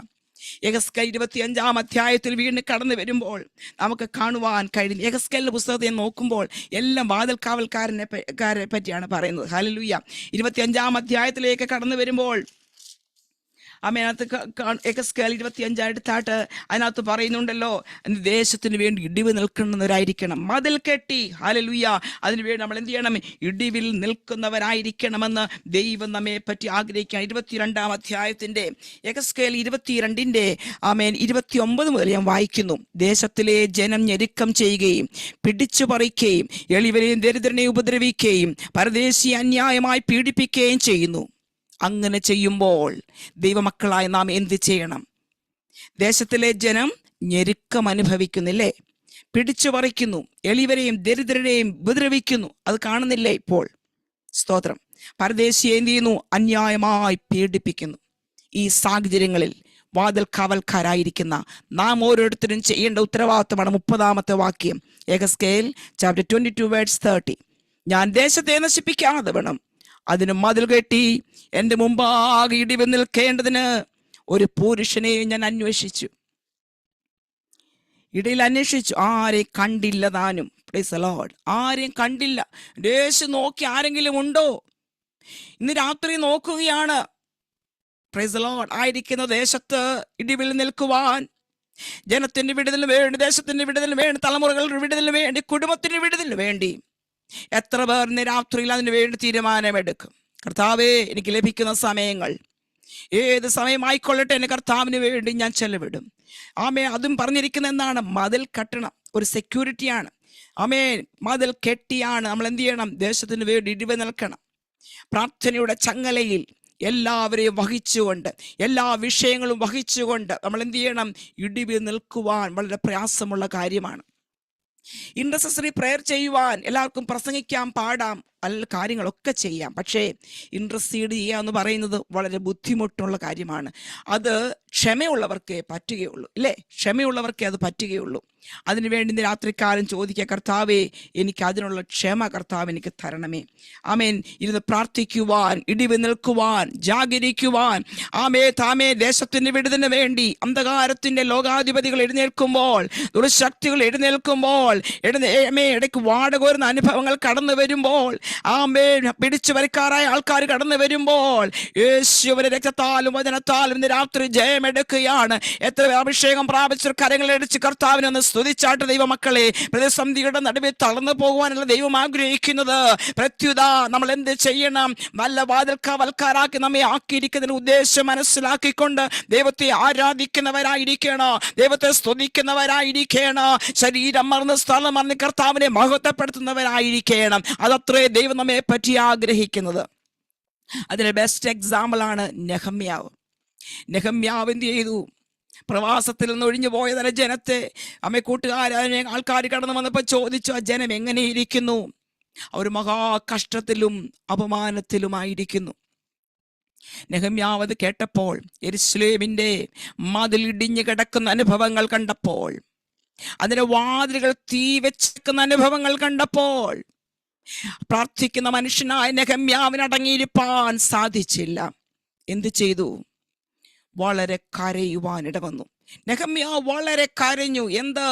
യെഹെസ്കേൽ 25 അധ്യായത്തിൽ വീണ്ടും കടന്നു വരുമ്പോൾ നമുക്ക് കാണുവാൻ കഴിയും. യെഹെസ്കേലിന്റെ പുസ്തകത്തെ നോക്കുമ്പോൾ എല്ലാം വാതിൽ കാവൽക്കാരനെ പറ്റിയാണ് പറയുന്നത്. ഹല്ലേലൂയ. 25 അധ്യായത്തിലേക്ക് കടന്നു വരുമ്പോൾ അതിനകത്ത് യെഹെസ്കേൽ 25 എടുത്താട്ട് അതിനകത്ത് പറയുന്നുണ്ടല്ലോ, ദേശത്തിന് വേണ്ടി ഇടിവ് നിൽക്കുന്നവരായിരിക്കണം, മതിൽ കെട്ടി. ഹല്ലേലൂയ. അതിനുവേണ്ടി നമ്മൾ എന്ത് ചെയ്യണം? ഇടിവിൽ നിൽക്കുന്നവരായിരിക്കണമെന്ന് ദൈവം നമ്മെ പറ്റി ആഗ്രഹിക്കുകയാണ്. 22 അധ്യായത്തിന്റെ യെഹെസ്കേൽ 22 29 മുതൽ ഞാൻ വായിക്കുന്നു. ദേശത്തിലെ ജനം ഞെരുക്കം ചെയ്യുകയും പിടിച്ചു പറിക്കുകയും എളിവരെയും ദരിദ്രനെയും ഉപദ്രവിക്കുകയും പരദേശി അന്യായമായി പീഡിപ്പിക്കുകയും ചെയ്യുന്നു. അങ്ങനെ ചെയ്യുമ്പോൾ ദൈവമക്കളായ നാം എന്ത് ചെയ്യണം? ദേശത്തിലെ ജനം ഞെരുക്കം അനുഭവിക്കുന്നില്ലേ? പിടിച്ചു പറിക്കുന്നു, എളിവരെയും ദരിദ്രരെയും ഉപദ്രവിക്കുന്നു. അത് കാണുന്നില്ലേ ഇപ്പോൾ? സ്തോത്രം. പരദേശിയെ എന്ത് ചെയ്യുന്നു? അന്യായമായി പീഡിപ്പിക്കുന്നു. ഈ സാഹചര്യങ്ങളിൽ വാതിൽ കാവൽക്കാരായിരിക്കുന്ന നാം ഓരോരുത്തരും ചെയ്യേണ്ട ഉത്തരവാദിത്തമാണ് 30 വാക്യം, യെഹെസ്കേൽ ചാപ്റ്റർ 22:30. ഞാൻ ദേശത്തെ നശിപ്പിക്കാതെ വേണം അതിന് മതിൽ കെട്ടി എൻ്റെ മുമ്പാകെ ഇടിവ് നിൽക്കേണ്ടതിന് ഒരു പുരുഷനെ ഞാൻ അന്വേഷിച്ചു. ഇടയിൽ അന്വേഷിച്ചു, ആരെയും കണ്ടില്ല താനും. Price the Lord. ആരെയും കണ്ടില്ല. ദേശം നോക്കി ആരെങ്കിലും ഉണ്ടോ? ഇന്ന് രാത്രി നോക്കുകയാണ്. Price the Lord. ആയിരിക്കുന്ന ദേശത്ത് ഇടിവിൽ നിൽക്കുവാൻ, ജനത്തിന്റെ വിടുതലിന് വേണ്ടി, ദേശത്തിന്റെ വിടുതലിന് വേണ്ടി, തലമുറകളുടെ വിടുതലിന് വേണ്ടി, കുടുംബത്തിന്റെ വിടുതലിന് വേണ്ടി എത്ര പേർ ഇന്ന് രാത്രിയിൽ അതിനു വേണ്ടി തീരുമാനമെടുക്കും? കർത്താവേ, എനിക്ക് ലഭിക്കുന്ന സമയങ്ങൾ ഏത് സമയമായിക്കൊള്ളട്ടെ എന്നെ കർത്താവിന് വേണ്ടി ഞാൻ ചെലവിടും. ആമേ, അതും പറഞ്ഞിരിക്കുന്ന എന്താണ്? മതിൽ കെട്ടണം, ഒരു സെക്യൂരിറ്റിയാണ്. ആമേ, മതിൽ കെട്ടിയാണ് നമ്മൾ എന്ത് ചെയ്യണം? ദേശത്തിന് വേണ്ടി ഇടിവ് നിൽക്കണം. പ്രാർത്ഥനയുടെ ചങ്ങലയിൽ എല്ലാവരെയും വഹിച്ചുകൊണ്ട്, എല്ലാ വിഷയങ്ങളും വഹിച്ചുകൊണ്ട് നമ്മൾ എന്ത് ചെയ്യണം? ഇടിവ് നിൽക്കുവാൻ വളരെ പ്രയാസമുള്ള കാര്യമാണ്. ഇന്റർസെസറി പ്രെയർ ചെയ്യുവാൻ എല്ലാവർക്കും പ്രസംഗിക്കാം, പാടാം, നല്ല കാര്യങ്ങളൊക്കെ ചെയ്യാം. പക്ഷേ ഇന്റർസീഡ് ചെയ്യുക എന്ന് പറയുന്നത് വളരെ ബുദ്ധിമുട്ടുള്ള കാര്യമാണ്. അത് ക്ഷമയുള്ളവർക്കേ പറ്റുകയുള്ളൂ, ഇല്ലേ? ക്ഷമയുള്ളവർക്കേ അത് പറ്റുകയുള്ളൂ. അതിനുവേണ്ടി ഇന്ന് രാത്രിക്കാലം ചോദിക്കുക, കർത്താവേ, എനിക്ക് അതിനുള്ള ക്ഷമ കർത്താവ് എനിക്ക് തരണമേ. ആമേൻ. ഇരുന്ന് പ്രാർത്ഥിക്കുവാൻ, ഇടിവ് നിൽക്കുവാൻ, ജാഗരിക്കുവാൻ. ആമേ താമേ, ദേശത്തിന്റെ വിടുതലിന് വേണ്ടി അന്ധകാരത്തിന്റെ ലോകാധിപതികൾ എഴുന്നേൽക്കുമ്പോൾ, ദുർശക്തികൾ എഴുന്നേൽക്കുമ്പോൾ, ഇടയ്ക്ക് വാടകോരുന്ന അനുഭവങ്ങൾ കടന്നു വരുമ്പോൾ, ആമേ പിടിച്ചു വരക്കാരായ ആൾക്കാർ കടന്നു വരുമ്പോൾ, യേശുവിന്റെ രക്തത്താലും വചനത്താലും ഇന്ന് രാത്രി ജയമെടുക്കുകയാണ്. എത്ര അഭിഷേകം പ്രാപിച്ച കരങ്ങളടിച്ച് കർത്താവിനൊന്ന് സ്തുതിച്ചാട്ട് ദൈവമക്കളെ. പ്രതിസന്ധിയുടെ നടുവിൽ തളർന്നു പോകുവാനുള്ള ദൈവം ആഗ്രഹിക്കുന്നത്. പ്രത്യുത നമ്മൾ എന്ത് ചെയ്യണം? നല്ല വാതിൽക്കാവൽക്കാരാക്കി നമ്മെ ആക്കിയിരിക്കുന്നതിന് ഉദ്ദേശം മനസ്സിലാക്കിക്കൊണ്ട് ദൈവത്തെ ആരാധിക്കുന്നവരായിരിക്കണം, ദൈവത്തെ സ്തുതിക്കുന്നവരായിരിക്കണം, ശരീരം മറന്ന് സ്ഥലം മറന്ന് കർത്താവിനെ മഹത്വപ്പെടുത്തുന്നവരായിരിക്കണം. അതത്രേ ദൈവം നമ്മെ പറ്റി ആഗ്രഹിക്കുന്നത്. അതിന് ബെസ്റ്റ് എക്സാമ്പിൾ ആണ് നെഹമ്യാവ്. നെഹമ്യാവ് എന്ത് ചെയ്തു? പ്രവാസത്തിൽ നിന്ന് ഒഴിഞ്ഞു പോയ തന്നെ ജനത്തെ, അമ്മ കൂട്ടുകാരെ ആൾക്കാർ കടന്നു വന്നപ്പോൾ ചോദിച്ചു, ആ ജനം എങ്ങനെയിരിക്കുന്നു? അവർ മഹാകഷ്ടത്തിലും അപമാനത്തിലുമായിരിക്കുന്നു. നെഹമ്യാവ് അത് കേട്ടപ്പോൾ, യെരുശലേമിന്റെ മതിൽ ഇടിഞ്ഞു കിടക്കുന്ന അനുഭവങ്ങൾ കണ്ടപ്പോൾ, അതിന്റെ വാതിലുകൾ തീ വെച്ചേക്കുന്ന അനുഭവങ്ങൾ കണ്ടപ്പോൾ, പ്രാർത്ഥിക്കുന്ന മനുഷ്യനായ നെഹമ്യാവിന് അടങ്ങിയിരിപ്പാൻ സാധിച്ചില്ല. എന്ത് ചെയ്തു? വളരെ കരയുവാൻ ഇടവന്നു. നെഹമ്യാവ് വളരെ കരഞ്ഞു. എന്ത്?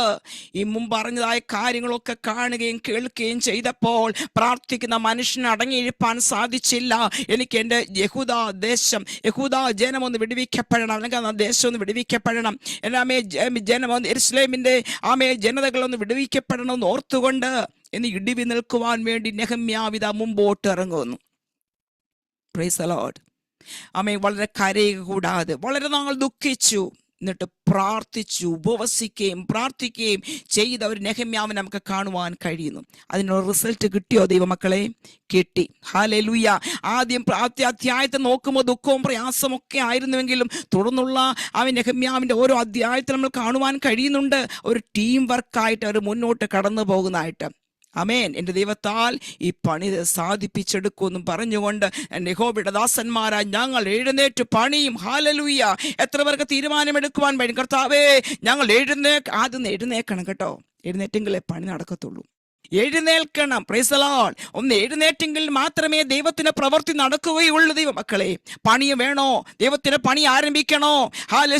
ഈ മുമ്പ് പറഞ്ഞതായ കാര്യങ്ങളൊക്കെ കാണുകയും കേൾക്കുകയും ചെയ്തപ്പോൾ പ്രാർത്ഥിക്കുന്ന മനുഷ്യന് അടങ്ങിയിരിപ്പാൻ സാധിച്ചില്ല. എനിക്ക് എൻ്റെ യഹൂദാ ദേശം, യഹൂദാ ജനം ഒന്ന് വിടുവിക്കപ്പെടണം, അല്ലെങ്കിൽ ആ ദേശം ഒന്ന് വിടുവിക്കപ്പെടണം, എൻ്റെ ആമേ ജനം ഒന്ന്, യെരുശലേമിൻ്റെ ആമേ ജനതകളൊന്ന് വിടുവിക്കപ്പെടണമെന്ന് ഓർത്തുകൊണ്ട് എന്ന് ഇടിവി നിൽക്കുവാൻ വേണ്ടി നെഹമ്യാവ് ഇതാ മുമ്പോട്ട് ഇറങ്ങുന്നു. Price the Lord. ആമേ, വളരെ കരയുക കൂടാതെ വളരെ നാൾ ദുഃഖിച്ചു, എന്നിട്ട് പ്രാർത്ഥിച്ചു, ഉപവസിക്കുകയും പ്രാർത്ഥിക്കുകയും ചെയ്ത ഒരു നെഹമ്യാവിനെ നമുക്ക് കാണുവാൻ കഴിയുന്നു. അതിനുള്ള റിസൾട്ട് കിട്ടിയോ ദൈവമക്കളെ? കിട്ടി. ഹല്ലേലൂയ. ആദ്യം അധ്യായത്തെ നോക്കുമ്പോൾ ദുഃഖവും പ്രയാസമൊക്കെ ആയിരുന്നുവെങ്കിലും തുടർന്നുള്ള നെഹമ്യാവിൻ്റെ ഓരോ അധ്യായത്തിൽ നമ്മൾ കാണുവാൻ കഴിയുന്നുണ്ട് ഒരു ടീം വർക്കായിട്ട് അവർ മുന്നോട്ട് കടന്നു പോകുന്നതായിട്ട്. അമേൻ. എൻ്റെ ദൈവത്താൽ ഈ പണി സാധിപ്പിച്ചെടുക്കുമെന്നും പറഞ്ഞുകൊണ്ട് യഹോവയുടെ ദാസന്മാരാ ഞങ്ങൾ എഴുന്നേറ്റ് പണിയും. ഹല്ലേലൂയ. എത്ര പേർക്ക് തീരുമാനമെടുക്കുവാൻ വേണ്ടി? കർത്താവേ, ഞങ്ങൾ ആദ്യം എഴുന്നേക്കണം കേട്ടോ. എഴുന്നേറ്റെങ്കിലേ പണി നടക്കത്തുള്ളൂ. എഴുന്നേൽക്കണം. Praise the Lord. ഒന്ന് എഴുന്നേറ്റെങ്കിൽ മാത്രമേ ദൈവത്തിന്റെ പ്രവൃത്തി നടക്കുകയുള്ളൂ. ദൈവമക്കളെ, പണി വേണോ? ദൈവത്തിന്റെ പണി ആരംഭിക്കണോ?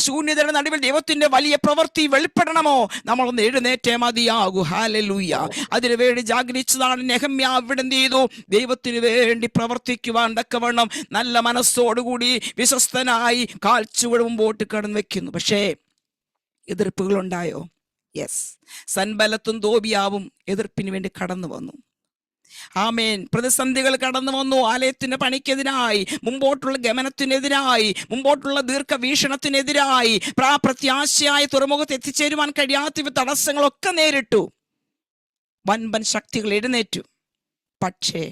ശൂന്യതയുടെ നടുവിൽ ദൈവത്തിന്റെ വലിയ പ്രവൃത്തി വെളിപ്പെടണമോ? നമ്മളൊന്ന് എഴുന്നേറ്റേ മതിയാകൂ. ഹല്ലേലൂയ. അതിനു വേണ്ടി ജാഗരിച്ചതാണ് നെഹമ്യാവ്. ഇവിടെ എന്ത് ചെയ്തു? ദൈവത്തിന് വേണ്ടി പ്രവർത്തിക്കുവാൻ തക്കവണ്ണം നല്ല മനസ്സോടുകൂടി വിശ്വസ്തനായി കാൽച്ചുവട് മുമ്പോട്ട് കടന്നു വെക്കുന്നു. പക്ഷേ എതിർപ്പുകൾ ഉണ്ടായോ? യെസ്. സൻബലത്തും തോബിയാവും എതിർപ്പിന് വേണ്ടി കടന്നു വന്നു. ആമേൻ. പ്രതിസന്ധികൾ കടന്നു വന്നു. ആലയത്തിന്റെ പണിക്കെതിരായി, മുമ്പോട്ടുള്ള ഗമനത്തിനെതിരായി, മുമ്പോട്ടുള്ള ദീർഘവീക്ഷണത്തിനെതിരായി, പ്രത്യാശയായ തുറമുഖത്ത് എത്തിച്ചേരുവാൻ കഴിയാത്ത തടസ്സങ്ങളൊക്കെ നേരിട്ടു. വൻപൻ ശക്തികൾ എഴുന്നേറ്റു. പക്ഷേ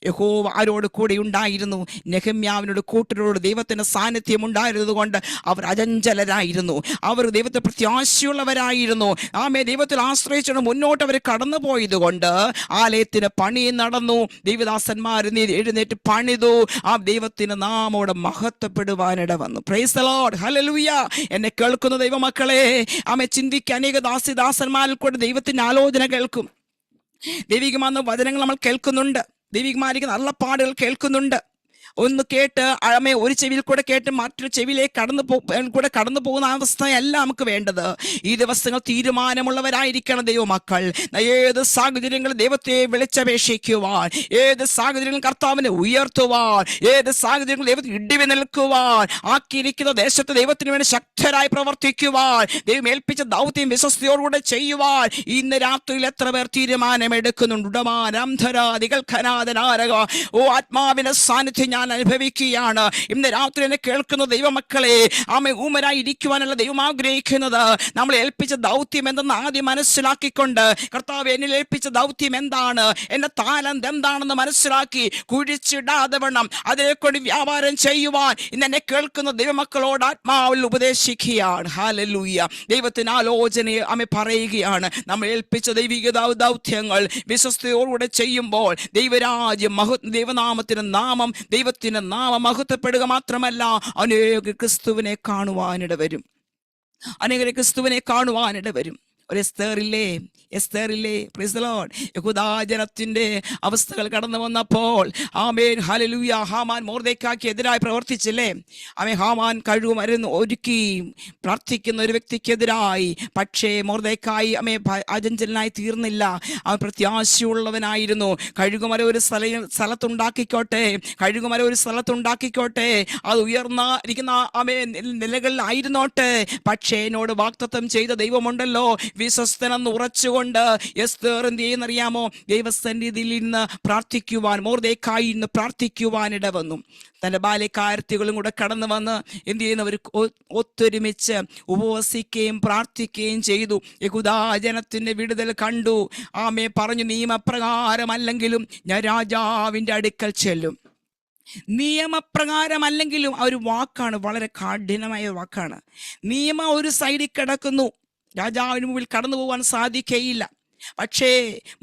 യഹോവ ആരോട് കൂടെ ഉണ്ടായിരുന്നു? നെഹമ്യാവിനോട് കൂട്ടരോട് ദൈവത്തിന്റെ സാന്നിധ്യം ഉണ്ടായിരുന്നത് കൊണ്ട് അവർ അചഞ്ചലരായിരുന്നു. അവർ ദൈവത്തെ പ്രത്യാശയുള്ളവരായിരുന്നു. ആമേ, ദൈവത്തിൽ ആശ്രയിച്ചുകൊണ്ട് മുന്നോട്ട് അവർ കടന്നു പോയത് കൊണ്ട് ആലയത്തിന് പണി നടന്നു. ദൈവദാസന്മാർ എഴുന്നേറ്റ് പണിതു. ആ ദൈവത്തിന് നാം അവിടെ മഹത്വപ്പെടുവാനിട വന്നു. Price the Lord. ഹല്ലേലൂയ. എന്നെ കേൾക്കുന്ന ദൈവമക്കളെ, ആമേ, ചിന്തിക്കുക. അനേക ദാസന്മാരിൽ കൂടെ ദൈവത്തിന്റെ ആലോചന കേൾക്കും. ദൈവികമായ വചനങ്ങൾ നമ്മൾ കേൾക്കുന്നുണ്ട്. ദൈവികമായിരിക്കുന്ന അരുളപ്പാടുകൾ കേൾക്കുന്നുണ്ട്. ഒന്ന് കേട്ട് ഒരു ചെവിയിൽ കൂടെ കേട്ട് മറ്റൊരു ചെവിയിലേക്ക് കടന്നു പോകുന്ന അവസ്ഥയല്ല നമുക്ക് വേണ്ടത്. ഈ ദിവസങ്ങൾ തീരുമാനമുള്ളവരായിരിക്കണം ദൈവമക്കൾ. ഏത് സാഹചര്യങ്ങളും ദൈവത്തെ വിളിച്ചപേക്ഷിക്കുവാൻ, ഏത് സാഹചര്യങ്ങളും കർത്താവിനെ ഉയർത്തുവാൻ, ഏത് സാഹചര്യങ്ങളും ദൈവത്തിന് ഇടിവി നിൽക്കുവാൻ, ആക്കിയിരിക്കുന്ന ദേശത്ത് ദൈവത്തിന് വേണ്ടി ശക്തരായി പ്രവർത്തിക്കുവാൻ, ദൈവം ഏൽപ്പിച്ച ദൗത്യം വിശ്വസ്തയോടുകൂടെ ചെയ്യുവാൻ ഇന്ന് രാത്രിയിൽ എത്ര പേർ തീരുമാനമെടുക്കുന്നുണ്ട്? ഓ, ആത്മാവിന്റെ സാന്നിധ്യം ഞാൻ അനുഭവിക്കുകയാണ്. ഇന്ന് രാത്രി എന്നെ കേൾക്കുന്ന ദൈവമക്കളെ, ഊമരായി ഇരിക്കുവാനല്ല ദൈവം ആഗ്രഹിക്കുന്നത്. നമ്മൾ ഏൽപ്പിച്ച ദൗത്യം എന്തെന്ന് ആദ്യം മനസ്സിലാക്കിക്കൊണ്ട്, കർത്താവ് എന്നിൽ ഏൽപ്പിച്ച ദൗത്യം എന്താണ്, എന്റെ താലന്ത് എന്താണെന്ന് മനസ്സിലാക്കി കുഴിച്ചിടാതെ വണ്ണം അതിനെക്കൊണ്ട് വ്യാപാരം ചെയ്യുവാൻ ഇന്ന് എന്നെ കേൾക്കുന്ന ദൈവമക്കളോട് ആത്മാവിൽ ഉപദേശിക്കുകയാണ്. ഹല്ലേലൂയ. ദൈവത്തിന് ആലോചനയെ പറയുകയാണ്. നമ്മൾ ഏൽപ്പിച്ച ദൈവിക ദൗത്യങ്ങൾ വിശ്വസ്തയോടുകൂടെ ചെയ്യുമ്പോൾ ദൈവനാമത്തിന്റെ നാമം മഹത്വപ്പെടുക മാത്രമല്ല, അനേക ക്രിസ്തുവിനെ കാണുവാനിട വരും. ഒരു എസ്തേറില്ലേ പ്രൈസ് ദി ലോർഡ്. യഹൂദാജനത്തിന്റെ അവസ്ഥകൾ കടന്നു വന്നപ്പോൾ ആമേൻ ഹല്ലേലൂയ, ഹാമാൻ മൊർദെഖായ്ക്ക് എതിരായി പ്രവർത്തിച്ചില്ലേ? ഹാമാൻ കഴുകുമരുന്ന് ഒരുക്കി പ്രാർത്ഥിക്കുന്ന ഒരു വ്യക്തിക്കെതിരായി. പക്ഷേ മൊർദെഖായി അചഞ്ചലനായി തീർന്നില്ല. അവൻ പ്രത്യാശയുള്ളവനായിരുന്നു. കഴുകുമര ഒരു സ്ഥലത്തുണ്ടാക്കിക്കോട്ടെ, അത് ഉയർന്നിരിക്കുന്ന നിലകളിലായിരുന്നോട്ടെ, പക്ഷേ എന്നോട് വാഗ്ദത്തം ചെയ്ത ദൈവമുണ്ടല്ലോ, വിശ്വസ്തനെന്ന് ഉറച്ചുകൊണ്ട് എസ്തേർ എന്ത് ചെയ്യുന്നറിയാമോ? ദൈവസന്നിധിയിൽ നിന്ന് പ്രാർത്ഥിക്കുവാൻ, മൊർദെഖായി ഇന്ന് പ്രാർത്ഥിക്കുവാനിട വന്നു. തന്റെ ബാല്യക്കാരത്തികളും കൂടെ കടന്നു വന്ന് എന്ത് ചെയ്യുന്നവർ ഒത്തൊരുമിച്ച് ഉപവസിക്കുകയും പ്രാർത്ഥിക്കുകയും ചെയ്തു. യഹൂദാജനത്തിന്റെ വിടുതൽ കണ്ടു. പറഞ്ഞു, നിയമപ്രകാരമല്ലെങ്കിലും ഞാൻ രാജാവിന്റെ അടുക്കൽ ചെല്ലും. നിയമപ്രകാരമല്ലെങ്കിലും ആ ഒരു വാക്കാണ്, വളരെ കഠിനമായ വാക്കാണ്. നിയമം ഒരു സൈഡിൽ കിടക്കുന്നു, രാജാവിന് മുമ്പിൽ കടന്നു പോകാൻ സാധിക്കയില്ല. പക്ഷേ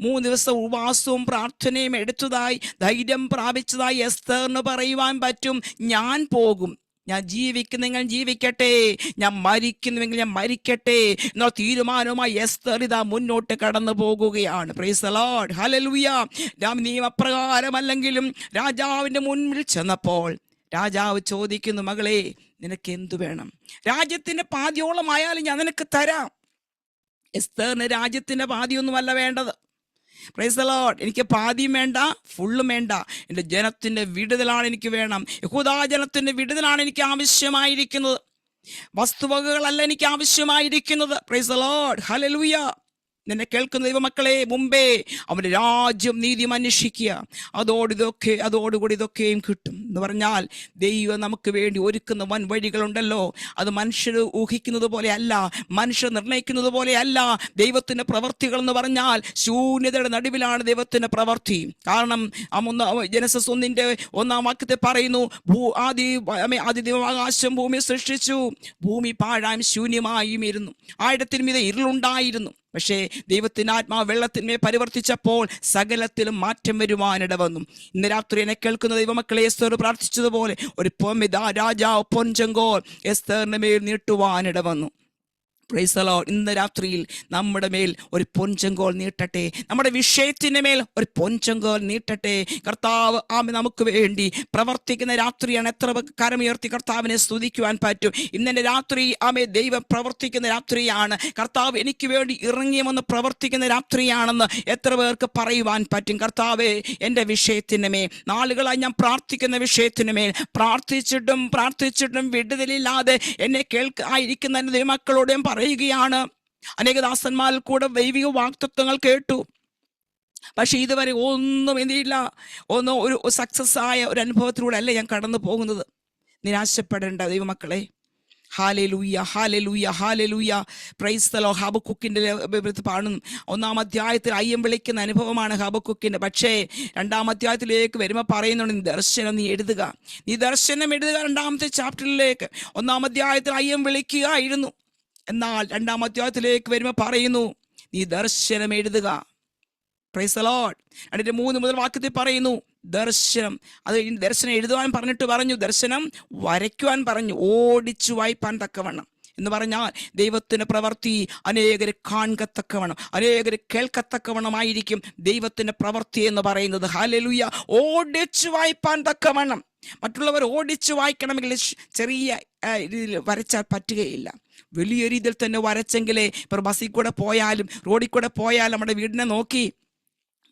3 ദിവസം ഉപവാസവും പ്രാർത്ഥനയും എടുത്തതായി, ധൈര്യം പ്രാപിച്ചതായി എസ്തേറിന് പറയുവാൻ പറ്റും, ഞാൻ പോകും, ഞാൻ ജീവിക്കുന്നെങ്കിൽ ജീവിക്കട്ടെ, ഞാൻ മരിക്കുന്നുവെങ്കിൽ ഞാൻ മരിക്കട്ടെ എന്ന തീരുമാനവുമായി എസ്തേർ ഇതാ മുന്നോട്ട് കടന്നു പോകുകയാണ്. Price the Lord. ഹല്ലേലൂയ. നിയമപ്രകാരമല്ലെങ്കിലും രാജാവിന്റെ മുൻപിൽ ചെന്നപ്പോൾ രാജാവ് ചോദിക്കുന്നു, മകളെ നിനക്ക് എന്തു വേണം? രാജ്യത്തിന്റെ പാതിയോളമായാലും ഞാൻ നിനക്ക് തരാം. എസ്തേറിന് രാജ്യത്തിന്റെ പാതിയൊന്നുമല്ല വേണ്ടത്. Price the Lord. എനിക്ക് പാതിയും വേണ്ട, ഫുള്ളും വേണ്ട. എൻ്റെ ജനത്തിന്റെ വിടുതലാണ് എനിക്ക് വേണം. യഹൂദാജനത്തിന്റെ വിടുതലാണ് എനിക്ക് ആവശ്യമായിരിക്കുന്നത്. വസ്തുവകകളല്ല എനിക്ക് ആവശ്യമായിരിക്കുന്നത്. Praise the Lord. ഹല്ലേലൂയ. നിന്നെ കേൾക്കുന്ന ദൈവമക്കളെ, മുമ്പേ അവന്റെ രാജ്യം നീതിയും അന്വേഷിക്കുക, അതോടുകൂടി ഇതൊക്കെയും കിട്ടും എന്ന് പറഞ്ഞാൽ, ദൈവം നമുക്ക് വേണ്ടി ഒരുക്കുന്ന വൻ വഴികളുണ്ടല്ലോ, അത് മനുഷ്യർ ഊഹിക്കുന്നത് പോലെയല്ല, മനുഷ്യർ നിർണയിക്കുന്നത് പോലെയല്ല. ദൈവത്തിന്റെ പ്രവർത്തികൾ എന്ന് പറഞ്ഞാൽ ശൂന്യതയുടെ നടുവിലാണ് ദൈവത്തിന്റെ പ്രവർത്തി. കാരണം ജനസസ് 1:1 വാക്യത്തെ പറയുന്നു, ആകാശം ഭൂമി സൃഷ്ടിച്ചു, ഭൂമി പാഴായും ശൂന്യമായും ഇരുന്നു, ആഴത്തിനും ഇത് ഇരുളുണ്ടായിരുന്നു. പക്ഷേ ദൈവത്തിന്റെ ആത്മാവ് വെള്ളത്തിന്മേൽ പരിവർത്തിച്ചപ്പോൾ സകലത്തിലും മാറ്റം വരുവാനിട വന്നു. ഇന്ന് രാത്രി എന്നെ കേൾക്കുന്ന ദൈവമക്കളെ, എസ്തേർ പ്രാർത്ഥിച്ചതുപോലെ ഒരു രാജാവ് പൊൻചെങ്കോൽ എസ്തേറിന്റെ മേൽ നീട്ടുവാനിട വന്നു. Price the Lord. ഇന്ന് രാത്രിയിൽ നമ്മുടെ മേൽ ഒരു പൊൻചെങ്കോൽ നീട്ടട്ടെ, നമ്മുടെ വിഷയത്തിന് മേൽ ഒരു പൊൻചെങ്കോൽ നീട്ടട്ടെ. കർത്താവ് നമുക്ക് വേണ്ടി പ്രവർത്തിക്കുന്ന രാത്രിയാണ്. എത്ര കരമുയർത്തി കർത്താവിനെ സ്തുതിക്കുവാൻ പറ്റും? ഇന്നെൻ്റെ രാത്രി ദൈവം പ്രവർത്തിക്കുന്ന രാത്രിയാണ്. കർത്താവ് എനിക്ക് വേണ്ടി ഇറങ്ങിയെന്ന് പ്രവർത്തിക്കുന്ന രാത്രിയാണെന്ന് എത്ര പേർക്ക് പറയുവാൻ പറ്റും? കർത്താവേ, എൻ്റെ വിഷയത്തിന് മേൽ, നാളുകളായി ഞാൻ പ്രാർത്ഥിക്കുന്ന വിഷയത്തിന് മേൽ പ്രാർത്ഥിച്ചിട്ടും വിടുതലില്ലാതെ എന്നെ കേൾക്കായിരിക്കുന്ന എൻ്റെ ദൈവമക്കളോടും പറയുകയാണ്. അനേക ദാസന്മാരിൽ കൂടെ ദൈവിക വാഗ്ദത്തങ്ങൾ കേട്ടു, പക്ഷെ ഇതുവരെ ഒന്നും എന്തില്ല, ഒരു സക്സസ് ആയ ഒരു അനുഭവത്തിലൂടെ അല്ല ഞാൻ കടന്നു പോകുന്നത്. നിരാശപ്പെടേണ്ട ദൈവമക്കളെ. Hallelujah, hallelujah, hallelujah. Praise the lord. ഹബക്കൂക്കിന്റെ പാടും 1-ാം അധ്യായത്തിൽ അയ്യം വിളിക്കുന്ന അനുഭവമാണ് ഹബക്കൂക്കിന്റെ. പക്ഷേ 2-ാം അധ്യായത്തിലേക്ക് വരുമ്പോൾ പറയുന്നുണ്ട്, നീ ദർശനം എഴുതുക. 2-ാമത്തെ ചാപ്റ്ററിലേക്ക്. 1-ാം അധ്യായത്തിൽ അയ്യം വിളിക്കുകയായിരുന്നു, എന്നാൽ 2-ാം അധ്യായത്തിലേക്ക് വരുമ്പോൾ പറയുന്നു, നീ ദർശനം എഴുതുക. Price the Lord. 3 മുതൽ വാക്യത്തിൽ പറയുന്നു ദർശനം. അത് ദർശനം എഴുതുവാൻ പറഞ്ഞിട്ട് പറഞ്ഞു, ദർശനം വരയ്ക്കുവാൻ പറഞ്ഞു, ഓടിച്ചു വായിപ്പാൻ തക്കവണ്ണം. എന്ന് പറഞ്ഞാൽ ദൈവത്തിൻ്റെ പ്രവൃത്തി അനേകർ കാണത്തക്കവണ്ണം, അനേകർ കേൾക്കത്തക്കവണ്ണമായിരിക്കും ദൈവത്തിൻ്റെ പ്രവൃത്തി എന്ന് പറയുന്നത്. ഹല്ലേലൂയ. ഓടിച്ചു വായിപ്പാൻ തക്കവണ്ണം, മറ്റുള്ളവർ ഓടിച്ചു വായിക്കണമെങ്കിൽ ചെറിയ രീതിയിൽ വരച്ചാൽ പറ്റുകയില്ല. വലിയ രീതിയിൽ തന്നെ വരച്ചെങ്കിലേ ഇപ്പോൾ ബസ്സിൽ കൂടെ പോയാലും റോഡിൽ കൂടെ പോയാലും നമ്മുടെ വീടിനെ നോക്കി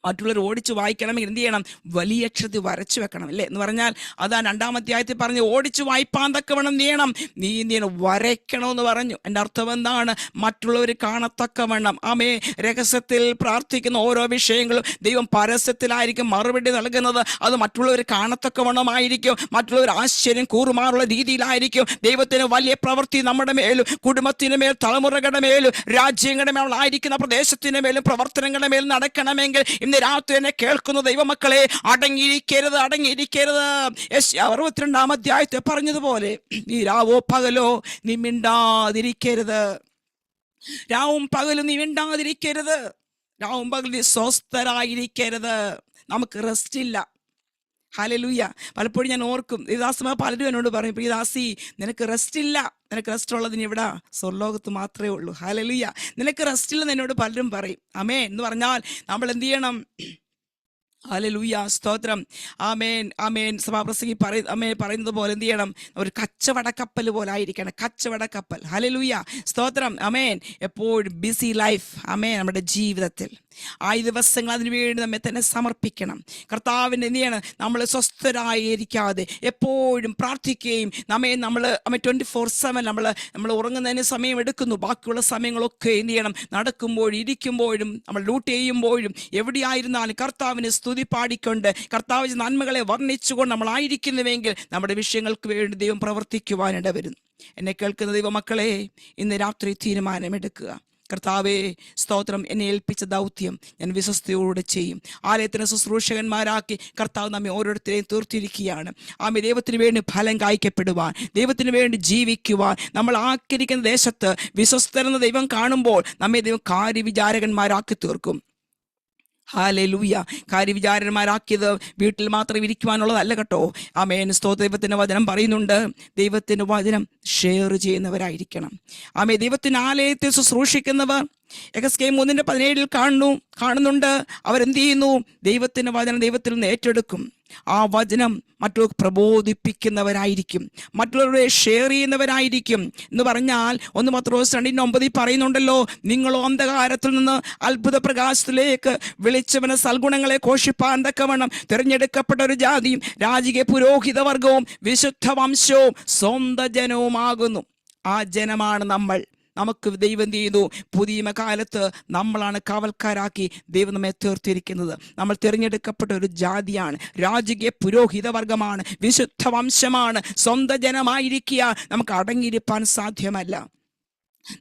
മറ്റുള്ളവർ ഓടിച്ചു വായിക്കണമെങ്കിൽ എന്ത് ചെയ്യണം? വലിയ അക്ഷരത്തിൽ വരച്ചു വെക്കണം, അല്ലേ? എന്ന് പറഞ്ഞാൽ അതാണ് 2-ാം അധ്യായത്തിൽ പറഞ്ഞ് ഓടിച്ചു വായിപ്പാൻ തക്കവണ്ണം നീ എന്ത് ചെയ്യണം? വരയ്ക്കണമെന്ന് പറഞ്ഞു. എൻ്റെ അർത്ഥം എന്താണ്? മറ്റുള്ളവർ കാണത്തക്കവണ്ണം. ആമേ, രഹസ്യത്തിൽ പ്രാർത്ഥിക്കുന്ന ഓരോ വിഷയങ്ങളും ദൈവം പരസ്യത്തിലായിരിക്കും മറുപടി നൽകുന്നത്. അത് മറ്റുള്ളവർ കാണത്തക്കവണ്ണമായിരിക്കും, മറ്റുള്ളവർ ആശ്ചര്യം കൂറുമാറുള്ള രീതിയിലായിരിക്കും. ദൈവത്തിന് വലിയ പ്രവൃത്തി നമ്മുടെ മേലും, കുടുംബത്തിന് മേൽ, തലമുറകളുടെ മേലും, രാജ്യങ്ങളുടെ മേലായിരിക്കുന്ന പ്രദേശത്തിന് മേലും, പ്രവർത്തനങ്ങളുടെ മേലും നടക്കണമെങ്കിൽ ഇന്ന് രാത്രി എന്നെ കേൾക്കുന്ന ദൈവമക്കളെ, അടങ്ങിയിരിക്കരുത്. 62-ാം അധ്യായത്തെ പറഞ്ഞതുപോലെ നീ രാവോ പകലോ നീ മിണ്ടാതിരിക്കരുത്. രാവും പകലും നീ മിണ്ടാതിരിക്കരുത്. രാവും പകലും നീ സ്വസ്ഥരായിരിക്കരുത്. നമുക്ക് റെസ്റ്റ് ഇല്ല. ഹല്ലേലൂയ. പലപ്പോഴും ഞാൻ ഓർക്കും, പ്രിയദാസന്മാർ പലരും എന്നോട് പറയും, പ്രിയദാസി നിനക്ക് റെസ്റ്റ് ഇല്ല. നിനക്ക് റെസ്റ്റ് ഉള്ളതിന് ഇവിടെ സ്വർലോകത്ത് മാത്രമേ ഉള്ളൂ. ഹല്ലേലൂയ. നിനക്ക് റെസ്റ്റ് ഇല്ലെന്ന് എന്നോട് പലരും പറയും. ആമേൻ എന്ന് പറഞ്ഞാൽ നമ്മൾ എന്ത് ചെയ്യണം? ഹല്ലേലൂയ, സ്തോത്രം. ആമേൻ, ആമേൻ. സഭാപ്രസംഗി പറയുന്നത് പോലെ എന്ത് ചെയ്യണം? ഒരു കച്ചവടക്കപ്പൽ പോലെ ആയിരിക്കണം. കച്ചവടക്കപ്പൽ. ഹല്ലേലൂയ, സ്തോത്രം. ആമേൻ. എപ്പോഴും ബിസി ലൈഫ്. ആമേൻ. നമ്മുടെ ജീവിതത്തിൽ ആ ദിവസങ്ങൾ അതിനു വേണ്ടി നമ്മെ തന്നെ സമർപ്പിക്കണം. കർത്താവിൻ്റെ എന്ത് ചെയ്യണം? നമ്മൾ സ്വസ്ഥരായിരിക്കാതെ എപ്പോഴും പ്രാർത്ഥിക്കുകയും നമ്മൾ 24/7 നമ്മൾ ഉറങ്ങുന്നതിന് സമയം എടുക്കുന്നു. ബാക്കിയുള്ള സമയങ്ങളൊക്കെ എന്ത് ചെയ്യണം? നടക്കുമ്പോഴും ഇരിക്കുമ്പോഴും നമ്മൾ ഡ്യൂട്ടി ചെയ്യുമ്പോഴും എവിടെയായിരുന്നാലും കർത്താവിനെ സ്തുതി പാടിക്കൊണ്ട് കർത്താവിന്റെ നന്മകളെ വർണ്ണിച്ചുകൊണ്ട് നമ്മളായിരിക്കുന്നുവെങ്കിൽ നമ്മുടെ വിഷയങ്ങൾക്ക് വേണ്ടി ദൈവം പ്രവർത്തിക്കുവാനിട വരുന്നു. എന്നെ കേൾക്കുന്ന ദൈവമക്കളെ, ഇന്ന് രാത്രി തീരുമാനമെടുക്കുക. കർത്താവേ, സ്തോത്രം, എന്നെ ഏൽപ്പിച്ച ദൗത്യം ഞാൻ വിശ്വസ്തയോടെ ചെയ്യും. ആലയത്തിന് ശുശ്രൂഷകന്മാരാക്കി കർത്താവ് നമ്മെ ഓരോരുത്തരെയും തീർത്തിരിക്കുകയാണ്. ആമേ, ദൈവത്തിന് വേണ്ടി ഫലം കായ്ക്കപ്പെടുവാൻ, ദൈവത്തിന് വേണ്ടി ജീവിക്കുവാൻ നമ്മൾ ആക്കിയിരിക്കുന്ന ദേശത്ത് വിശ്വസ്തരെന്ന ദൈവം കാണുമ്പോൾ നമ്മെ ദൈവം കാര്യവിചാരകന്മാരാക്കി തീർക്കും. ഹല്ലേലൂയ. കാര്യവിചാരന്മാരാക്കിയത് വീട്ടിൽ മാത്രം ഇരിക്കുവാനുള്ളതല്ല കേട്ടോ. ആമേൻ, സ്തോത്രം. ദൈവത്തിൻ്റെ വചനം പറയുന്നുണ്ട്, ദൈവത്തിൻ്റെ വചനം ഷെയർ ചെയ്യുന്നവരായിരിക്കണം. ആമേ, ദൈവത്തിൻ്റെ ആലയത്തിൽ ശുശ്രൂഷിക്കുന്നവർ എഹെസ്കേൽ 3:17 കാണുന്നുണ്ട്. അവരെന്ത് ചെയ്യുന്നു? ദൈവത്തിൻ്റെ വചനം ദൈവത്തിൽ നിന്ന് ഏറ്റെടുക്കും. ആ വചനം മറ്റുള്ളവർക്ക് പ്രബോധിപ്പിക്കുന്നവരായിരിക്കും, മറ്റുള്ളവരെ ഷെയർ ചെയ്യുന്നവരായിരിക്കും. എന്ന് പറഞ്ഞാൽ 1 പത്രോസ് 2:9 പറയുന്നുണ്ടല്ലോ, നിങ്ങളോ അന്ധകാരത്തിൽ നിന്ന് അത്ഭുത പ്രകാശത്തിലേക്ക് വിളിച്ചവന് സൽഗുണങ്ങളെ ഘോഷിപ്പാൻ തക്കവണ്ണം തിരഞ്ഞെടുക്കപ്പെട്ട ഒരു ജാതിയും രാജകീയ പുരോഹിത വർഗവും വിശുദ്ധ വംശവും സ്വന്തം ജനവുമാകുന്നു. ആ ജനമാണ് നമ്മൾ. നമുക്ക് ദൈവം ചെയ്തു പുതിയ കാലത്ത് നമ്മളാണ് കാവൽക്കാരാക്കി ദൈവം നമ്മെ തീർത്തിരിക്കുന്നത്. നമ്മൾ തിരഞ്ഞെടുക്കപ്പെട്ട ഒരു ജാതിയാണ്, രാജകീയ പുരോഹിത വർഗമാണ്, വിശുദ്ധ വംശമാണ്, സ്വന്തം ജനമായിരിക്കുക. നമുക്ക് അടങ്ങിയിരിപ്പാൻ സാധ്യമല്ല,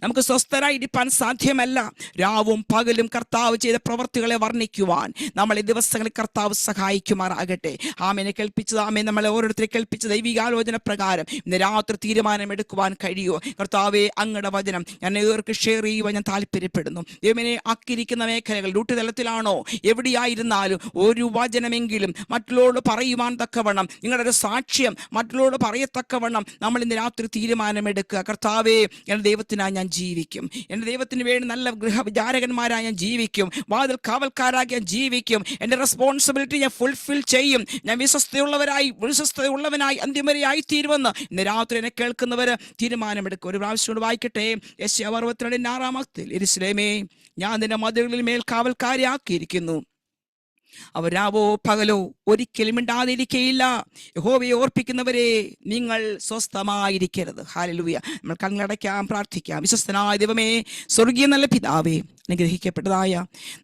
നമുക്ക് സ്വസ്ഥരായിരിക്കാൻ സാധ്യമല്ല. രാവും പകലും കർത്താവ് ചെയ്ത പ്രവൃത്തികളെ വർണ്ണിക്കുവാൻ നമ്മൾ ഈ ദിവസങ്ങളിൽ കർത്താവ് സഹായിക്കുമാറാകട്ടെ. ആമേനെ കേൾപ്പിച്ചത്, ആമേ നമ്മളെ ഓരോരുത്തരെ കേൾപ്പിച്ച ദൈവികാലോചന പ്രകാരം ഇന്ന് രാത്രി തീരുമാനമെടുക്കുവാൻ കഴിയുമോ? കർത്താവെ, അങ്ങയുടെ വചനം ഞാൻ ഇവർക്ക് ഷെയർ ചെയ്യുവാൻ ഞാൻ താല്പര്യപ്പെടുന്നു. ദൈവമേ, ആക്കിയിരിക്കുന്ന മേഖലകൾ ഡ്യൂട്ടി തലത്തിലാണോ എവിടെയായിരുന്നാലും ഒരു വചനമെങ്കിലും മറ്റുള്ളവരോട് പറയുവാൻ തക്കവണ്ണം, നിങ്ങളുടെ ഒരു സാക്ഷ്യം മറ്റുള്ളവരോട് പറയത്തക്കവണ്ണം നമ്മൾ ഇന്ന് രാത്രി തീരുമാനമെടുക്കുക. കർത്താവെ, എൻ്റെ ദൈവത്തിനായി ഞാൻ ജീവിക്കും, എൻ്റെ ദൈവത്തിന് വേണ്ടി നല്ല ഗൃഹവിചാരകന്മാരായി ഞാൻ ജീവിക്കും, വാതിൽ കാവൽക്കാരായി ഞാൻ ജീവിക്കും, എൻ്റെ റെസ്പോൺസിബിലിറ്റി ഞാൻ ഫുൾഫിൽ ചെയ്യും, ഞാൻ വിശ്വസ്തയുള്ളവനായി അന്ത്യം വരെ ആയിത്തീരുമെന്ന് ഇന്ന് രാത്രി എന്നെ കേൾക്കുന്നവർ തീരുമാനമെടുക്കും. ഒരു പ്രാവശ്യം കൊണ്ട് വായിക്കട്ടെ. യെശയ്യാ 62:6 യെരൂശലേമേ, ഞാൻ നിന്റെ മതിലുകളിൽ മേൽ കാവൽക്കാരിയാക്കിയിരിക്കുന്നു. അവർ രാവോ പകലോ ഒരിക്കലും മിണ്ടാതിരിക്കയില്ല. യഹോവയെ ഓർപ്പിക്കുന്നവരെ, നിങ്ങൾ സ്വസ്ഥമായിരിക്കരുത്. ഹല്ലേലൂയ. നമ്മൾ കണ്ണടയ്ക്കാം, പ്രാർത്ഥിക്കാം. വിശ്വസ്തനായ ദൈവമേ, സ്വർഗീയ നല്ല പിതാവേ, അനുഗ്രഹിക്കപ്പെട്ടതായ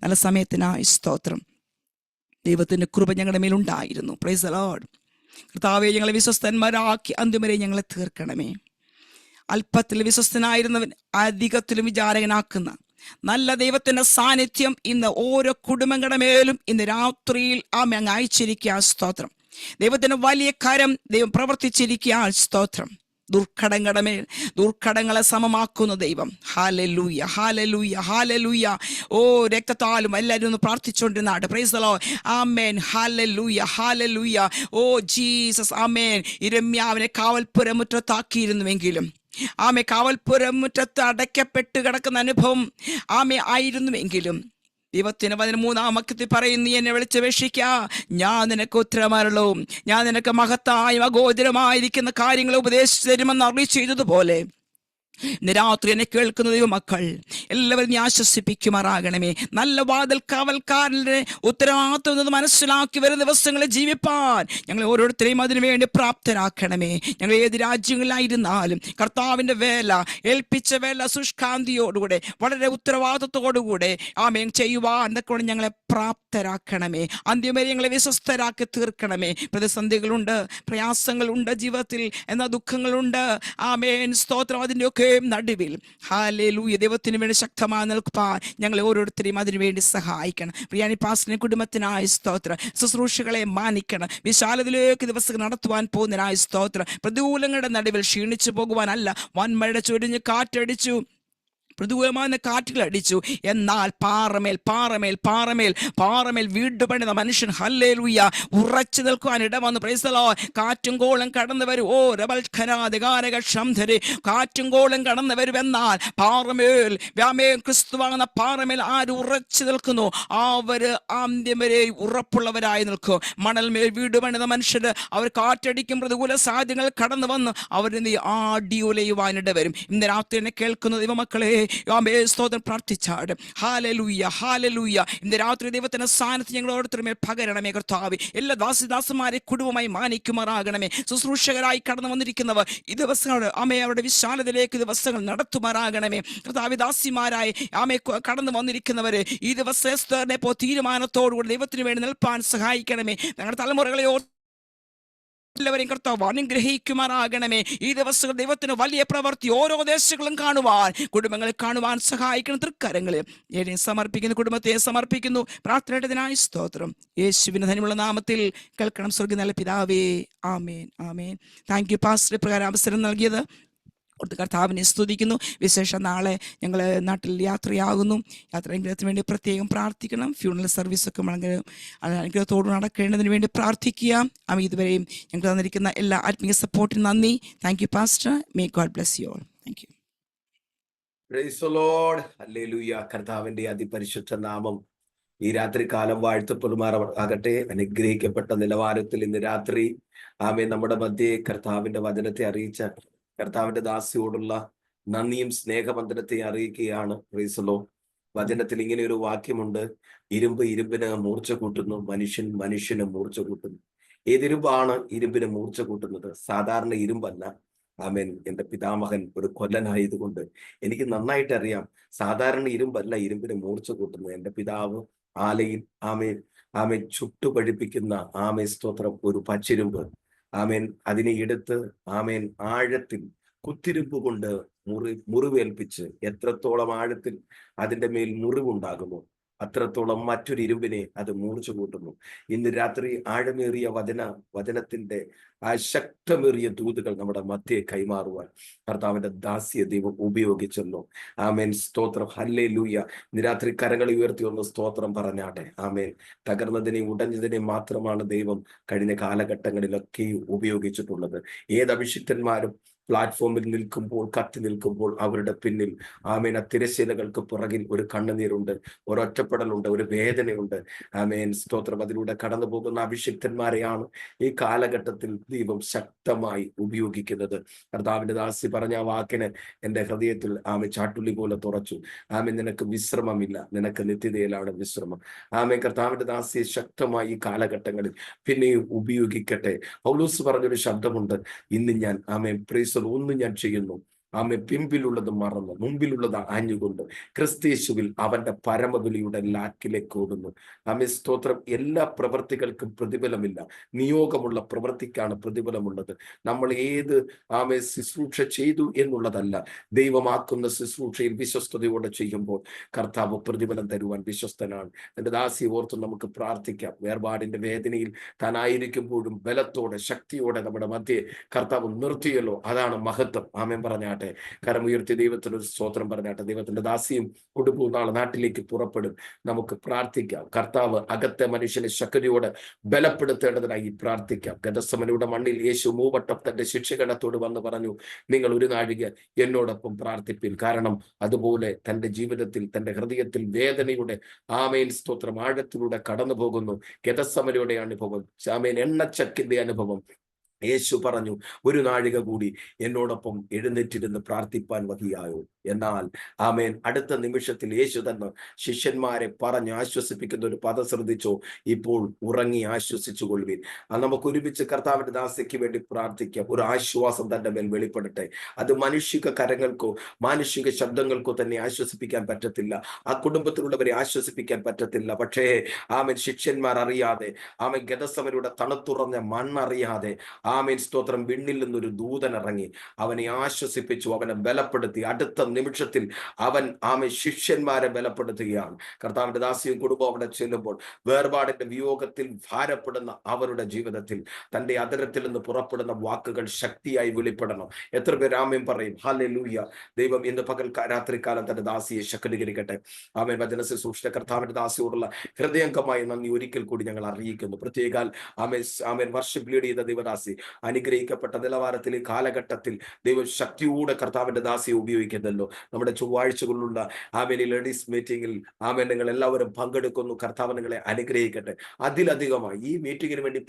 നല്ല സമയത്തിനായി സ്തോത്രം. ദൈവത്തിൻ്റെ കൃപ ഞങ്ങളുടെ മേലുണ്ടായിരുന്നു. Price the Lord. കർത്താവേ, ഞങ്ങളെ വിശ്വസ്തന്മാരാക്കി അന്ത്യം വരെ ഞങ്ങളെ തീർക്കണമേ. അല്പത്തിൽ വിശ്വസ്തനായിരുന്നവൻ അധികത്തിലും വിചാരകനാക്കുന്ന നല്ല ദൈവത്തിന്റെ സാന്നിധ്യം ഇന്ന് ഓരോ കുടുംബങ്ങളുടെ മേലും ഇന്ന് രാത്രിയിൽ അങ്ങ് അയച്ചിരിക്കുക. സ്തോത്രം. ദൈവത്തിന്റെ വലിയ കരം ദൈവം പ്രവർത്തിച്ചിരിക്കുക. സ്തോത്രം. ദുർഘടങ്ങളെ സമമാക്കുന്ന ദൈവം. Hallelujah, hallelujah, hallelujah. ഓ, രക്തത്താലും എല്ലാവരും ഒന്ന് പ്രാർത്ഥിച്ചുകൊണ്ടിരുന്നാട്ടെ. Praise the Lord. Amen. Hallelujah, hallelujah. Oh Jesus. Amen. യിരെമ്യാവിനെ കാവൽപ്പുരമുറ്റത്താക്കിയിരുന്നുവെങ്കിലും ആമെ കാവൽപുരം മുറ്റത്ത് അടയ്ക്കപ്പെട്ട് കിടക്കുന്ന അനുഭവം ആമെ ആയിരുന്നുവെങ്കിലും ദൈവത്തിന് 13-ാം പറയുന്നു, എന്നെ വിളിച്ചപേക്ഷിക്ക, ഞാൻ നിനക്ക് ഉത്തരമരുളും, ഞാൻ നിനക്ക് മഹത്തായും അഗോചരമായിരിക്കുന്ന കാര്യങ്ങൾ ഉപദേശിച്ചു തരുമെന്ന് അരുളി ചെയ്തതുപോലെ ഇന്ന് രാത്രി എന്നെ കേൾക്കുന്ന ദൈവമക്കൾ എല്ലാവരും നീ ആശ്വസിപ്പിക്കുമാറാകണമേ. നല്ല വാതിൽ കാവൽക്കാരൻ്റെ ഉത്തരവാദിത്വം മനസ്സിലാക്കി വരുന്ന ദിവസങ്ങളിൽ ജീവിപ്പാൻ ഞങ്ങൾ ഓരോരുത്തരെയും അതിനുവേണ്ടി പ്രാപ്തരാക്കണമേ. ഞങ്ങൾ ഏത് രാജ്യങ്ങളിലായിരുന്നാലും കർത്താവിൻ്റെ വേല, ഏൽപ്പിച്ച വേല ശുഷ്കാന്തിയോടുകൂടെ വളരെ ഉത്തരവാദിത്വത്തോടുകൂടെ ആമേൻ ചെയ്യുവാൻ എന്നൊക്കെ ഞങ്ങളെ പ്രാപ്തരാക്കണമേ. അന്ത്യം വരെ ഞങ്ങളെ വിശ്വസ്തരാക്കി തീർക്കണമേ. പ്രതിസന്ധികളുണ്ട്, പ്രയാസങ്ങളുണ്ട് ജീവിതത്തിൽ, എന്നാൽ ദുഃഖങ്ങളുണ്ട്. ആമേൻ സ്തോത്രം. അതിൻ്റെയൊക്കെ നടുവിൽ ഹല്ലേലൂയ ദൈവത്തിന് വേണ്ടി ശക്തമായി നിൽപ്പാൻ ഞങ്ങളെ ഓരോരുത്തരെയും അതിനുവേണ്ടി സഹായിക്കണം. പ്രിയാനി പാസ്റ്ററിന്റെ കുടുംബത്തിനായി സ്തോത്രം. ശുശ്രൂഷകളെ മാനിക്കണം. വിശാലതയിലേക്ക് ദിവസം നടത്തുവാൻ പോകുന്നതിനായി സ്തോത്രം. പ്രതികൂലങ്ങളുടെ നടുവിൽ ക്ഷീണിച്ചു പോകുവാനല്ല, വൻമഴ ചൊരിഞ്ഞ് കാറ്റടിച്ചു, പ്രതികൂലമായ കാറ്റുകൾ അടിച്ചു, എന്നാൽ പാറമേൽ പാറമേൽ പാറമേൽ പാറമേൽ വീട് പണിത മനുഷ്യൻ ഹല്ലേലൂയ ഉറച്ചു നിൽക്കുവാൻ ഇടവന്നു. Price the Lord. കാറ്റും കോളും കടന്നു വരും. ഓ രബൽഖനാധികാരക ക്ഷംധരെ കാറ്റും കോളും കടന്നു വരും. എന്നാൽ പാറമേൽ വ്യാമേൽ ക്രിസ്തുവാകുന്ന പാറമേൽ ആര് ഉറച്ചു നിൽക്കുന്നു അവര് ആദ്യം വരെ ഉറപ്പുള്ളവരായി നിൽക്കും. മണൽമേൽ വീട് പണിത മനുഷ്യർ അവർ കാറ്റടിക്കും, പ്രതികൂല സാധ്യതകൾ കടന്നു വന്ന് അവർ ആടിയുലയുവാനിട വരും. ഇന്ന് രാത്രി എന്നെ കേൾക്കുന്ന ദൈവമക്കളെ സ്തോത്രം പ്രാർത്ഥിച്ചാട്. Hallelujah hallelujah. ഇന്ന് രാത്രി ദൈവത്തിന്റെ സ്ഥാനത്ത് ഞങ്ങൾ ഓരോരുത്തരും പകരണമേ കർത്താവേ. എല്ലാ ദാസിദാസന്മാരെ കുടുംബമായി മാനിക്കുമാറാകണമേ. ശുശ്രൂഷകരായി കടന്നു വന്നിരിക്കുന്നവർ ഈ ദിവസങ്ങൾ അവരുടെ വിശാലതയിലേക്ക് ദിവസങ്ങൾ നടത്തുമാറാകണമേ. കർത്താവേ, ദാസിമാരായി കടന്നു വന്നിരിക്കുന്നവര് ഈ ദിവസത്തെ തീരുമാനത്തോടുകൂടി ദൈവത്തിന് വേണ്ടി നിൽപ്പാൻ സഹായിക്കണമേ. ഞങ്ങളുടെ തലമുറകളെ എല്ലാവരെയും കർത്താവ് അനുഗ്രഹിക്കുമാറാകണമേ. ഈ ദിവസങ്ങൾ ദൈവത്തിന് വലിയ പ്രവൃത്തി ഓരോ ദേശങ്ങളും കാണുവാൻ, കുടുംബങ്ങളെ കാണുവാൻ സഹായിക്കണം. തൃക്കരങ്ങളിൽ എന്നെ സമർപ്പിക്കുന്നു, കുടുംബത്തെ സമർപ്പിക്കുന്നു. പ്രാർത്ഥനയുടേതിനായി സ്തോത്രം. യേശുവിന്റെ ധന്യമുള്ള നാമത്തിൽ കേൾക്കണം സ്വർഗ്ഗ നല്ല പിതാവേ. ആമേൻ ആമേൻ. താങ്ക് യു പാസ്റ്റർ പ്രകാരം അവസരം നൽകിയത് കർത്താവിനെ സ്തുതിക്കുന്നു. വിശേഷ നാളെ ഞങ്ങൾ നാട്ടിൽ യാത്രയാകുന്നു. യാത്രാനുഗ്രഹത്തിന് വേണ്ടി പ്രത്യേകം പ്രാർത്ഥിക്കണം. ഫ്യൂണറൽ സർവീസൊക്കെ അനുഗ്രഹത്തോട് നടക്കേണ്ടതിന് വേണ്ടി പ്രാർത്ഥിക്കുക. ഇതുവരെയും ഞങ്ങൾ തന്നിരിക്കുന്ന എല്ലാ ആത്മീയ സപ്പോർട്ടിനും നന്ദി. Thank you pastor. May God bless you all. Thank you. Price the Lord. Hallelujah. കർത്താവിന്റെ അതിപരിശുദ്ധ നാമം ഈ രാത്രി കാലം വാഴ്ത്തപ്പെടുമാറാകട്ടെ. അനുഗ്രഹിക്കപ്പെട്ട നിലവാരത്തിൽ ഇന്ന് രാത്രി ആമേൻ നമ്മുടെ മധ്യേ കർത്താവിന്റെ വചനത്തെ അറിയിച്ച കർത്താവിന്റെ ദാസിയോടുള്ള നന്ദിയും സ്നേഹബന്ധനത്തെ അറിയിക്കുകയാണ്. Price the Lord. വചനത്തിൽ ഇങ്ങനെ ഒരു വാക്യമുണ്ട്, ഇരുമ്പ് ഇരുമ്പിന് മൂർച്ച കൂട്ടുന്നു, മനുഷ്യൻ മനുഷ്യന് മൂർച്ച കൂട്ടുന്നു. ഏതിരുമ്പാണ് ഇരുമ്പിന് മൂർച്ച കൂട്ടുന്നത്? സാധാരണ ഇരുമ്പല്ല. ആമേൻ. എന്റെ പിതാമഹൻ ഒരു കൊല്ലനായതുകൊണ്ട് എനിക്ക് നന്നായിട്ട് അറിയാം, സാധാരണ ഇരുമ്പല്ല ഇരുമ്പിന് മൂർച്ച കൂട്ടുന്നത്. എന്റെ പിതാവ് ആലയിൽ ആമേൻ ചുട്ടുപഴിപ്പിക്കുന്ന സ്തോത്രം ഒരു പച്ചിരുമ്പ് ആമേൻ അതിനെ എടുത്ത് ആമേൻ ആഴത്തിൽ കുത്തിരുമ്പ് കൊണ്ട് മുറിവേൽപ്പിച്ച് എത്രത്തോളം ആഴത്തിൽ അതിൻ്റെ മേൽ മുറിവുണ്ടാകുമോ അത്രത്തോളം മറ്റൊരു ഇരുമ്പിനെ അത് മൂർച്ച കൂട്ടുന്നു. ഇന്ന് രാത്രി ആഴമേറിയ വചനത്തിന്റെ ആ ശക്തമേറിയ ദൂതുകൾ നമ്മുടെ മധ്യേ കൈമാറുവാൻ കർത്താവിന്റെ ദാസ്യ ദൈവം ഉപയോഗിച്ചല്ലോ. ആമേൻ. സ്തോത്രം. ഹല്ലേലൂയ. ഇന്ന് രാത്രി കരങ്ങൾ ഉയർത്തി ഒന്ന് സ്തോത്രം പറഞ്ഞാട്ടെ. ആമേൻ. തകർന്നതിനെ ഉടഞ്ഞതിനെ മാത്രമാണ് ദൈവം കഴിഞ്ഞ കാലഘട്ടങ്ങളിലൊക്കെ ഉപയോഗിച്ചിട്ടുള്ളത്. ഏത് അഭിഷിക്തന്മാരും പ്ലാറ്റ്ഫോമിൽ നിൽക്കുമ്പോൾ, കത്തി നിൽക്കുമ്പോൾ അവരുടെ പിന്നിൽ ആമേൻ തിരശ്ശീലകൾക്ക് പുറകിൽ ഒരു കണ്ണുനീരുണ്ട്, ഒരൊറ്റപ്പെടലുണ്ട്, ഒരു വേദനയുണ്ട്. ആമേൻ. സ്തോത്രം. അതിലൂടെ കടന്നു പോകുന്ന അഭിഷിക്തന്മാരെയാണ് ഈ കാലഘട്ടത്തിൽ ദൈവം ശക്തമായി ഉപയോഗിക്കുന്നത്. കർത്താവിന്റെ ദാസി പറഞ്ഞ ആ വാക്കിന് എൻ്റെ ഹൃദയത്തിൽ ചാട്ടുള്ളി പോലെ തുറച്ചു. ആമേൻ. നിനക്ക് വിശ്രമമില്ല, നിനക്ക് നിത്യതയിലാണ് വിശ്രമം. ആമേൻ. കർത്താവിന്റെ ദാസിയെ ശക്തമായി ഈ കാലഘട്ടങ്ങളിൽ പിന്നെയും ഉപയോഗിക്കട്ടെ. പൗലോസ് പറഞ്ഞൊരു ശബ്ദമുണ്ട്, ഇന്ന് ഞാൻ ഒന്നും ഞാൻ ചെയ്യുന്നു, പിമ്പിലുള്ളത് മറന്ന് മുമ്പിലുള്ളത് ആഞ്ഞുകൊണ്ട് ക്രിസ്തയേശുവിൽ അവന്റെ പരമവിളിയുടെ ലാക്കിലേക്ക് ഓടുന്നു. സ്തോത്രം. എല്ലാ പ്രവൃത്തികൾക്കും പ്രതിഫലമില്ല, നിയോഗമുള്ള പ്രവൃത്തിക്കാണ് പ്രതിഫലമുള്ളത്. നമ്മൾ ഏത് ശുശ്രൂഷ ചെയ്തു എന്നുള്ളതല്ല, ദൈവമാക്കുന്ന ശുശ്രൂഷയിൽ വിശ്വസ്തയോടെ ചെയ്യുമ്പോൾ കർത്താവ് പ്രതിഫലം തരുവാൻ വിശ്വസ്തനാണ്. എൻ്റെ ദാസിയെ ഓർത്ത് നമുക്ക് പ്രാർത്ഥിക്കാം. വേർപാടിന്റെ വേദനയിൽ താനായിരിക്കുമ്പോഴും ബലത്തോടെ ശക്തിയോടെ നമ്മുടെ മധ്യേ കർത്താവ് നിർത്തിയല്ലോ, അതാണ് മഹത്വം. ആമേൻ പറഞ്ഞാട്ടെ. പ്രാർത്ഥിക്കട്ടെ. കരമുയർത്തി ദൈവത്തിന് ഒരു സ്തോത്രം പറഞ്ഞാട്ടെ. ദൈവത്തിന്റെ ദാസിയും കുടുംബവും നാളെ നാട്ടിലേക്ക് പുറപ്പെടും. നമുക്ക് പ്രാർത്ഥിക്കാം. കർത്താവ് അകത്തെ മനുഷ്യനെ ശക്തിയോടെ ബലപ്പെടുത്തേണ്ടതിനായി പ്രാർത്ഥിക്കാം. ഗതസമനയുടെ മണ്ണിൽ യേശു മൂവട്ടം തന്റെ ശിക്ഷഗണത്തോട് വന്ന് പറഞ്ഞു, നിങ്ങൾ ഒരു നാഴിക എന്നോടൊപ്പം പ്രാർത്ഥിപ്പിൻ. കാരണം അതുപോലെ തന്റെ ജീവിതത്തിൽ തന്റെ ഹൃദയത്തിൽ വേദനയുടെ ആമേൻ സ്തോത്രം ആഴത്തിലൂടെ കടന്നു പോകുന്നു. ഗതസമനയുടെ അനുഭവം, ആമേൻ എണ്ണച്ചക്കിന്റെ അനുഭവം. യേശു പറഞ്ഞു, ഒരു നാഴിക കൂടി എന്നോടൊപ്പം എഴുന്നേറ്റിരുന്ന് പ്രാർത്ഥിപ്പാൻ വഹിയായോ. എന്നാൽ ആമേൻ അടുത്ത നിമിഷത്തിൽ യേശു തന്നെ ശിഷ്യന്മാരെ പറഞ്ഞ് ആശ്വസിപ്പിക്കുന്ന ഒരു പദം ശ്രദ്ധിച്ചോ, ഇപ്പോൾ ഉറങ്ങി ആശ്വസിച്ചു കൊള്ളുവിൻ. നമുക്ക് ഒരുമിച്ച് കർത്താവിന്റെ ദാസിക്ക് വേണ്ടി പ്രാർത്ഥിക്കാം. ഒരു ആശ്വാസം തന്റെ മേൽ വെളിപ്പെടട്ടെ. അത് മനുഷ്യ കരങ്ങൾക്കോ മാനുഷിക ശബ്ദങ്ങൾക്കോ തന്നെ ആശ്വസിപ്പിക്കാൻ പറ്റത്തില്ല. ആ കുടുംബത്തിലുള്ളവരെ ആശ്വസിപ്പിക്കാൻ പറ്റത്തില്ല. പക്ഷേ ആമേൻ ശിഷ്യന്മാർ അറിയാതെ, ആമേൻ ഗതസമനയുടെ തണുത്തുറഞ്ഞ മണ്ണറിയാതെ ആമേൻ സ്തോത്രം വിണ്ണിൽ നിന്നൊരു ദൂതൻ ഇറങ്ങി അവനെ ആശ്വസിപ്പിച്ചു, അവനെ ബലപ്പെടുത്തി. അടുത്ത നിമിഷത്തിൽ അവൻ ആമേൻ ശിഷ്യന്മാരെ ബലപ്പെടുത്തുകയാണ്. കർത്താവിന്റെ ദാസിയും കുടുംബം അവിടെ ചെല്ലുമ്പോൾ വേർപാടിന്റെ വിയോഗത്തിൽ ഭാരപ്പെടുന്ന അവരുടെ ജീവിതത്തിൽ തന്റെ അതരത്തിൽ നിന്ന് പുറപ്പെടുന്ന വാക്കുകൾ ശക്തിയായി വെളിപ്പെടണം. എത്ര പേര് ആമേൻ പറയും? ഹല്ലേലൂയ. ദൈവം ഇന്ന് പകൽ രാത്രികാലം തന്റെ ദാസിയെ ശക്തീകരിക്കട്ടെ. ആമേൻ വചന ശുശ്രൂഷ കർത്താവിന്റെ ദാസിയോടുള്ള ഹൃദയംഗമായ നന്ദി ഒരിക്കൽ കൂടി ഞങ്ങൾ അറിയിക്കുന്നു. പ്രത്യേകാൽ ആമേൻ വർഷിപ്പ് ലീഡ് ചെയ്ത ദൈവദാസി അനുഗ്രഹിക്കപ്പെട്ട നിലവാരത്തിൽ ഈ കാലഘട്ടത്തിൽ ദൈവം ശക്തിയോടെ കർത്താവിന്റെ ദാസിയെ ഉപയോഗിക്കുന്നല്ലോ. നമ്മുടെ ചൊവ്വാഴ്ചകളിലുള്ള ആമേൻ ലേഡീസ് മീറ്റിംഗിൽ ആമേൻ നിങ്ങൾ എല്ലാവരും പങ്കെടുക്കുന്നു. കർത്താവ് നിങ്ങളെ അനുഗ്രഹിക്കട്ടെ. അതിലധികമായി ഈ മീറ്റിംഗിന് വേണ്ടി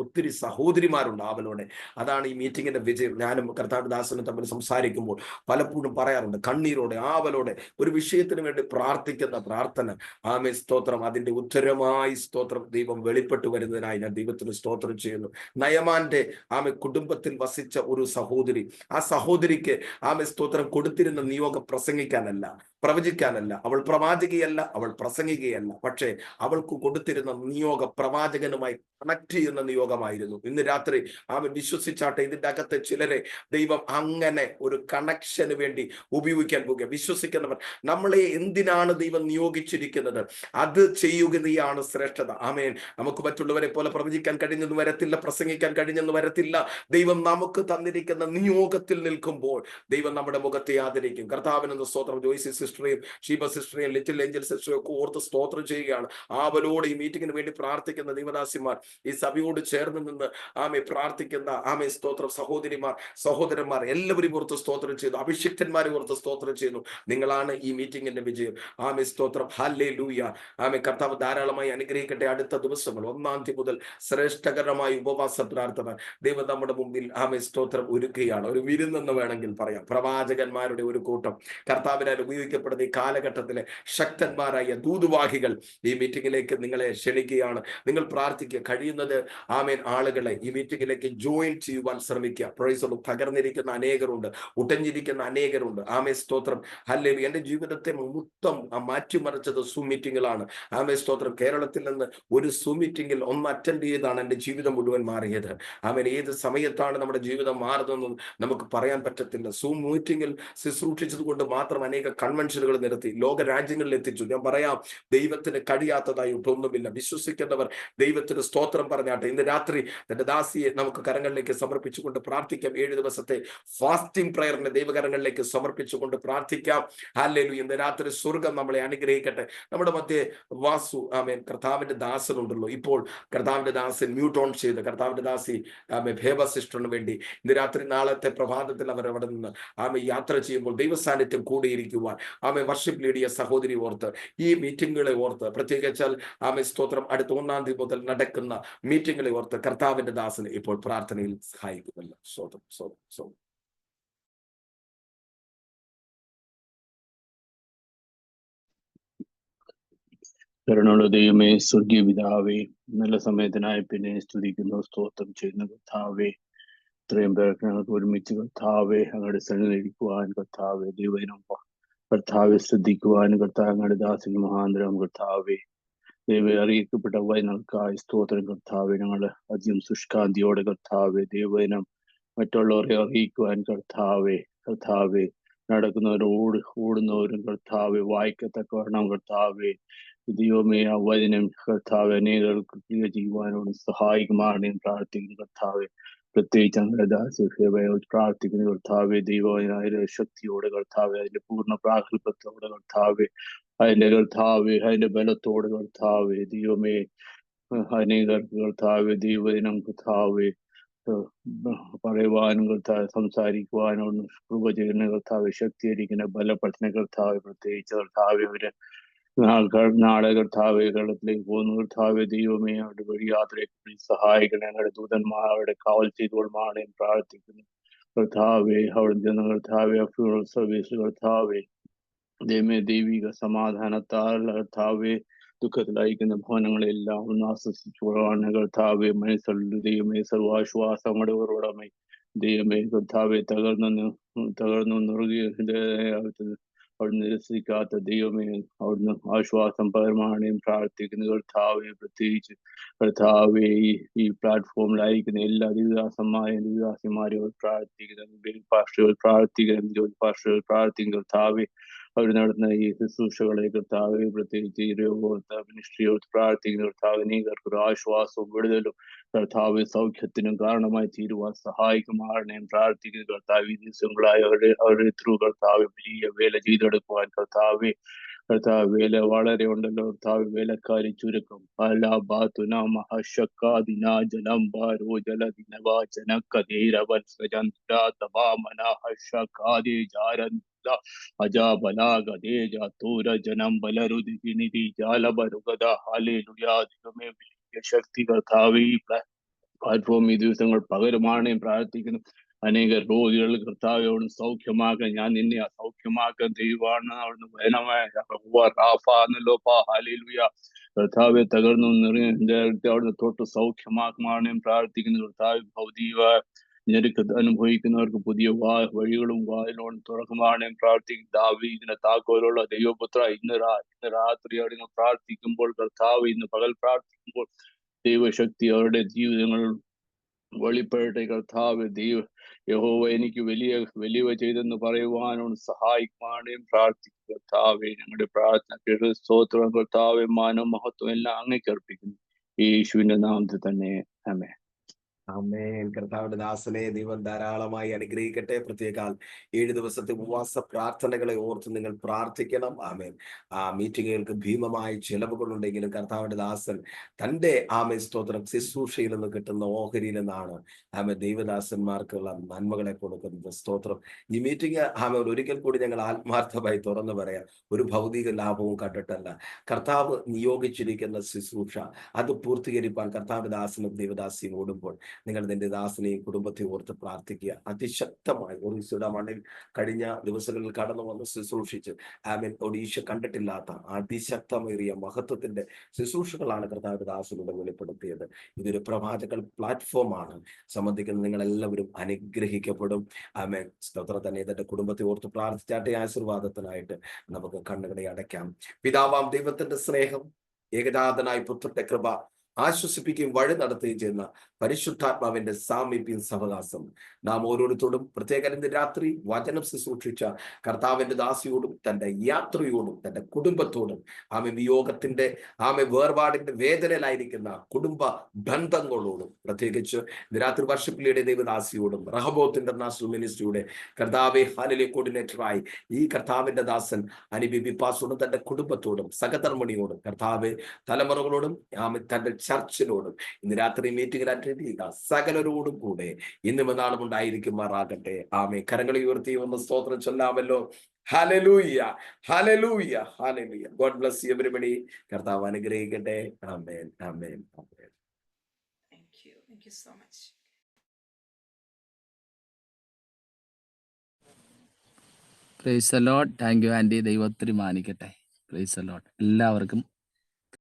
ഒത്തിരി സഹോദരിമാരുണ്ട് ആവലോടെ. അതാണ് ഈ മീറ്റിംഗിന്റെ വിജയം. ഞാനും കർത്താവ് ദാസനും തമ്മിൽ സംസാരിക്കുമ്പോൾ പലപ്പോഴും പറയാറുണ്ട്, കണ്ണീരോടെ ആവലോടെ ഒരു വിഷയത്തിന് വേണ്ടി പ്രാർത്ഥിക്കുന്ന പ്രാർത്ഥന ആമേൻ സ്തോത്രം അതിന്റെ ഉത്തരമായി സ്തോത്രം ദൈവം വെളിപ്പെട്ടു വരുന്നതിനായി ഞാൻ ദൈവത്തിന് സ്തോത്രം ചെയ്യുന്നു. നയമാന്റെ ആമേ കുടുംബത്തിൽ വസിച്ച ഒരു സഹോദരി, ആ സഹോദരിക്ക് ആമേ സ്തോത്രം കൊടുത്തിരുന്ന നിയോഗം പ്രസംഗിക്കാനല്ല, പ്രവചിക്കാനല്ല. അവൾ പ്രവാചകയല്ല, അവൾ പ്രസംഗികയല്ല. പക്ഷേ അവൾക്ക് കൊടുത്തിരുന്ന നിയോഗ പ്രവാചകനുമായി കണക്ട് ചെയ്യുന്ന നിയോഗമായിരുന്നു. ഇന്ന് രാത്രി അവൻ വിശ്വസിച്ചാട്ടെ, ഇതിന്റെ അകത്ത് ചിലരെ ദൈവം അങ്ങനെ ഒരു കണക്ഷന് വേണ്ടി ഉപയോഗിക്കാൻ പോകുക. വിശ്വസിക്കുന്നവർ, നമ്മളെ എന്തിനാണ് ദൈവം നിയോഗിച്ചിരിക്കുന്നത് അത് ചെയ്യുകയാണ് ശ്രേഷ്ഠത. ആമേൻ. നമുക്ക് മറ്റുള്ളവരെ പോലെ പ്രവചിക്കാൻ കഴിഞ്ഞെന്ന് വരത്തില്ല, പ്രസംഗിക്കാൻ കഴിഞ്ഞെന്ന് വരത്തില്ല. ദൈവം നമുക്ക് തന്നിരിക്കുന്ന നിയോഗത്തിൽ നിൽക്കുമ്പോൾ ദൈവം നമ്മുടെ മുഖത്തെ ആദരിക്കും. കർത്താവിനെന്ന് സ്തോത്രം. ജോയ്സി സിസ്റ്ററേയും ഷീബ സിസ്റ്ററേയും ലിറ്റിൽ ഏഞ്ചൽ സിസ്റ്ററേയും ഒക്കെ ഓർത്ത് സ്തോത്രം ചെയ്യുകയാണ്. ആവലോടെ ഈ മീറ്റിംഗിന് വേണ്ടി പ്രാർത്ഥിക്കുന്ന ദൈവദാസിമാർ, ഈ സഭയോട് ചേർന്ന് നിന്ന് ആമേ പ്രാർത്ഥിക്കുന്ന ആമേ സ്തോത്രം സഹോദരിമാർ, സഹോദരന്മാർ എല്ലാവരും ഓർത്ത് സ്തോത്രം ചെയ്തു. അഭിഷിക്തന്മാരെ ഓർത്ത് സ്തോത്രം ചെയ്യുന്നു. നിങ്ങളാണ് ഈ മീറ്റിംഗിന്റെ വിജയം. ആമേ സ്തോത്രം. ഹല്ലേലൂയ. ആമേ. കർത്താവ് ധാരാളമായി അനുഗ്രഹിക്കട്ടെ. അടുത്ത ദിവസങ്ങൾ 1-ാം തീയതി മുതൽ ശ്രേഷ്ഠകരമായ ഉപവാസ പ്രാർത്ഥന ദൈവം നമ്മുടെ മുമ്പിൽ ആമേ സ്തോത്രം ഒരുക്കുകയാണ്. ഒരു വിരുന്നെന്ന് വേണമെങ്കിൽ പറയാം. പ്രവാചകന്മാരുടെ ഒരു കൂട്ടം കർത്താവിനാൽ ഉപയോഗിക്കപ്പെടുന്ന ഈ കാലഘട്ടത്തിലെ ശക്തന്മാരായ ദൂതുവാഹികൾ ഈ മീറ്റിംഗിലേക്ക് നിങ്ങളെ ക്ഷണിക്കുകയാണ്. നിങ്ങൾ പ്രാർത്ഥിക്കുക. കഴിയുന്നത് ആമേൻ ആളുകളെ ഈ മീറ്റിംഗിലേക്ക് ജോയിൻ ചെയ്യുവാൻ ശ്രമിക്കുക. Praise the lord. തകർന്നിരിക്കുന്ന അനേകരുണ്ട്, ഉടഞ്ഞിരിക്കുന്ന അനേകരുണ്ട്. ആമേ സ്തോത്രം. ഹല്ലേലൂയ. എന്റെ ജീവിതത്തെ മൊത്തം മാറ്റിമറിച്ചത് സൂം മീറ്റിംഗിലാണ്. ആമേ സ്തോത്രം. കേരളത്തിൽ നിന്ന് ഒരു സൂം മീറ്റിംഗിൽ ഒന്ന് അറ്റൻഡ് ചെയ്താണ് എന്റെ ജീവിതം മുഴുവൻ മാറിയത്. ആമേൻ. ഏത് സമയത്താണ് നമ്മുടെ ജീവിതം മാറുന്നതെന്നും നമുക്ക് പറയാൻ പറ്റത്തില്ല. സൂം മീറ്റിംഗിൽ ശുശ്രൂഷിച്ചത് കൊണ്ട് മാത്രം അനേക കൺവെൻഷനുകൾ നിർത്തി ലോക രാജ്യങ്ങളിൽ എത്തിച്ചു. ഞാൻ പറയാം, ദൈവത്തിന് കഴിയാത്തതായി ഒന്നുമില്ല. വിശ്വസിക്കുന്നവർ ദൈവത്തിന് സ്തോത്രം പറഞ്ഞാട്ടെ. ഇന്ന് രാത്രി തന്റെ ദാസിയെ നമുക്ക് കരങ്ങളിലേക്ക് സമർപ്പിച്ചുകൊണ്ട് പ്രാർത്ഥിക്കാം. 7 ദിവസത്തെ ഫാസ്റ്റിംഗ് പ്രയറിനെ ദൈവകരങ്ങളിലേക്ക് സമർപ്പിച്ചുകൊണ്ട് പ്രാർത്ഥിക്കാം. ഹല്ലേലൂയ. ഇന്ന് രാത്രി സ്വർഗം നമ്മളെ അനുഗ്രഹിക്കട്ടെ. നമ്മുടെ മധ്യേ വാസു ആമേൻ കർത്താവിന്റെ ദാസനുണ്ടല്ലോ. ഇപ്പോൾ കർത്താവിന്റെ ദാസൻ മ്യൂട്ട് ഓൺ ചെയ്ത് കർത്താവിന്റെ ദാസി ആമേ ഭേബ സിസ്റ്ററിന് വേണ്ടി ഇന്ന് രാത്രി നാളത്തെ പ്രഭാതത്തിൽ അവർ അവിടെ നിന്ന് ആമേ യാത്ര ചെയ്യുമ്പോൾ ദൈവസാന്നിധ്യം കൂടിയിരിക്കുവാൻ ആമേ വർഷിപ്പ് ലീഡിയ സഹോദരി ഓർത്ത്, ഈ മീറ്റിംഗുകളെ ഓർത്ത്, പ്രത്യേകിച്ചാൽ ആമേ സ്തോത്രം അടുത്ത 1-ാം തീയതി മുതൽ നടക്കുന്ന മീറ്റിംഗുകളെ ഓർത്ത് കർത്താവിന്റെ ദാസന് ഇപ്പോൾ പ്രാർത്ഥനയിൽ സഹായിക്കുമല്ലോ. സ്തോത്രം, സ്തോത്രം, സ്തോത്രം. കരുണയുള്ള ദൈവമേ, സ്വർഗീയ പിതാവേ, നല്ല സമയത്തിനായി പിന്നെ സ്തുതിക്കുന്നു, സ്തോത്രം ചെയ്യുന്ന കർത്താവേ. ഇത്രയും പേർക്ക് ഞങ്ങൾക്ക് ഒരുമിച്ച് കർത്താവേ അങ്ങയുടെ സന്നിധിക്കുവാൻ കർത്താവേ ദൈവനം കർത്താവെ ശ്രദ്ധിക്കുവാൻ കർത്താവ് അങ്ങയുടെ ദാസിന് മഹാന്തരം കർത്താവേ ദൈവ അറിയിക്കപ്പെട്ട വചനങ്ങൾക്കായി സ്തോത്രം കർത്താവെ. ഞങ്ങൾ അധികം ശുഷ്കാന്തിയോടെ കർത്താവെ ദൈവനം മറ്റുള്ളവരെ അറിയിക്കുവാൻ കർത്താവെ നടക്കുന്നവരോട് ഓടുന്നവരും കർത്താവെ വായിക്കത്തക്കവണ്ണം കർത്താവെ ദൈവമേ ആ വചനം കർത്താവെ അനേകർക്ക് ക്രിയ ചെയ്യുവാനോട് സഹായിക്കുമാറേയും പ്രാർത്ഥിക്കുന്നു കർത്താവെ. പ്രത്യേകിച്ച് ഞങ്ങളുടെ ദാസേവയെ പ്രാർത്ഥിക്കുന്ന കർത്താവെ, ദൈവനായ ശക്തിയോടെ കർത്താവെ, അതിന്റെ പൂർണ്ണ പ്രാഗൽഭ്യത്തോടെ കർത്താവെ, അതിന്റെ കർത്താവെ, അതിന്റെ ബലത്തോടെ കർത്താവെ, ദൈവമേ, അനേകർക്ക് കർത്താവെ, ദൈവദിനം കർത്താവെ പറയുവാനും കർത്താവ് സംസാരിക്കുവാനും കൃപ ചെയ്യുന്ന കർത്താവ്, ശക്തിയായിരിക്കുന്ന ബലപ്പെടുത്തുന്ന കർത്താവ്, പ്രത്യേകിച്ച് കർത്താവ് അവര് നാളെ കർത്താവ് കേരളത്തിലേക്ക് പോകുന്ന കർത്താവ്, ദൈവമേ, അവരുടെ വഴി യാത്രയെ സഹായിക്കണം. ഞങ്ങളുടെ ദൂതന്മാരുടെ കാവൽ ചെയ്തുകൊള്ളുമാണ് പ്രാർത്ഥിക്കുന്നു കർത്താവെ. അവിടെ ചെന്ന കർത്താവെ, ഫ്യൂണറൽ സർവീസ് കർത്താവെ, ദൈവമേ, ദൈവിക സമാധാനത്താൽ കർത്താവെ, ദുഃഖത്തിലയക്കുന്ന ഭവനങ്ങളെല്ലാം ഒന്ന് ആശ്വസിച്ചുകൊള്ളാണ് കർത്താവെ. മനസ്സുള്ള ദൈവമേ, സർവാശ്വാസങ്ങളുടെ ഉറവിടമേ, ദൈവമേ, കർത്താവെ, തകർന്നു നുറുകിയ അവിടെ നിരസിക്കാത്ത ദൈവമേ, അവിടുന്ന് ആശ്വാസം പകരമാണെയും പ്രാർത്ഥിക്കുന്ന കർത്താവെ. പ്രത്യേകിച്ച് കർത്താവെ, ഈ പ്ലാറ്റ്ഫോമിലായിരിക്കുന്ന എല്ലാ ദിവദാസന്മാരെയും പ്രാർത്ഥിക്കുന്ന പാസ്റ്ററുകൾ പ്രാർത്ഥിക്കുന്ന പാസ്റ്ററുകൾ പ്രാർത്ഥിക്കുന്ന കർത്താവെ, അവർ നടത്തുന്ന ഈ ശുശ്രൂഷകളെ കർത്താവെ, പ്രത്യേകിച്ച് ഈ മിനിസ്ട്രിയോട് പ്രാർത്ഥിക്കുന്ന കർത്താവ്, നീകർക്കൊരു ആശ്വാസവും വിടുതലും കർത്താവ് സൗഖ്യത്തിനും കാരണമായി തീരുവാൻ സഹായിക്കുമാറണേ പ്രാർത്ഥിക്കുന്ന കർത്താവ്. ഈ ദിവസങ്ങളായി അവരുടെ ത്രൂ കർത്താവ് വലിയ വേല ചെയ്തെടുക്കുവാൻ കർത്താവ് വേല വളരെ ഉണ്ടല്ലോ കർത്താവ്, വേലക്കാരി ചുരുക്കം പല ബാത്തുന മഹശക്കാദിന ജലം ബാരോ ശക്തി കർത്താവ് ഈ പ്ലാറ്റ്ഫോം ഈ ദിവസങ്ങൾ പകരമാണ് പ്രാർത്ഥിക്കുന്നു. അനേക രോഗികൾ കർത്താവ് അവിടുന്ന് സൗഖ്യമാക്കാൻ, ഞാൻ നിന്നെ സൗഖ്യമാക്കാൻ ദൈവമാണ് അവിടുന്ന് വചനമായ കർത്താവെ, തകർന്നു അവിടുന്ന് തൊട്ട് സൗഖ്യമാക്കുമാണ് പ്രാർത്ഥിക്കുന്നു കർത്താവ്. ഭൗതിക ഞെരുക്ക് അനുഭവിക്കുന്നവർക്ക് പുതിയ വഴികളും വാതിലും തുറക്കുമാണ് പ്രാർത്ഥിക്കും. ദാവീദിന്റെ താക്കോലുള്ള ദൈവപുത്ര, ഇന്ന് രാത്രി അവിടെ പ്രാർത്ഥിക്കുമ്പോൾ കർത്താവ്, ഇന്ന് പകൽ പ്രാർത്ഥിക്കുമ്പോൾ ദൈവശക്തി അവരുടെ ജീവിതങ്ങൾ വെളിപ്പെടട്ടെ കർത്താവ്. യഹോവ എനിക്ക് വലിയ ചെയ്തെന്ന് പറയുവാനോട് സഹായിക്കുവാനും പ്രാർത്ഥിക്കും കർത്താവെ. ഞങ്ങളുടെ പ്രാർത്ഥന സ്തോത്രം കർത്താവെ, മാനം മഹത്വം എല്ലാം അങ്ങേക്ക് അർപ്പിക്കുന്നു യേശുവിന്റെ നാമത്തിൽ തന്നെ, ആമേൻ. ആമേൻ. കർത്താവിന്റെ ദാസനെ ദൈവം ധാരാളമായി അനുഗ്രഹിക്കട്ടെ. പ്രത്യേകാൽ 7 ദിവസത്തെ ഉപവാസ പ്രാർത്ഥനകളെ ഓർത്ത് നിങ്ങൾ പ്രാർത്ഥിക്കണം. ആമേൻ. ആ മീറ്റിങ്ങുകൾക്ക് ഭീമമായ ചെലവുകളുണ്ടെങ്കിലും കർത്താവിന്റെ ദാസൻ തന്റെ സ്തോത്രം ശുശ്രൂഷയിൽ നിന്ന് കിട്ടുന്ന ഓഹരിയിൽ നിന്നാണ് ദൈവദാസന്മാർക്കുള്ള നന്മകളെ കൊടുക്കുന്നത്. സ്തോത്രം. ഈ മീറ്റിംഗ് ഒരിക്കൽ കൂടി ഞങ്ങൾ ആത്മാർത്ഥമായി തുറന്നു പറയാം, ഒരു ഭൗതിക ലാഭവും കണ്ടിട്ടല്ല. കർത്താവ് നിയോഗിച്ചിരിക്കുന്ന ശുശ്രൂഷ അത് പൂർത്തീകരിപ്പാൻ കർത്താവിന്റെ ദാസനും ദൈവദാസിയും ഓടുമ്പോൾ നിങ്ങൾ നിന്റെ ദാസനെയും കുടുംബത്തെ ഓർത്ത് പ്രാർത്ഥിക്കുക. അതിശക്തമായി ഒറീസയുടെ മണ്ണിൽ കഴിഞ്ഞ ദിവസങ്ങളിൽ കടന്നു വന്ന് ശുശ്രൂഷിച്ച് ഒഡീഷ കണ്ടിട്ടില്ലാത്ത അതിശക്തമേറിയ മഹത്വത്തിന്റെ ശുശ്രൂഷകളാണ് കർത്താവിന്റെ ദാസനോട് വെളിപ്പെടുത്തിയത്. ഇതൊരു പ്രവാചക പ്ലാറ്റ്ഫോമാണ്. സംബന്ധിക്കുന്ന നിങ്ങൾ എല്ലാവരും അനുഗ്രഹിക്കപ്പെടും. ആമേൻ. സ്തോത്രം തന്നെ. ഇതിന്റെ കുടുംബത്തെ ഓർത്ത് പ്രാർത്ഥിച്ചാട്ടെ. ആശീർവാദത്തിനായിട്ട് നമുക്ക് കണ്ണുകളെ അടയ്ക്കാം. പിതാവാം ദൈവത്തിന്റെ സ്നേഹം, ഏകജാതനായ പുത്രന്റെ കൃപ, ആശ്വസിപ്പിക്കുകയും വഴി നടത്തുകയും ചെയ്യുന്ന പരിശുദ്ധാത്മാവിന്റെ സാമീപ്യം സഹവാസം നാം ഓരോരുത്തോടും, പ്രത്യേകം ഇന്ന് രാത്രി വചനം ശുശ്രൂഷിച്ച കർത്താവിന്റെ ദാസിയോടും തന്റെ യാത്രയോടും തന്റെ കുടുംബത്തോടും വിയോഗത്തിന്റെ വേർപാടിന്റെ വേദനയിലായിരിക്കുന്ന കുടുംബ ബന്ധങ്ങളോടും, പ്രത്യേകിച്ച് ഇന്ന് രാത്രി വർഷിപ്പിളിയുടെ ദൈവദാസിയോടും റഹബോത്ത് ഇന്റർനാഷണൽ മിനിസ്ട്രിയുടെ കർത്താവെ ഹാലലി കോർഡിനേറ്ററായി ഈ കർത്താവിന്റെ ദാസൻ അനിബി പാസോടും തന്റെ കുടുംബത്തോടും സഹധർമ്മിണിയോടും കർത്താവെ തലമുറകളോടും തന്റെ ചർച്ചിനോടും ഇന്ന് രാത്രി മീറ്റിംഗിൽ അറ്റൻഡ് ചെയ്ത സകലരോടും കൂടെ ഇന്നും നാളും ഉണ്ടായിരിക്കുമാറാകട്ടെ. ആമേ. കരങ്ങളെ ഉയർത്തി ഒന്ന് സ്തോത്രം ചൊല്ലാമല്ലോ. Hallelujah, hallelujah, hallelujah. God bless you everybody. കർത്താവ് അനുഗ്രഹിക്കട്ടെ. Amen, amen, amen. Thank you so much. Praise the lord. Thank you aunty. ദൈവം ഒത്തിരി മാനിക്കട്ടെ. Price the Lord. എല്ലാവർക്കും